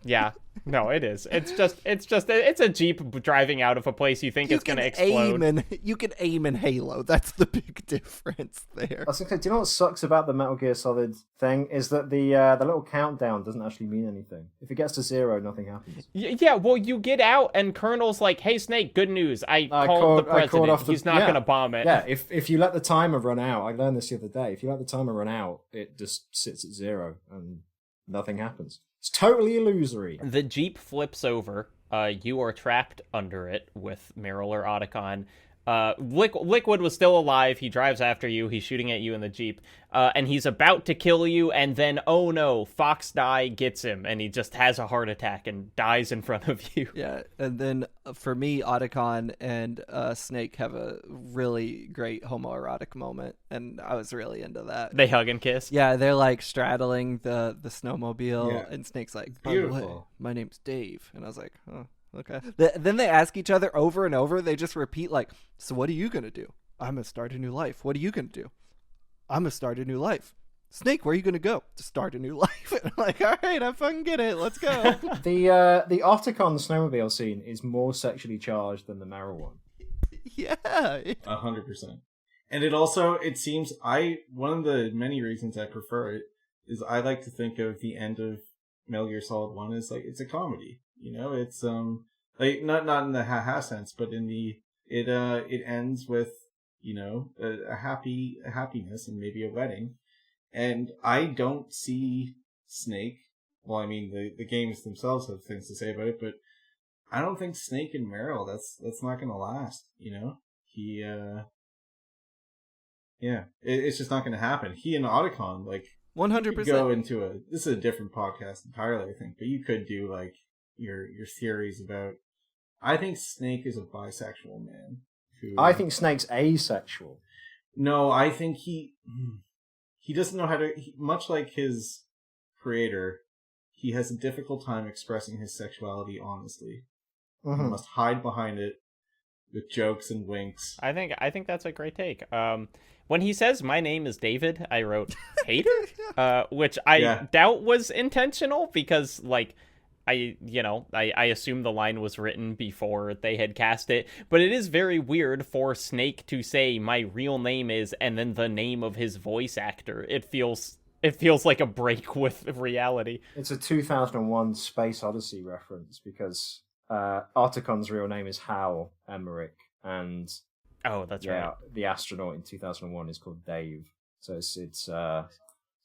S1: Yeah, no, it is. It's a Jeep driving out of a place you think it's going to explode.
S2: You can aim in Halo. That's the big difference there.
S4: I was thinking, do you know what sucks about the Metal Gear Solid thing is that the little countdown doesn't actually mean anything. If it gets to 0, nothing happens.
S1: Yeah, well, you get out and Colonel's like, "Hey, Snake, good news. I called the president. He's not going to bomb it."
S4: Yeah, if you let the timer run out, I learned this the other day. If you let the timer run out, it just sits at 0 and nothing happens. It's totally illusory.
S1: The Jeep flips over. You are trapped under it with Meryl or Otacon. Liquid was still alive. He drives after you. He's shooting at you in the Jeep. And he's about to kill you, and then, oh no, Fox Die gets him, and he just has a heart attack and dies in front of you.
S2: Yeah, and then for me, Otacon and Snake have a really great homoerotic moment, and I was really into that.
S1: They hug and kiss?
S2: Yeah, they're like straddling the snowmobile,
S3: Yeah.
S2: and Snake's like,
S3: Beautiful.
S2: "By the way, my name's Dave," and I was like, "Oh, okay." Then they ask each other over and over. They just repeat like, "So what are you gonna do?" "I'm gonna start a new life." "What are you gonna do?" "I'm gonna start a new life." "Snake, where are you gonna go?" "To start a new life." And I'm like, all right, I fucking get it. Let's go.
S4: The Otacon snowmobile scene is more sexually charged than the Meryl one.
S2: Yeah.
S3: 100%. And it seems one of the many reasons I prefer it is I like to think of the end of Metal Gear Solid 1 as like, it's a comedy. It's, like, not in the ha-ha sense, but in it ends with, a happiness and maybe a wedding. And I don't see Snake, well, I mean, the games themselves have things to say about it, but I don't think Snake and Meryl, that's not gonna last, He, it's just not gonna happen. He and Otacon, like,
S2: 100%.
S3: go into this is a different podcast entirely, I think, but you could do, like, your theories about, I think Snake is a bisexual man.
S4: I think Snake's asexual.
S3: No, I think he doesn't know how to, much like his creator, he has a difficult time expressing his sexuality honestly.
S4: Mm-hmm.
S3: He must hide behind it with jokes and winks.
S1: I think that's a great take. When he says, "My name is David," I wrote hater, which I doubt was intentional because, like, I assume the line was written before they had cast it, but it is very weird for Snake to say, "My real name is," and then the name of his voice actor. It feels like a break with reality.
S4: It's a 2001 Space Odyssey reference because Otacon's real name is Hal Emmerich, and
S1: that's right.
S4: The astronaut in 2001 is called Dave. So it's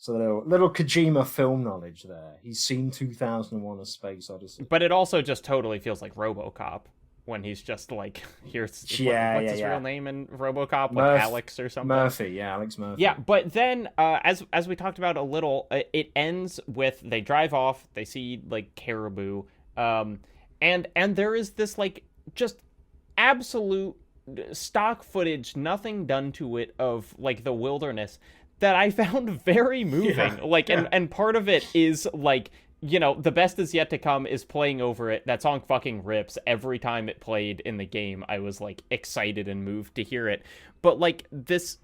S4: so little Kojima film knowledge there. He's seen 2001: A Space Odyssey.
S1: But it also just totally feels like RoboCop when he's just like, what's his real name in RoboCop? Like Alex or something?
S4: Murphy, Alex Murphy.
S1: Yeah, but then as we talked about a little, it ends with they drive off, they see like caribou, and there is this like just absolute stock footage, nothing done to it, of like the wilderness that I found very moving. And part of it is like, The Best Is Yet to Come is playing over it. That song fucking rips. Every time it played in the game, I was like excited and moved to hear it. But like this,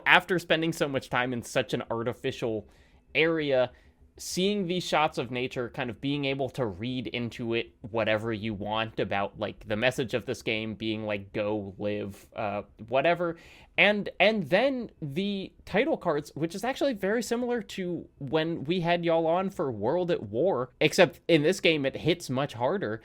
S1: after spending so much time in such an artificial area, seeing these shots of nature, kind of being able to read into it whatever you want about like the message of this game being like, go live, whatever. And then the title cards, which is actually very similar to when we had y'all on for World at War, except in this game it hits much harder,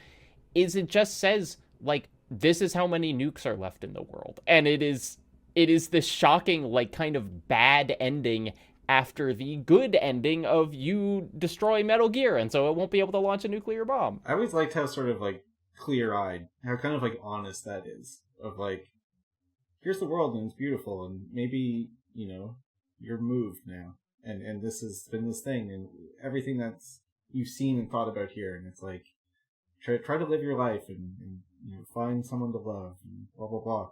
S1: is it just says like, this is how many nukes are left in the world. And it is this shocking, like, kind of bad ending after the good ending of you destroy Metal Gear, and so it won't be able to launch a nuclear bomb.
S3: I always liked how sort of like clear-eyed, how kind of like honest that is, of like, here's the world and it's beautiful, and maybe, you're moved now, and this has been this thing, and everything that's you've seen and thought about here, and it's like, try to live your life, and find someone to love, and blah, blah, blah.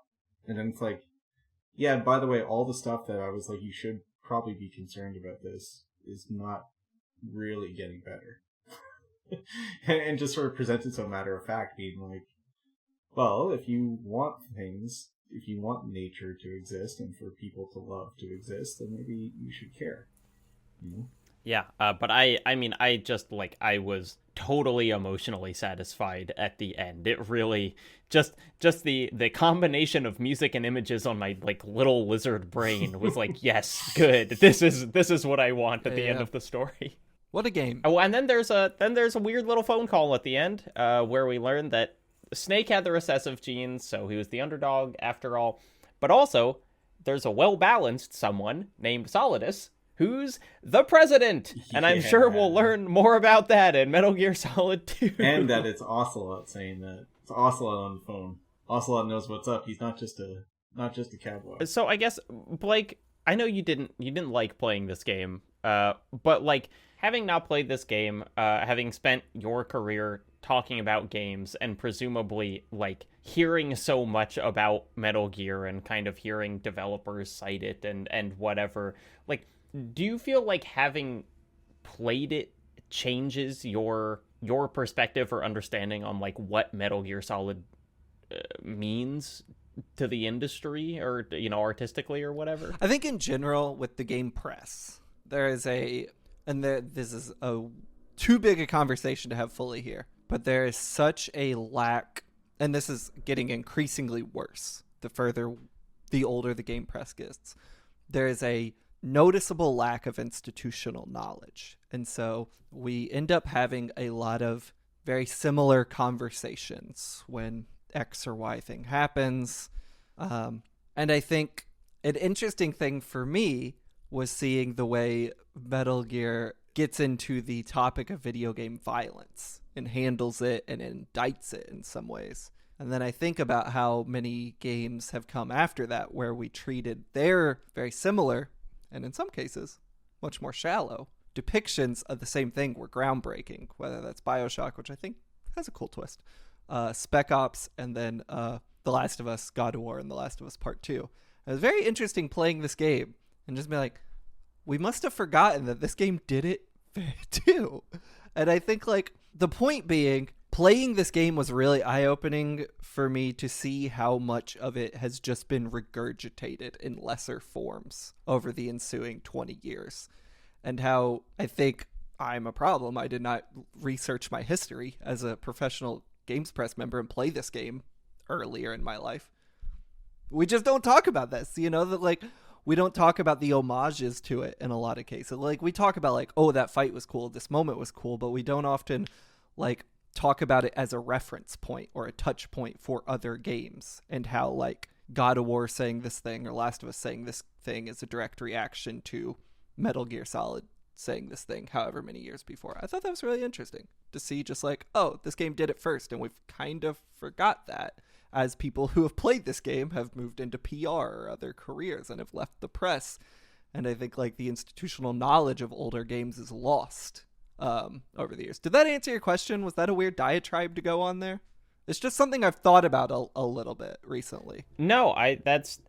S3: And then it's like, yeah, by the way, all the stuff that I was like, you should probably be concerned about this is not really getting better. and just sort of presents it so matter of fact, being like, well, if you want things, if you want nature to exist and for people to love to exist, then maybe you should care.
S1: Yeah, but I mean, I just, like, I was totally emotionally satisfied at the end. It really, just the combination of music and images on my, like, little lizard brain was like, yes, good. This is what I want at the end of the story.
S2: What a game.
S1: Oh, and then there's a weird little phone call at the end, where we learned that Snake had the recessive genes, so he was the underdog after all. But also, there's a well-balanced someone named Solidus, who's the president. And I'm sure we'll learn more about that in Metal Gear Solid 2.
S3: And that it's Ocelot saying that. It's Ocelot on the phone. Ocelot knows what's up. He's not just a cowboy.
S1: So I guess, Blake, I know you didn't like playing this game, but like having not played this game, having spent your career talking about games and presumably like hearing so much about Metal Gear and kind of hearing developers cite it and whatever, like, do you feel like having played it changes your perspective or understanding on like what Metal Gear Solid means to the industry, or artistically or whatever?
S2: I think in general with the game press, there is this is a too big a conversation to have fully here, but there is such a lack, and this is getting increasingly worse the older the game press gets. There is a noticeable lack of institutional knowledge, and so we end up having a lot of very similar conversations when X or Y thing happens. And I think an interesting thing for me was seeing the way Metal Gear gets into the topic of video game violence and handles it and indicts it in some ways. And then I think about how many games have come after that where we treated their very similar, and in some cases, much more shallow, depictions of the same thing were groundbreaking, whether that's BioShock, which I think has a cool twist, Spec Ops, and then The Last of Us, God of War, and The Last of Us Part 2. It was very interesting playing this game and just be like, we must have forgotten that this game did it too. And I think like the point being, playing this game was really eye-opening for me to see how much of it has just been regurgitated in lesser forms over the ensuing 20 years. And how I think I'm a problem. I did not research my history as a professional Games Press member and play this game earlier in my life. We just don't talk about this, that like we don't talk about the homages to it in a lot of cases. Like we talk about like, oh, that fight was cool, this moment was cool, but we don't often like talk about it as a reference point or a touch point for other games, and how like God of War saying this thing or Last of Us saying this thing is a direct reaction to Metal Gear Solid saying this thing however many years before. I thought that was really interesting to see, just like, oh, this game did it first, and we've kind of forgot that as people who have played this game have moved into PR or other careers and have left the press. And I think like the institutional knowledge of older games is lost over the years. Did that answer your question? Was that a weird diatribe to go on there? It's just something I've thought about a little bit recently.
S1: No, that's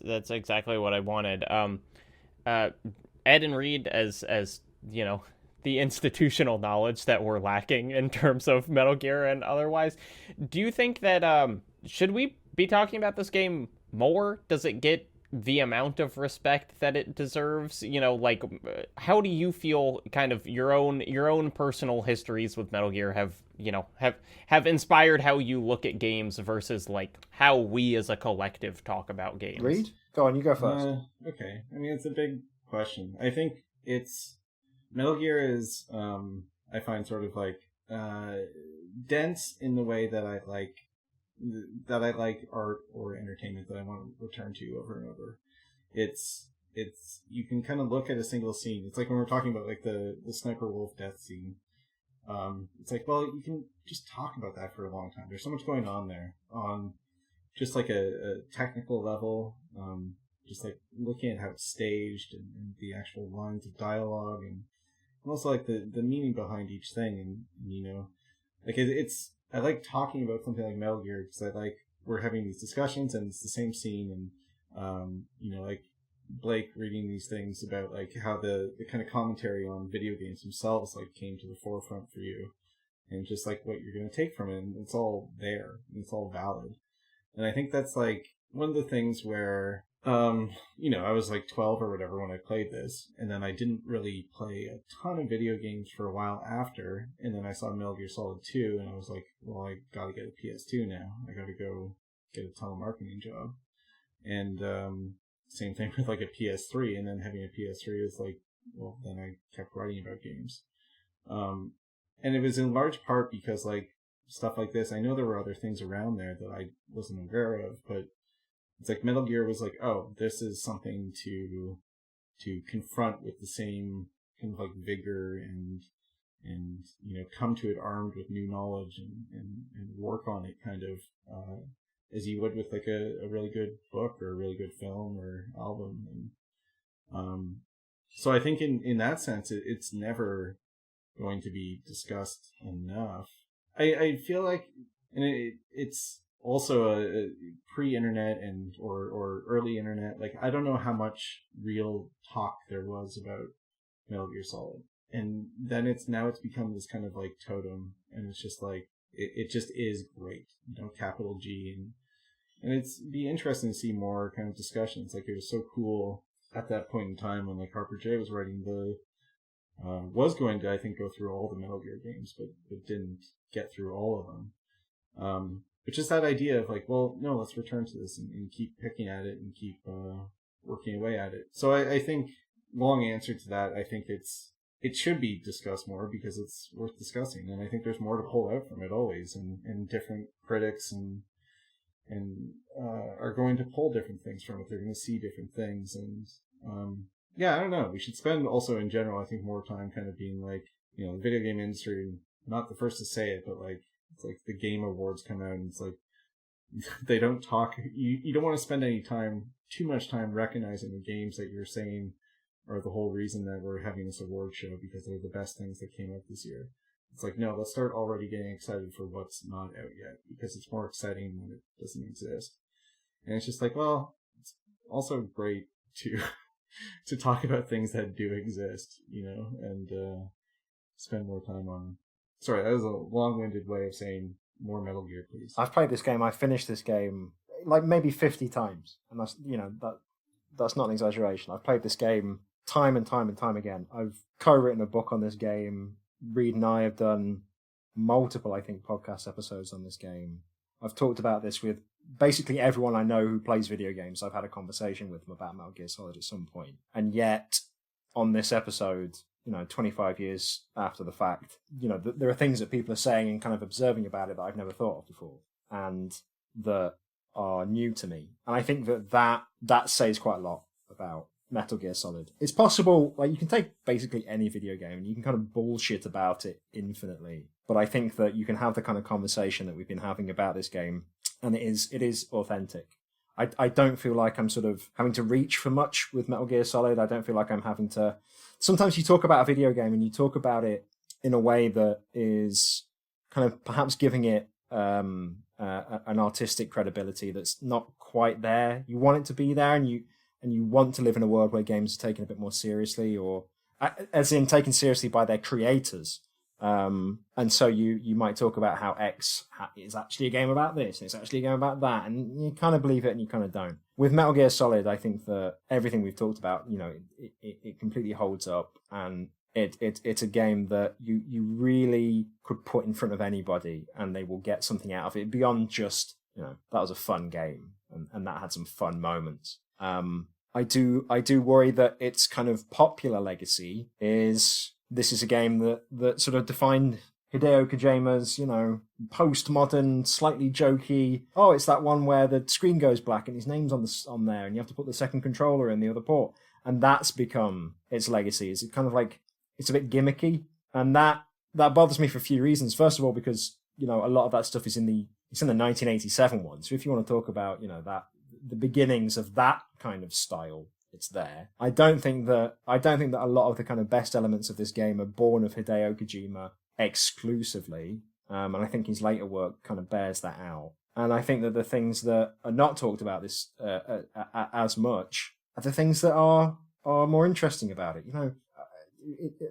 S1: exactly what I wanted. Ed and Reid, as the institutional knowledge that we're lacking in terms of Metal Gear and otherwise, do you think that should we be talking about this game more? Does it get the amount of respect that it deserves? Like, how do you feel kind of your own personal histories with Metal Gear have inspired how you look at games versus like how we as a collective talk about games?
S4: Reid, go on, you go first.
S3: Okay. I mean, it's a big question. I think Metal Gear is I find sort of like dense in the way that I like art or entertainment that I want to return to over and over. It's you can kind of look at a single scene. It's like when we're talking about like the Sniper Wolf death scene. It's like, well, you can just talk about that for a long time. There's so much going on there on just like a technical level. Just like looking at how it's staged and the actual lines of dialogue and also like the meaning behind each thing. And like it's I like talking about something like Metal Gear because I like we're having these discussions and it's the same scene, and like Blake reading these things about like how the kind of commentary on video games themselves like came to the forefront for you, and just like what you're going to take from it, and it's all there and it's all valid. And I think that's like one of the things where I was like 12 or whatever when I played this, and then I didn't really play a ton of video games for a while after, and then I saw Metal Gear Solid 2, and I was like, well, I gotta get a PS2 now. I gotta go get a telemarketing job. And same thing with like a PS3, and then having a PS3 is like, well, then I kept writing about games. And it was in large part because like stuff like this, I know there were other things around there that I wasn't aware of, but it's like Metal Gear was like, oh, this is something to confront with the same kind of like vigor and come to it armed with new knowledge and work on it kind of as you would with like a really good book or a really good film or album. And so I think in that sense, it's never going to be discussed enough. I feel like, and it's also a pre-internet and or early internet. Like, I don't know how much real talk there was about Metal Gear Solid, and then it's become this kind of like totem, and it's just like it just is great, capital G, and it's be interesting to see more kind of discussions. Like, it was so cool at that point in time when like Harper J was writing was going to, I think, go through all the Metal Gear games, but didn't get through all of them. But just that idea of like, well, no, let's return to this and keep picking at it and keep working away at it. So I think, long answer to that, I think it should be discussed more because it's worth discussing, and I think there's more to pull out from it always, and different critics and are going to pull different things from it. They're going to see different things, and yeah, I don't know. We should spend also in general, I think, more time kind of being like, the video game industry, not the first to say it, but like, it's like the Game Awards come out and it's like, they don't talk, you don't want to spend too much time recognizing the games that you're saying are the whole reason that we're having this award show because they're the best things that came out this year. It's like, no, let's start already getting excited for what's not out yet because it's more exciting when it doesn't exist. And it's just like, well, it's also great to talk about things that do exist, and spend more time on them. Sorry, that was a long-winded way of saying more Metal Gear, please.
S4: I've played this game. I finished this game like maybe 50 times, and that's not an exaggeration. I've played this game time and time and time again. I've co-written a book on this game. Reid and I have done multiple, I think, podcast episodes on this game. I've talked about this with basically everyone I know who plays video games. I've had a conversation with them about Metal Gear Solid at some point. And yet, on this episode, 25 years after the fact, there are things that people are saying and kind of observing about it that I've never thought of before, and that are new to me. And I think that says quite a lot about Metal Gear Solid. It's possible, like, you can take basically any video game and you can kind of bullshit about it infinitely. But I think that you can have the kind of conversation that we've been having about this game, and it is authentic. I don't feel like I'm sort of having to reach for much with Metal Gear Solid. I don't feel like I'm having to... Sometimes you talk about a video game and you talk about it in a way that is kind of perhaps giving it an artistic credibility that's not quite there. You want it to be there, and you want to live in a world where games are taken a bit more seriously, or as in taken seriously by their creators. And so you might talk about how X is actually a game about this, and it's actually a game about that, and you kind of believe it and you kind of don't. With Metal Gear Solid, I think that everything we've talked about, it completely holds up, and it's a game that you really could put in front of anybody and they will get something out of it beyond just, that was a fun game and that had some fun moments. I do worry that its kind of popular legacy is... This is a game that sort of defined Hideo Kojima's, postmodern, slightly jokey. Oh, it's that one where the screen goes black and his name's on there, and you have to put the second controller in the other port, and that's become its legacy. It's kind of like, it's a bit gimmicky, and that bothers me for a few reasons. First of all, because a lot of that stuff is in the 1987 one. So if you want to talk about that the beginnings of that kind of style, it's there. I don't think that a lot of the kind of best elements of this game are born of Hideo Kojima exclusively, and I think his later work kind of bears that out. And I think that the things that are not talked about this as much are the things that are more interesting about it.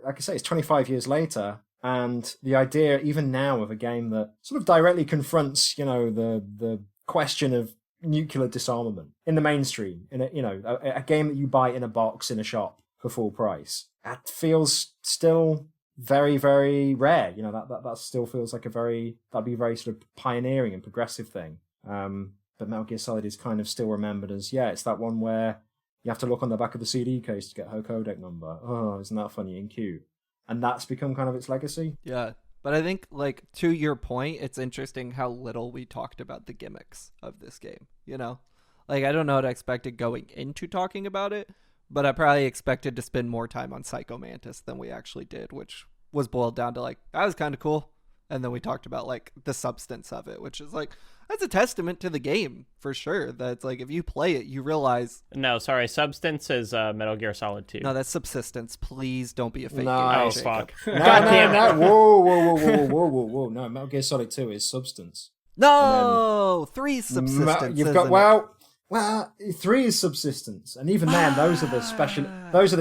S4: Like I say, it's 25 years later, and the idea even now of a game that sort of directly confronts the question of nuclear disarmament in the mainstream, in a game that you buy in a box in a shop for full price, that feels still very, very rare. That still feels like that'd be a very sort of pioneering and progressive thing. But Metal Gear Solid is kind of still remembered as, it's that one where you have to look on the back of the CD case to get her codec number. Oh, isn't that funny and cute? And that's become kind of its legacy.
S2: Yeah. But I think, like, to your point, it's interesting how little we talked about the gimmicks of this game, Like, I don't know what I expected going into talking about it, but I probably expected to spend more time on Psycho Mantis than we actually did, which was boiled down to, like, that was kind of cool. And then we talked about, like, the substance of it, which is, like, that's a testament to the game for sure. That's like, if you play it, you realize.
S1: No, sorry, Substance is Metal Gear Solid 2.
S2: No, that's Subsistence. Please don't be a fake
S4: No.
S2: gamer.
S1: Oh,
S2: Jacob.
S1: fuck.
S4: No,
S1: God damn it.
S4: no. Whoa. No, Metal Gear Solid 2 is Substance.
S2: No, 3 Subsistence.
S4: You've got
S2: isn't it?
S4: well, 3 is Subsistence, and even then, those are the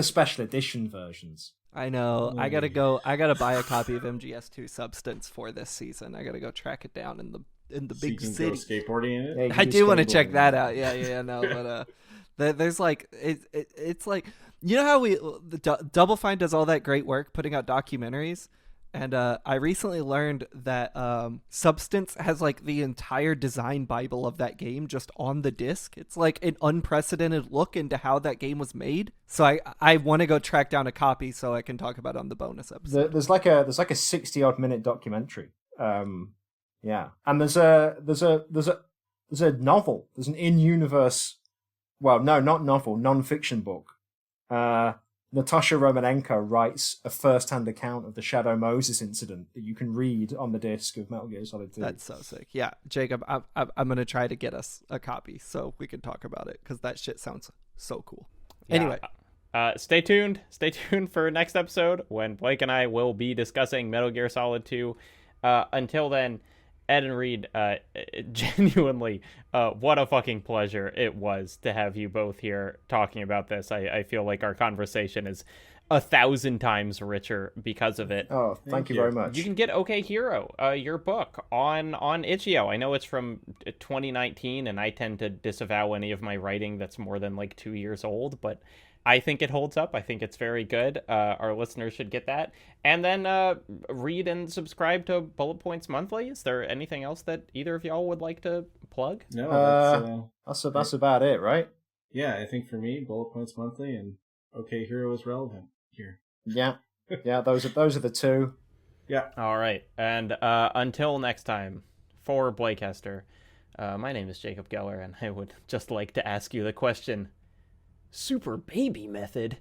S4: special edition versions.
S2: I know. I gotta buy a copy of MGS2 Substance for this season. I gotta go track it down in the
S3: So
S2: big
S3: you can
S2: city.
S3: go skateboarding in it.
S4: Yeah, you
S2: I
S4: can
S2: do want to
S4: skateboard
S2: check
S4: in
S2: that
S4: it.
S2: out. Yeah, no, but there's like it's like, you know how Double Fine does all that great work putting out documentaries, and I recently learned that Substance has like the entire design bible of that game just on the disc. It's like an unprecedented look into how that game was made. So I want to go track down a copy so I can talk about it on the bonus episode.
S4: There's like a 60-odd minute documentary. Yeah, and there's a novel. There's an in-universe. Well, no, not novel, non-fiction book. Natasha Romanenko writes a first-hand account of the Shadow Moses incident that you can read on the disc of Metal Gear Solid 2.
S2: That's so sick. Yeah, Jacob, I'm gonna try to get us a copy so we can talk about it, because that shit sounds so cool.
S1: Yeah.
S2: Anyway,
S1: Stay tuned for next episode when Blake and I will be discussing Metal Gear Solid 2. Until then, Ed and Reid, genuinely, what a fucking pleasure it was to have you both here talking about this. I feel like our conversation is 1,000 times richer because of it.
S4: Oh, thank you very much.
S1: You can get OK Hero, your book, on Itch.io. I know it's from 2019, and I tend to disavow any of my writing that's more than like 2 years old, but I think it holds up. I think it's very good. Our listeners should get that. And then read and subscribe to Bullet Points Monthly. Is there anything else that either of y'all would like to plug?
S3: No,
S4: that's about it, right?
S3: Yeah, I think for me, Bullet Points Monthly and OK Hero is relevant here.
S4: Yeah, those are the two.
S3: Yeah.
S1: All right. And until next time, for Blake Hester, my name is Jacob Geller, and I would just like to ask you the question, Super Baby Method?